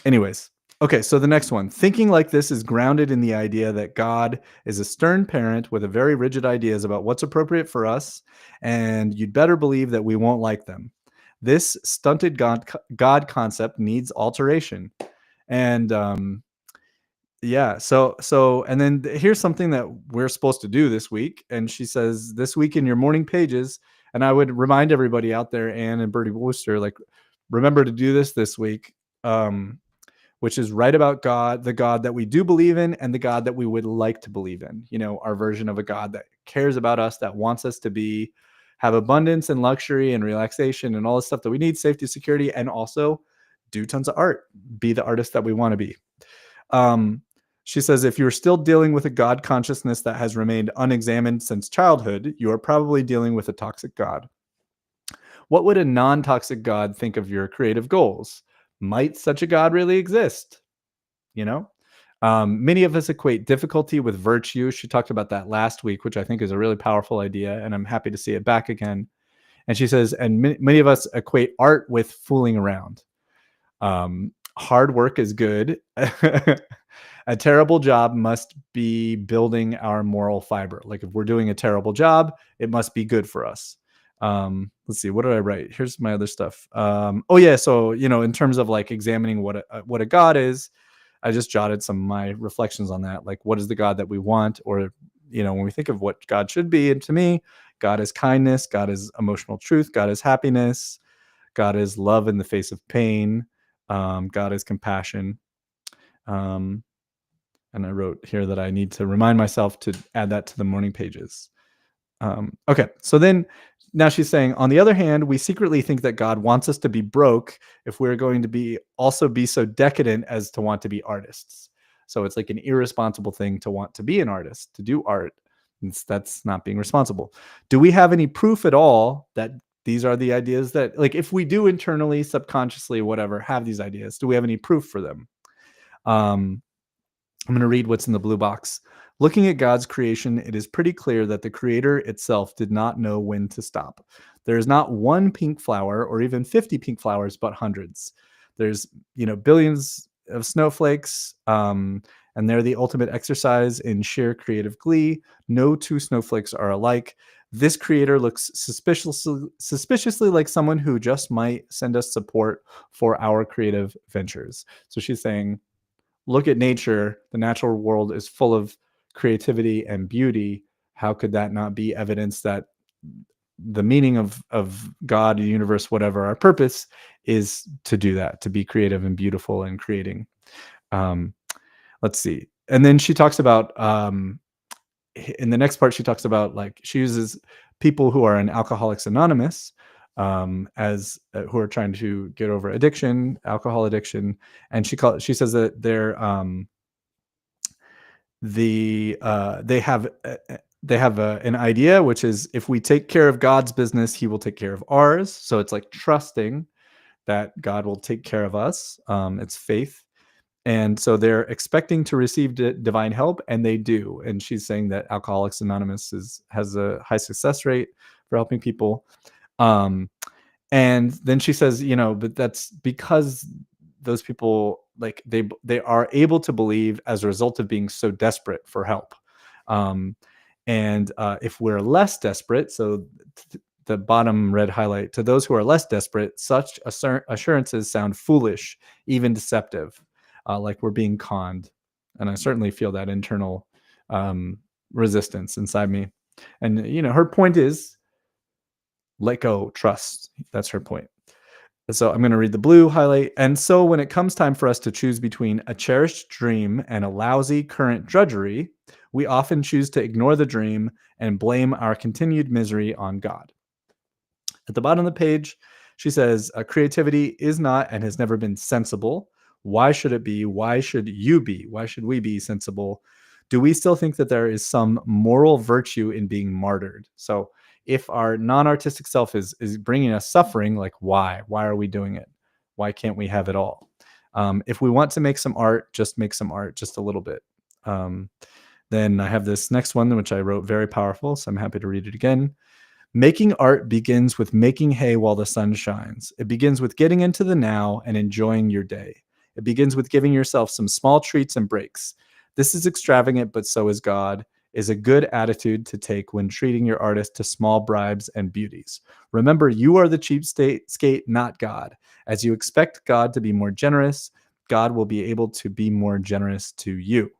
anyways. Okay, so the next one. Thinking like this is grounded in the idea that God is a stern parent with a very rigid ideas about what's appropriate for us, and you'd better believe that we won't like them. This stunted God concept needs alteration. And yeah, so and then here's something that we're supposed to do this week. And she says, this week in your morning pages, and I would remind everybody out there, Anne and Bertie Wooster, like, remember to do this week. Which is write about God, the God that we do believe in, and the God that we would like to believe in. Our version of a God that cares about us, that wants us to have abundance and luxury and relaxation and all the stuff that we need, safety, security, and also do tons of art, be the artist that we want to be. She says, if you're still dealing with a God consciousness that has remained unexamined since childhood, you are probably dealing with a toxic God. What would a non-toxic God think of your creative goals? Might such a God really exist? Many of us equate difficulty with virtue. She talked about that last week, which I think is a really powerful idea, and I'm happy to see it back again. And she says, and many of us equate art with fooling around. Hard work is good. A terrible job must be building our moral fiber. Like if we're doing a terrible job, it must be good for us. Let's see, what did I write? Here's my other stuff. Oh yeah, so in terms of like examining what a God is, I just jotted some of my reflections on that. Like, what is the God that we want? Or, when we think of what God should be, and to me, God is kindness, God is emotional truth, God is happiness, God is love in the face of pain, God is compassion. And I wrote here that I need to remind myself to add that to the morning pages. Okay, so then now she's saying, on the other hand, we secretly think that God wants us to be broke if we're going to be so decadent as to want to be artists. So it's like an irresponsible thing to want to be an artist, to do art. That's not being responsible. Do we have any proof at all that these are the ideas that, like, if we do internally, subconsciously, whatever, have these ideas, do we have any proof for them? I'm going to read what's in the blue box. Looking at God's creation, it is pretty clear that the creator itself did not know when to stop. There is not one pink flower or even 50 pink flowers, but hundreds. There's, billions of snowflakes, and they're the ultimate exercise in sheer creative glee. No two snowflakes are alike. This creator looks suspiciously like someone who just might send us support for our creative ventures. So she's saying, look at nature. The natural world is full of creativity and beauty. How could that not be evidence that the meaning of God, the universe, whatever our purpose is to do that, to be creative and beautiful and creating? Let's see. And then she talks about, in the next part, she talks about, like, she uses people who are in Alcoholics Anonymous, as who are trying to get over addiction, alcohol addiction, and she says that they have an idea, which is, if we take care of God's business, He will take care of ours. So it's like trusting that God will take care of us. It's faith. And so they're expecting to receive divine help, and they do. And she's saying that Alcoholics Anonymous has a high success rate for helping people. And then she says, but that's because those people, like, they are able to believe as a result of being so desperate for help. And if we're less desperate, so the bottom red highlight, to those who are less desperate, such assurances sound foolish, even deceptive, like we're being conned. And I certainly feel that internal resistance inside me. And, her point is, let go, trust. That's her point. So I'm going to read the blue highlight. And so when it comes time for us to choose between a cherished dream and a lousy current drudgery, we often choose to ignore the dream and blame our continued misery on God. At the bottom of the page, she says, creativity is not and has never been sensible. Why should it be? Why should you be? Why should we be sensible? Do we still think that there is some moral virtue in being martyred? So if our non-artistic self is bringing us suffering, like, why are we doing it? Why can't we have it all? If we want to make some art, just make some art, just a little bit. Then I have this next one, which I wrote, very powerful, so I'm happy to read it again. Making art begins with making hay while the sun shines. It begins with getting into the now and enjoying your day. It begins with giving yourself some small treats and breaks. This is extravagant, but so is God, is a good attitude to take when treating your artist to small bribes and beauties. Remember, you are the cheapskate, not God. As you expect God to be more generous, God will be able to be more generous to you.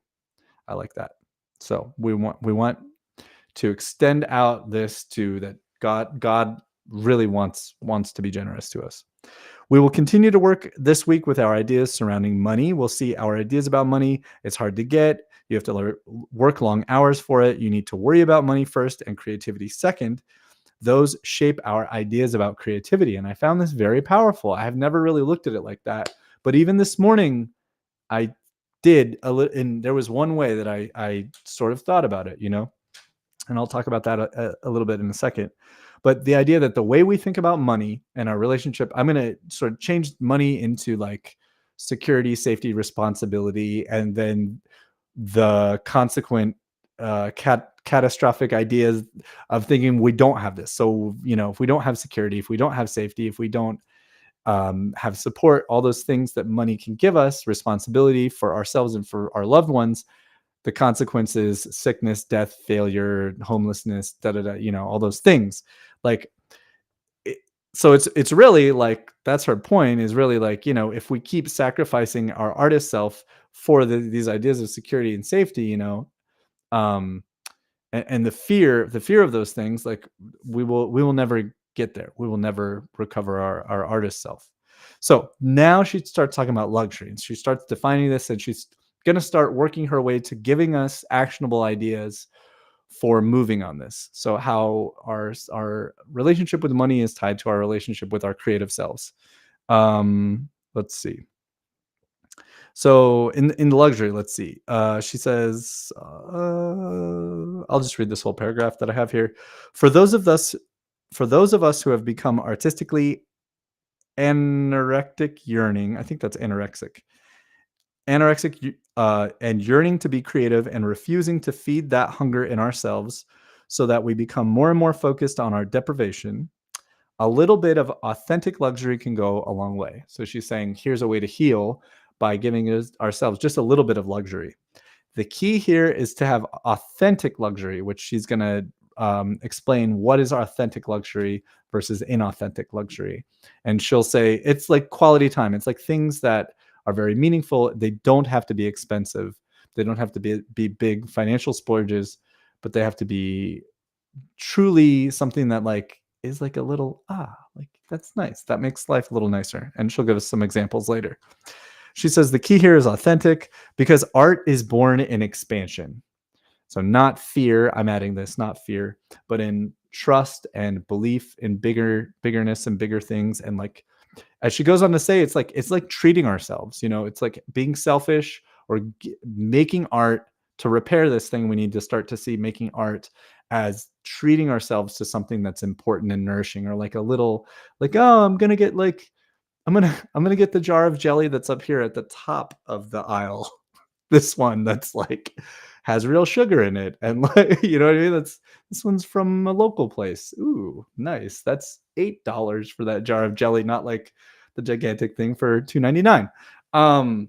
I like that. So we want to extend out this to that God really wants to be generous to us. We will continue to work this week with our ideas surrounding money. We'll see our ideas about money. It's hard to get. You have to work long hours for it. You need to worry about money first and creativity second. Those shape our ideas about creativity. And I found this very powerful. I have never really looked at it like that. But even this morning, I did a little, and there was one way that I sort of thought about it, and I'll talk about that a little bit in a second. But the idea that the way we think about money and our relationship, I'm going to sort of change money into, like, security, safety, responsibility, and then the consequent catastrophic ideas of thinking we don't have this. So, if we don't have security, if we don't have safety, if we don't have support, all those things that money can give us, responsibility for ourselves and for our loved ones, the consequences, sickness, death, failure, homelessness, all those things. Like, so it's really like, that's her point, is really like, if we keep sacrificing our artist self for these ideas of security and safety, um, and the fear of those things, like, we will never get there. We will never recover our artist self. So now she starts talking about luxury, and she starts defining this, and she's going to start working her way to giving us actionable ideas for moving on this. So how our relationship with money is tied to our relationship with our creative selves. Let's see. So in the luxury, let's see. She says, I'll just read this whole paragraph that I have here. For those of us who have become artistically anorectic yearning, I think that's anorexic, and yearning to be creative and refusing to feed that hunger in ourselves, so that we become more and more focused on our deprivation, a little bit of authentic luxury can go a long way. So she's saying, here's a way to heal by giving ourselves just a little bit of luxury. The key here is to have authentic luxury, which she's going to explain what is authentic luxury versus inauthentic luxury. And she'll say it's like quality time. It's like things that are very meaningful. They don't have to be expensive. They don't have to be big financial splurges, but they have to be truly something that like is like a little, like, that's nice. That makes life a little nicer. And she'll give us some examples later. She says the key here is authentic, because art is born in expansion. So not fear, I'm adding this, not fear, but in trust and belief in biggerness and bigger things. And like, as she goes on to say, it's like treating ourselves, it's like being selfish or making art to repair this thing. We need to start to see making art as treating ourselves to something that's important and nourishing, or like a little, like, oh, I'm going to get the jar of jelly that's up here at the top of the aisle. This one that's like has real sugar in it, and like, you know what I mean? This one's from a local place. Ooh, nice. That's $8 for that jar of jelly, not like the gigantic thing for $2.99.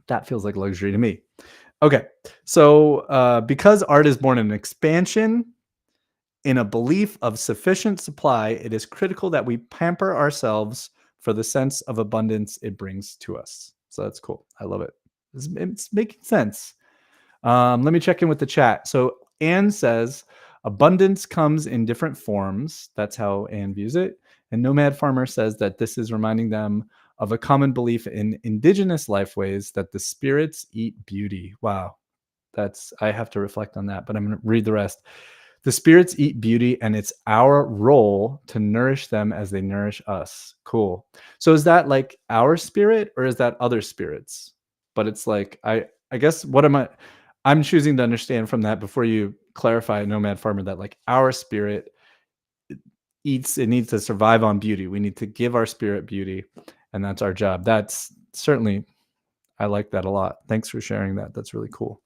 That feels like luxury to me. Okay, so because art is born in expansion, in a belief of sufficient supply, it is critical that we pamper ourselves for the sense of abundance it brings to us. So that's cool. I love it. It's making sense. Let me check in with the chat. So Anne says, abundance comes in different forms. That's how Anne views it. And Nomad Farmer says that this is reminding them of a common belief in indigenous lifeways that the spirits eat beauty. Wow. I have to reflect on that, but I'm going to read the rest. The spirits eat beauty, and it's our role to nourish them as they nourish us. Cool. So is that like our spirit, or is that other spirits? But it's like, I guess I'm choosing to understand from that, before you clarify, Nomad Farmer, that like our spirit needs to survive on beauty. We need to give our spirit beauty, and that's our job. That's certainly, I like that a lot. Thanks for sharing that. That's really cool.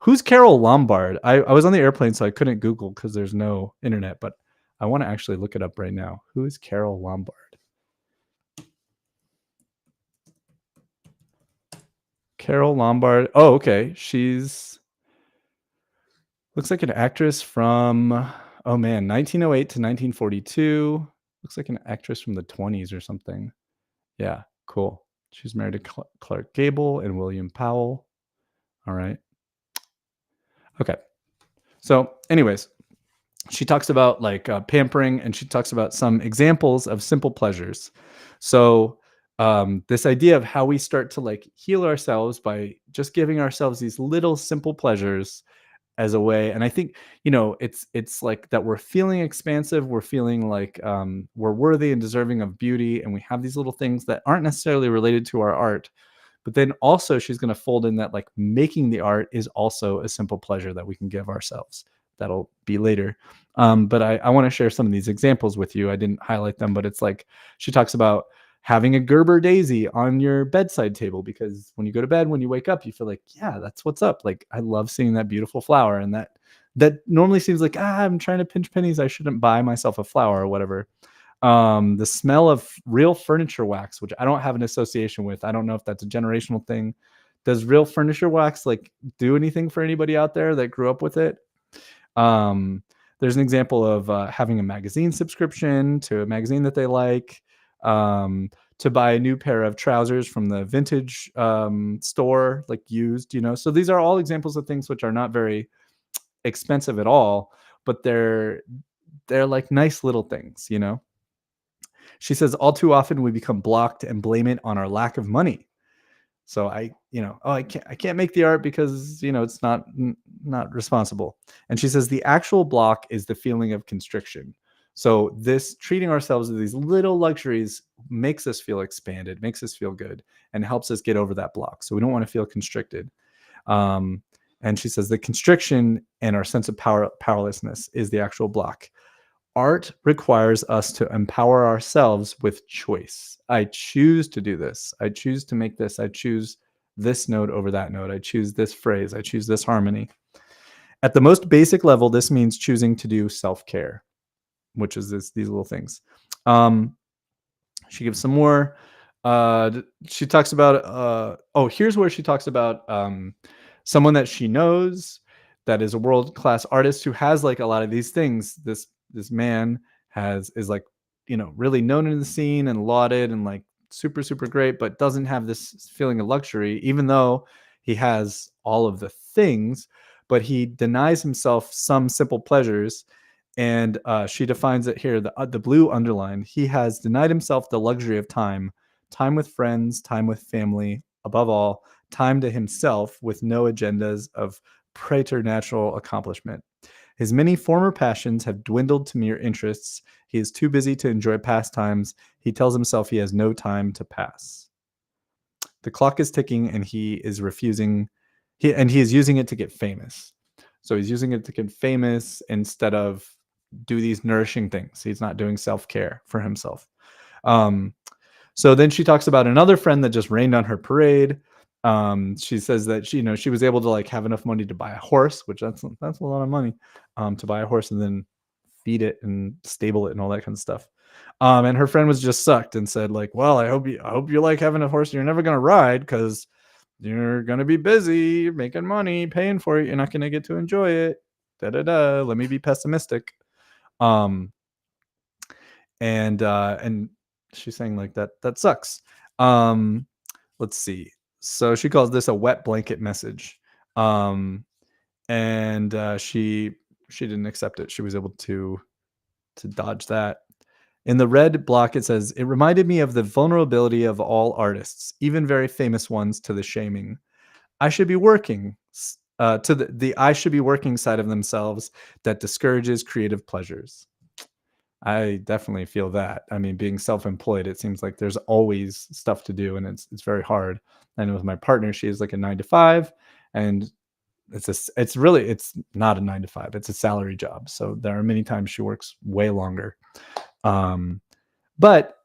Who's Carol Lombard? I was on the airplane, so I couldn't Google because there's no internet, but I want to actually look it up right now. Who is Carol Lombard? Carol Lombard. Oh, okay. She's looks like an actress from, 1908 to 1942. Looks like an actress from the 20s or something. Yeah, cool. She's married to Clark Gable and William Powell. All right. Okay. So anyways, she talks about like pampering, and she talks about some examples of simple pleasures. So this idea of how we start to like heal ourselves by just giving ourselves these little simple pleasures as a way. And I think, it's like that we're feeling expansive. We're feeling like we're worthy and deserving of beauty. And we have these little things that aren't necessarily related to our art. But then also she's going to fold in that like making the art is also a simple pleasure that we can give ourselves. That'll be later. But I want to share some of these examples with you. I didn't highlight them, but it's like she talks about having a Gerber daisy on your bedside table, because when you go to bed, when you wake up, you feel like, yeah, that's what's up. Like, I love seeing that beautiful flower, and that normally seems like, I'm trying to pinch pennies, I shouldn't buy myself a flower or whatever. The smell of real furniture wax, which I don't have an association with. I don't know if that's a generational thing. Does real furniture wax like do anything for anybody out there that grew up with it? There's an example of having a magazine subscription to a magazine that they like, to buy a new pair of trousers from the vintage store, like used, So these are all examples of things which are not very expensive at all, but they're like nice little things. She says, all too often we become blocked and blame it on our lack of money. So I can't make the art because it's not responsible. And she says the actual block is the feeling of constriction. So this treating ourselves to these little luxuries makes us feel expanded, makes us feel good, and helps us get over that block. So we don't want to feel constricted. And she says the constriction and our sense of powerlessness is the actual block. Art requires us to empower ourselves with choice. I choose to do this. I choose to make this. I choose this note over that note. I choose this phrase. I choose this harmony. At the most basic level, this means choosing to do self-care, which is these little things. She gives some more. She talks about, here's where she talks about someone that she knows that is a world-class artist who has like a lot of these things. This man is like, really known in the scene and lauded and like super, super great, but doesn't have this feeling of luxury, even though he has all of the things, but he denies himself some simple pleasures. And she defines it here, the blue underline. He has denied himself the luxury of time with friends, time with family, above all, time to himself with no agendas of preternatural accomplishment. His many former passions have dwindled to mere interests. He is too busy to enjoy pastimes. He tells himself he has no time to pass. The clock is ticking, and he is refusing. He is using it to get famous. So he's using it to get famous instead of do these nourishing things. He's not doing self-care for himself. So then she talks about another friend that just rained on her parade. She says that she was able to like have enough money to buy a horse, which that's a lot of money, to buy a horse and then feed it and stable it and all that kind of stuff. And her friend was just sucked and said like, well, I hope you like having a horse. You're never going to ride because you're going to be busy making money, paying for it. You're not going to get to enjoy it. Let me be pessimistic. And she's saying like that sucks. Let's see. So she calls this a wet blanket message. And she didn't accept it. She was able to dodge that. In the red block, it says, it reminded me of the vulnerability of all artists, even very famous ones, to the shaming. I should be working to the I should be working side of themselves that discourages creative pleasures. I definitely feel that. I mean, being self-employed, it seems like there's always stuff to do, and it's very hard. And with my partner, she is like a 9 to 5, and it's not a 9 to 5. It's a salary job. So there are many times she works way longer. But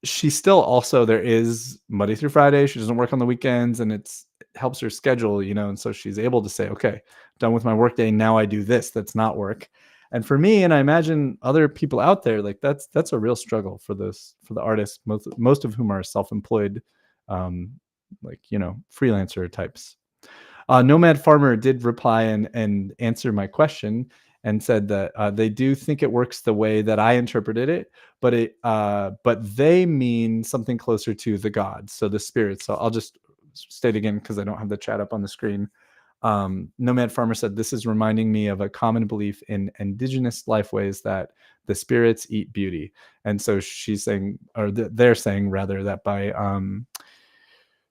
she still also, there is Monday through Friday. She doesn't work on the weekends, and it helps her schedule, and so she's able to say, okay, done with my work day. Now I do this. That's not work. And for me, and I imagine other people out there, like that's a real struggle for the artists, most of whom are self-employed, freelancer types. Nomad Farmer did reply and answer my question and said that they do think it works the way that I interpreted it, but they mean something closer to the gods, so the spirits. So I'll just state again because I don't have the chat up on the screen. Nomad Farmer said, this is reminding me of a common belief in indigenous lifeways that the spirits eat beauty. And so she's saying, or they're saying rather, that by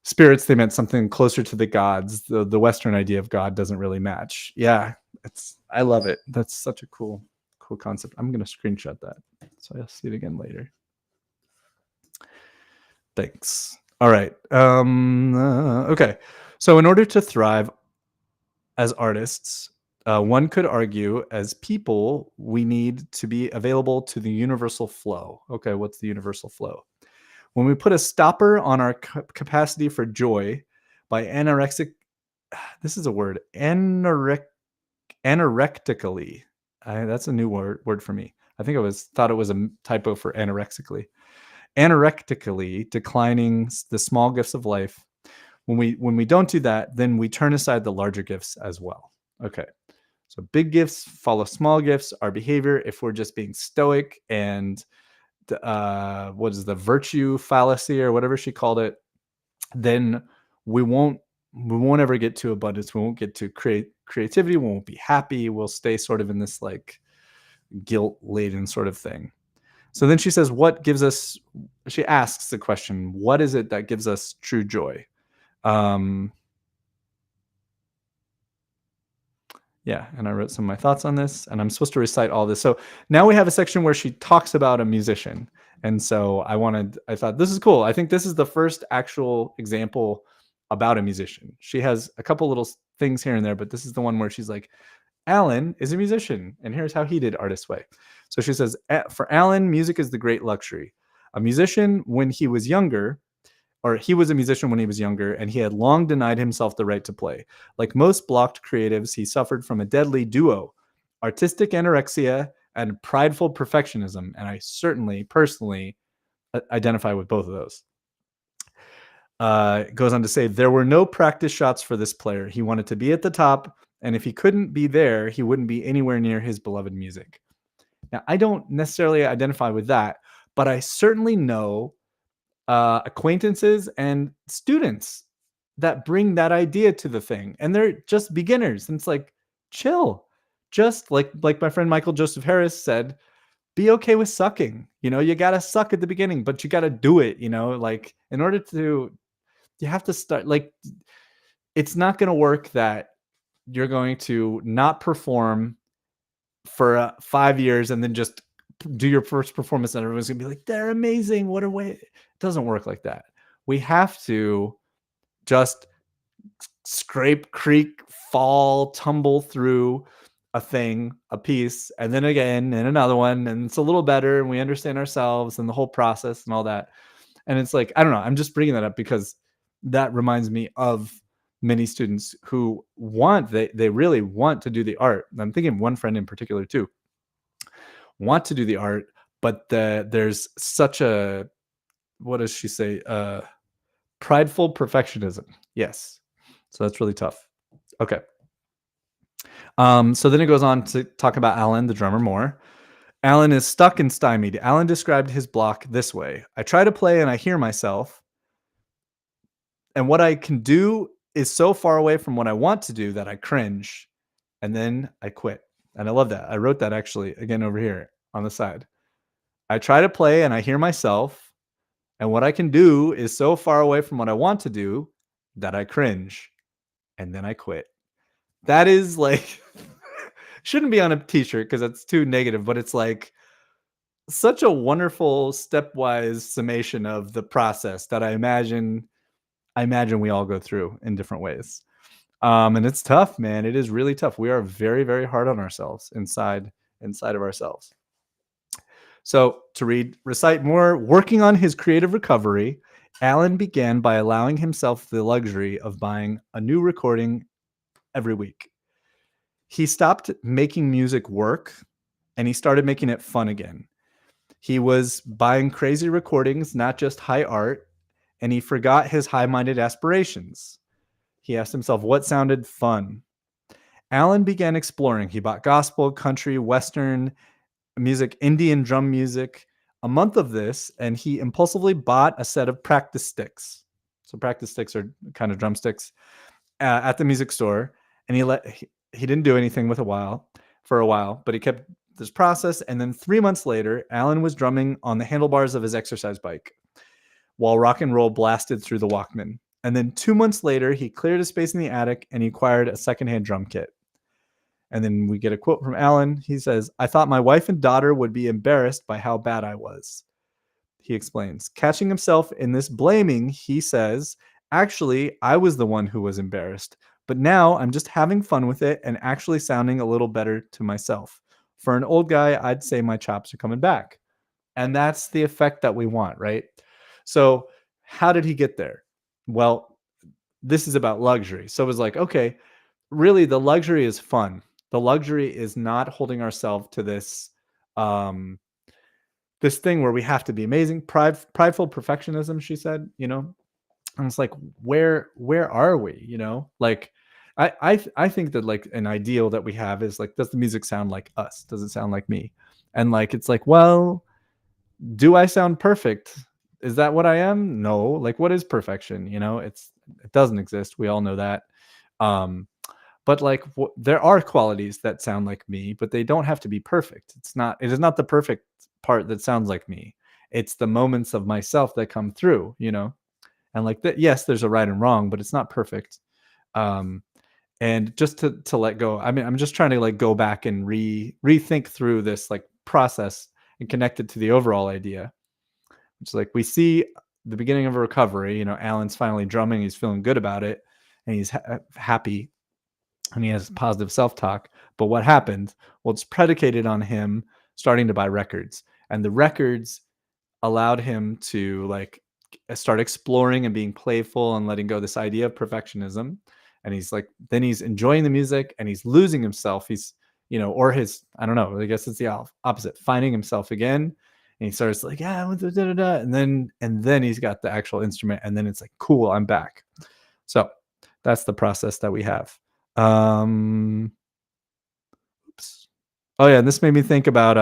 spirits, they meant something closer to the gods. The Western idea of God doesn't really match. Yeah, I love it. That's such a cool concept. I'm going to screenshot that so I'll see it again later. Thanks. All right. Okay. So in order to thrive as artists, one could argue as people, we need to be available to the universal flow. Okay, what's the universal flow? When we put a stopper on our capacity for joy by anorexic, this is a word, anorectically. That's a new word for me. I think thought it was a typo for anorexically. Anorectically declining the small gifts of life. When we don't do that, then we turn aside the larger gifts as well. Okay. So big gifts follow small gifts. Our behavior, if we're just being stoic and what is the virtue fallacy or whatever she called it, then we won't ever get to abundance. We won't get to creativity. We won't be happy. We'll stay sort of in this like guilt laden sort of thing. So then she says, she asks the question, what is it that gives us true joy? Yeah, and I wrote some of my thoughts on this, and I'm supposed to recite all this. So now we have a section where she talks about a musician. And so I thought this is cool. I think this is the first actual example about a musician. She has a couple little things here and there, but this is the one where she's like, Alan is a musician, and here's how he did Artist's Way. So she says, for Alan, music is the great luxury. A musician when he was younger, or he was a musician when he was younger, and he had long denied himself the right to play. Like most blocked creatives, he suffered from a deadly duo, artistic anorexia and prideful perfectionism. And I certainly, personally, identify with both of those. It goes on to say, there were no practice shots for this player. He wanted to be at the top, and if he couldn't be there, he wouldn't be anywhere near his beloved music. Now, I don't necessarily identify with that, but I certainly know acquaintances and students that bring that idea to the thing, and they're just beginners. And it's like, chill, just like my friend Michael Joseph Harris said, be okay with sucking. You got to suck at the beginning, but you got to do it. Like in order to, you have to start. Like, it's not going to work that you're going to not perform for 5 years and then just do your first performance and everyone's gonna be like, they're amazing. What a way. It doesn't work like that. We have to just scrape, creak, fall, tumble through a piece, and then again, and another one, and it's a little better, and we understand ourselves and the whole process and all that. And it's like, I don't know, I'm just bringing that up because that reminds me of many students who they really want to do the art. I'm thinking of one friend in particular too, want to do the art, but there's such a, what does she say? Prideful perfectionism. Yes. So that's really tough. Okay. So then it goes on to talk about Alan, the drummer, more. Alan is stuck and stymied. Alan described his block this way. I try to play and I hear myself. And what I can do is so far away from what I want to do that I cringe. And then I quit. And I love that. I wrote that actually again over here on the side. I try to play and I hear myself. And what I can do is so far away from what I want to do that I cringe. And then I quit. That is like, shouldn't be on a t-shirt because that's too negative, but it's like such a wonderful stepwise summation of the process that I imagine we all go through in different ways. And it's tough, man. It is really tough. We are very, very hard on ourselves inside of ourselves. So to recite more, working on his creative recovery, Alan began by allowing himself the luxury of buying a new recording every week. He stopped making music work and he started making it fun again. He was buying crazy recordings, not just high art, and he forgot his high-minded aspirations. He asked himself what sounded fun. Alan began exploring. He bought gospel, country, Western music, Indian drum music, a month of this, and he impulsively bought a set of practice sticks. So practice sticks are kind of drumsticks at the music store, and he didn't do anything for a while, but he kept this process. And then 3 months later, Alan was drumming on the handlebars of his exercise bike while rock and roll blasted through the Walkman. And then 2 months later, he cleared a space in the attic and he acquired a secondhand drum kit. And then we get a quote from Alan. He says, I thought my wife and daughter would be embarrassed by how bad I was. He explains, catching himself in this blaming, he says, actually, I was the one who was embarrassed. But now I'm just having fun with it and actually sounding a little better to myself. For an old guy, I'd say my chops are coming back. And that's the effect that we want, right? So how did he get there? Well, this is about luxury. So it was like, okay, really the luxury is fun. The luxury is not holding ourselves to um this thing where we have to be amazing. Prideful perfectionism, she said, and it's like, where are we, like I think that like an ideal that we have is like, does the music sound like us? Does it sound like me? And like, it's like, well, do I sound perfect? Is that what I am? No. Like, what is perfection? It doesn't exist. We all know that. um but like, there are qualities that sound like me, but they don't have to be perfect. It is not the perfect part that sounds like me. It's the moments of myself that come through, and like that, yes, there's a right and wrong, but it's not perfect. um and just to let go, I mean, I'm just trying to like go back and rethink through this like process and connect it to the overall idea. It's like, we see the beginning of a recovery. Alan's finally drumming, he's feeling good about it, and he's happy, and he has positive self-talk. But what happened? Well, it's predicated on him starting to buy records, and the records allowed him to like start exploring and being playful and letting go of this idea of perfectionism. And he's like, then he's enjoying the music and he's losing himself. He's, or his, I don't know, I guess it's the opposite, finding himself again. And he starts like, yeah, and then he's got the actual instrument, and then it's like, cool, I'm back. So that's the process that we have. Oops. Oh yeah, this made me think about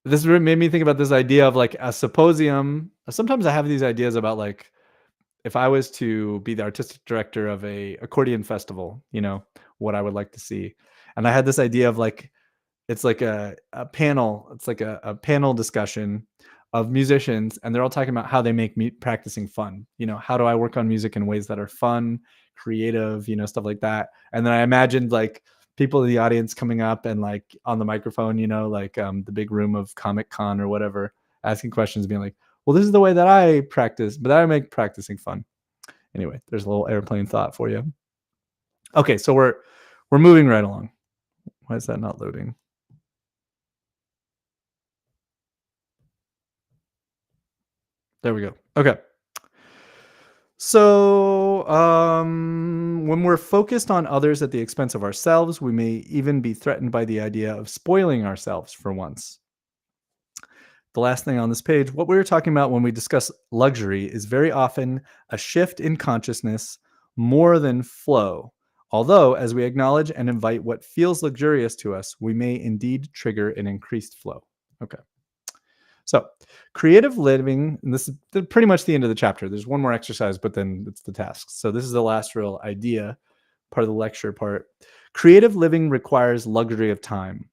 this made me think about this idea of like a symposium. Sometimes I have these ideas about like, if I was to be the artistic director of a accordion festival, what I would like to see. And I had this idea of like, it's like a panel. It's like a panel discussion of musicians, and they're all talking about how they make practicing fun. How do I work on music in ways that are fun, creative, stuff like that. And then I imagined like people in the audience coming up and like on the microphone, like the big room of Comic Con or whatever, asking questions, being like, well, this is the way that I practice, but I make practicing fun. Anyway, there's a little airplane thought for you. Okay, so we're moving right along. Why is that not loading? There we go. Okay. So, when we're focused on others at the expense of ourselves, we may even be threatened by the idea of spoiling ourselves for once. The last thing on this page, what we were talking about when we discuss luxury is very often a shift in consciousness more than flow. Although, as we acknowledge and invite what feels luxurious to us, we may indeed trigger an increased flow. Okay. So, creative living, and this is pretty much the end of the chapter. There's one more exercise, but then it's the tasks. So, this is the last real idea, part of the lecture part. Creative living requires luxury of time,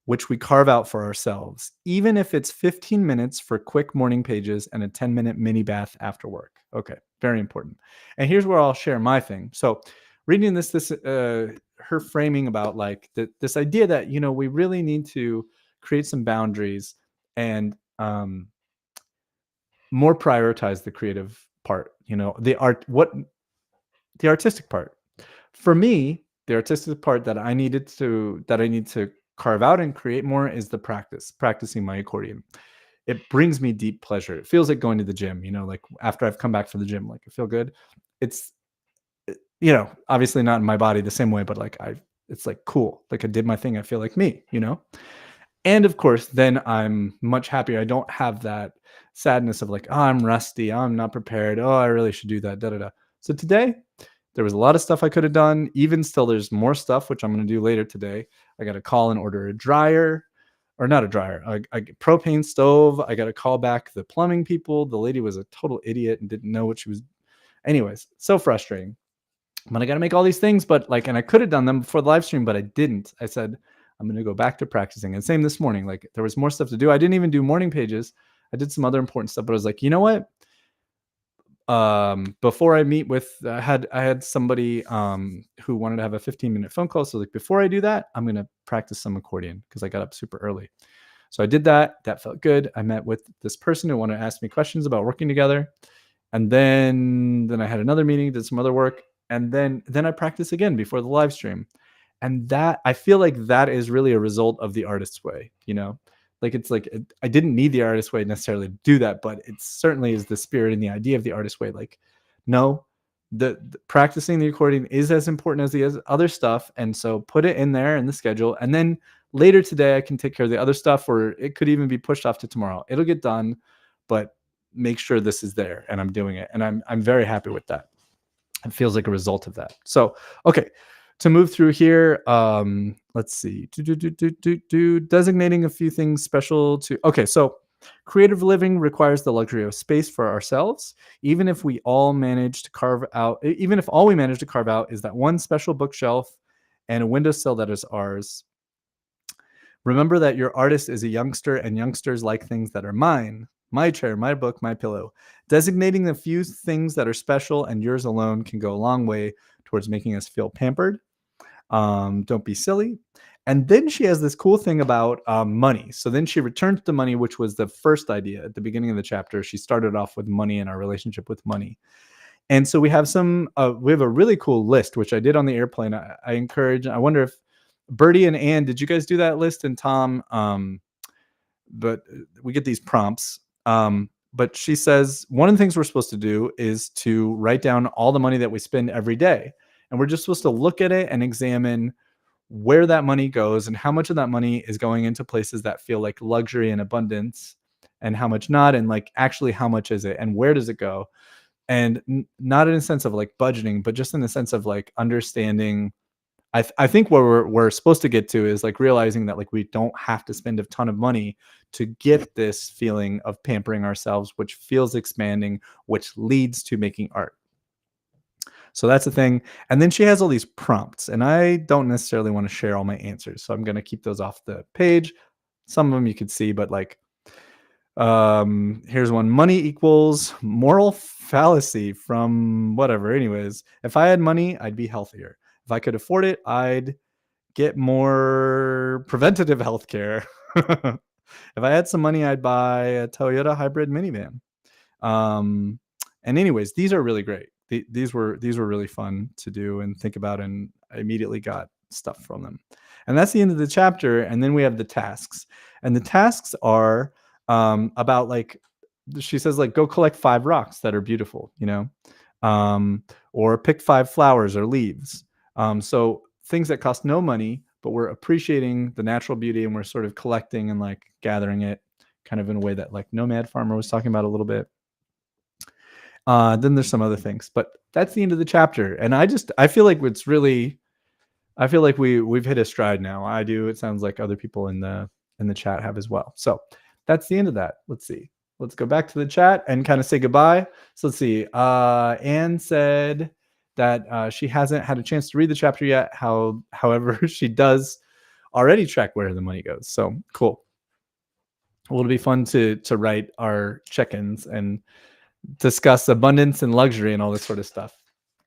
which we carve out for ourselves, even if it's 15 minutes for quick morning pages and a 10-minute mini bath after work. Okay, very important. And here's where I'll share my thing. So, reading her framing about like this idea that we really need to create some boundaries and more prioritize the creative part. The artistic part. For me, the artistic part that I need to carve out and create more is the practicing my accordion. It brings me deep pleasure. It feels like going to the gym, like after I've come back from the gym, like I feel good. It's, obviously not in my body the same way, but like it's like cool. Like I did my thing. I feel like me, And of course, then I'm much happier. I don't have that sadness of like, oh, I'm rusty. Oh, I'm not prepared. Oh, I really should do that. Da da da. So today, there was a lot of stuff I could have done. Even still, there's more stuff, which I'm going to do later today. I got to call and order a dryer, or not a dryer, a propane stove. I got to call back the plumbing people. The lady was a total idiot and didn't know what she was. Anyways, so frustrating. But I got to make all these things, but like, and I could have done them before the live stream, but I didn't. I said, I'm going to go back to practicing. And same this morning, like there was more stuff to do. I didn't even do morning pages. I did some other important stuff, but I was like, you know what? Before I meet with, I had somebody who wanted to have a 15-minute phone call. So like before I do that, I'm going to practice some accordion because I got up super early. So I did that. That felt good. I met with this person who wanted to ask me questions about working together. And then I had another meeting, did some other work. And then I practiced again before the live stream. And that, I feel like that is really a result of the artist's way, Like it's like I didn't need the artist way necessarily to do that, but it certainly is the spirit and the idea of the artist way. Like, no, the practicing the accordion is as important as the other stuff, and so put it in there in the schedule, and then later today I can take care of the other stuff, or it could even be pushed off to tomorrow. It'll get done, but make sure this is there and I'm doing it, and I'm very happy with that. It feels like a result of that. So okay, to move through here, let's see, designating a few things special to. Okay, so creative living requires the luxury of space for ourselves, even if we all manage to carve out, even if all we manage to carve out is that one special bookshelf and a windowsill that is ours. Remember that your artist is a youngster, and youngsters like things that are mine. My chair, my book, my pillow. Designating the few things that are special and yours alone can go a long way towards making us feel pampered. Don't be silly. And then she has this cool thing about money. So then she returns to money, which was the first idea at the beginning of the chapter. She started off with money and our relationship with money. And so we have a really cool list, which I did on the airplane. I wonder if Bertie and Ann, did you guys do that list? And Tom, but we get these prompts. But she says one of the things we're supposed to do is to write down all the money that we spend every day. And we're just supposed to look at it and examine where that money goes and how much of that money is going into places that feel like luxury and abundance and how much not. And like, actually, how much is it and where does it go? And not in a sense of like budgeting, but just in the sense of like understanding. I think what we're supposed to get to is like realizing that like we don't have to spend a ton of money to get this feeling of pampering ourselves, which feels expanding, which leads to making art. So that's the thing. And then she has all these prompts, and I don't necessarily want to share all my answers, so I'm going to keep those off the page. Some of them you could see, but like, here's one. Money equals moral fallacy from whatever. Anyways, if I had money, I'd be healthier. If I could afford it, I'd get more preventative health care. If I had some money, I'd buy a Toyota hybrid minivan. And anyways, these are really great. These were really fun to do and think about, and I immediately got stuff from them. And that's the end of the chapter. And then we have the tasks, and the tasks are about like, she says like, go collect 5 rocks that are beautiful, or pick 5 flowers or leaves. So things that cost no money, but we're appreciating the natural beauty and we're sort of collecting and like gathering it kind of in a way that like Nomad Farmer was talking about a little bit. Then there's some other things, but that's the end of the chapter. And I feel like we've hit a stride now. I do. It sounds like other people in the chat have as well. So that's the end of that. Let's see. Let's go back to the chat and kind of say goodbye. So let's see. Anne said that she hasn't had a chance to read the chapter yet. However, she does already track where the money goes. So cool. Well, it'll be fun to write our check-ins and discuss abundance and luxury and all this sort of stuff.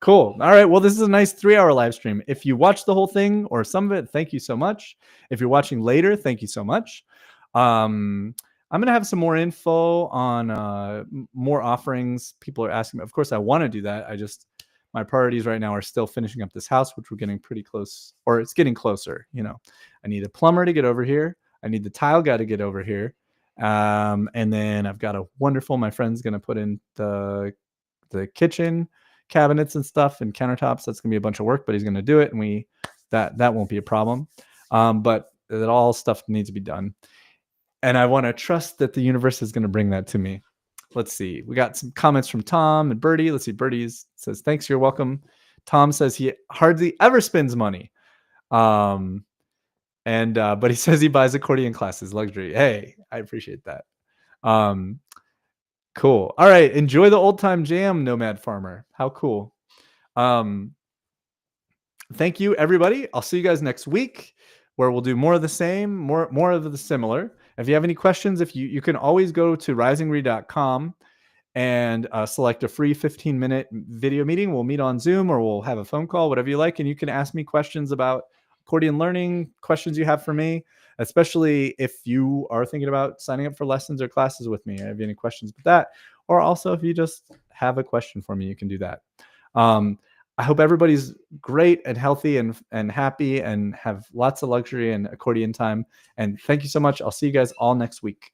Cool. All right. Well, this is a nice 3-hour live stream. If you watched the whole thing or some of it, thank you so much. If you're watching later, thank you so much. I'm going to have some more info on more offerings. People are asking. Of course, I want to do that. My priorities right now are still finishing up this house, which we're getting pretty close, or it's getting closer. I need a plumber to get over here. I need the tile guy to get over here. And then I've got my friend's going to put in the kitchen cabinets and stuff and countertops. That's going to be a bunch of work, but he's going to do it. And that won't be a problem. But that all stuff needs to be done. And I want to trust that the universe is going to bring that to me. Let's see. We got some comments from Tom and Bertie. Let's see. Bertie says, thanks, you're welcome. Tom says he hardly ever spends money. But he says he buys accordion classes, luxury. Hey, I appreciate that. Cool. All right. Enjoy the old time jam, Nomad Farmer. How cool. Thank you, everybody. I'll see you guys next week, where we'll do more of the same, more of the similar. If you have any questions, you can always go to risingre.com and select a free 15-minute video meeting. We'll meet on Zoom or we'll have a phone call, whatever you like. And you can ask me questions about accordion learning, questions you have for me, especially if you are thinking about signing up for lessons or classes with me. Have you any questions about that? Or also if you just have a question for me, you can do that. I hope everybody's great and healthy and happy and have lots of luxury and accordion time. And thank you so much. I'll see you guys all next week.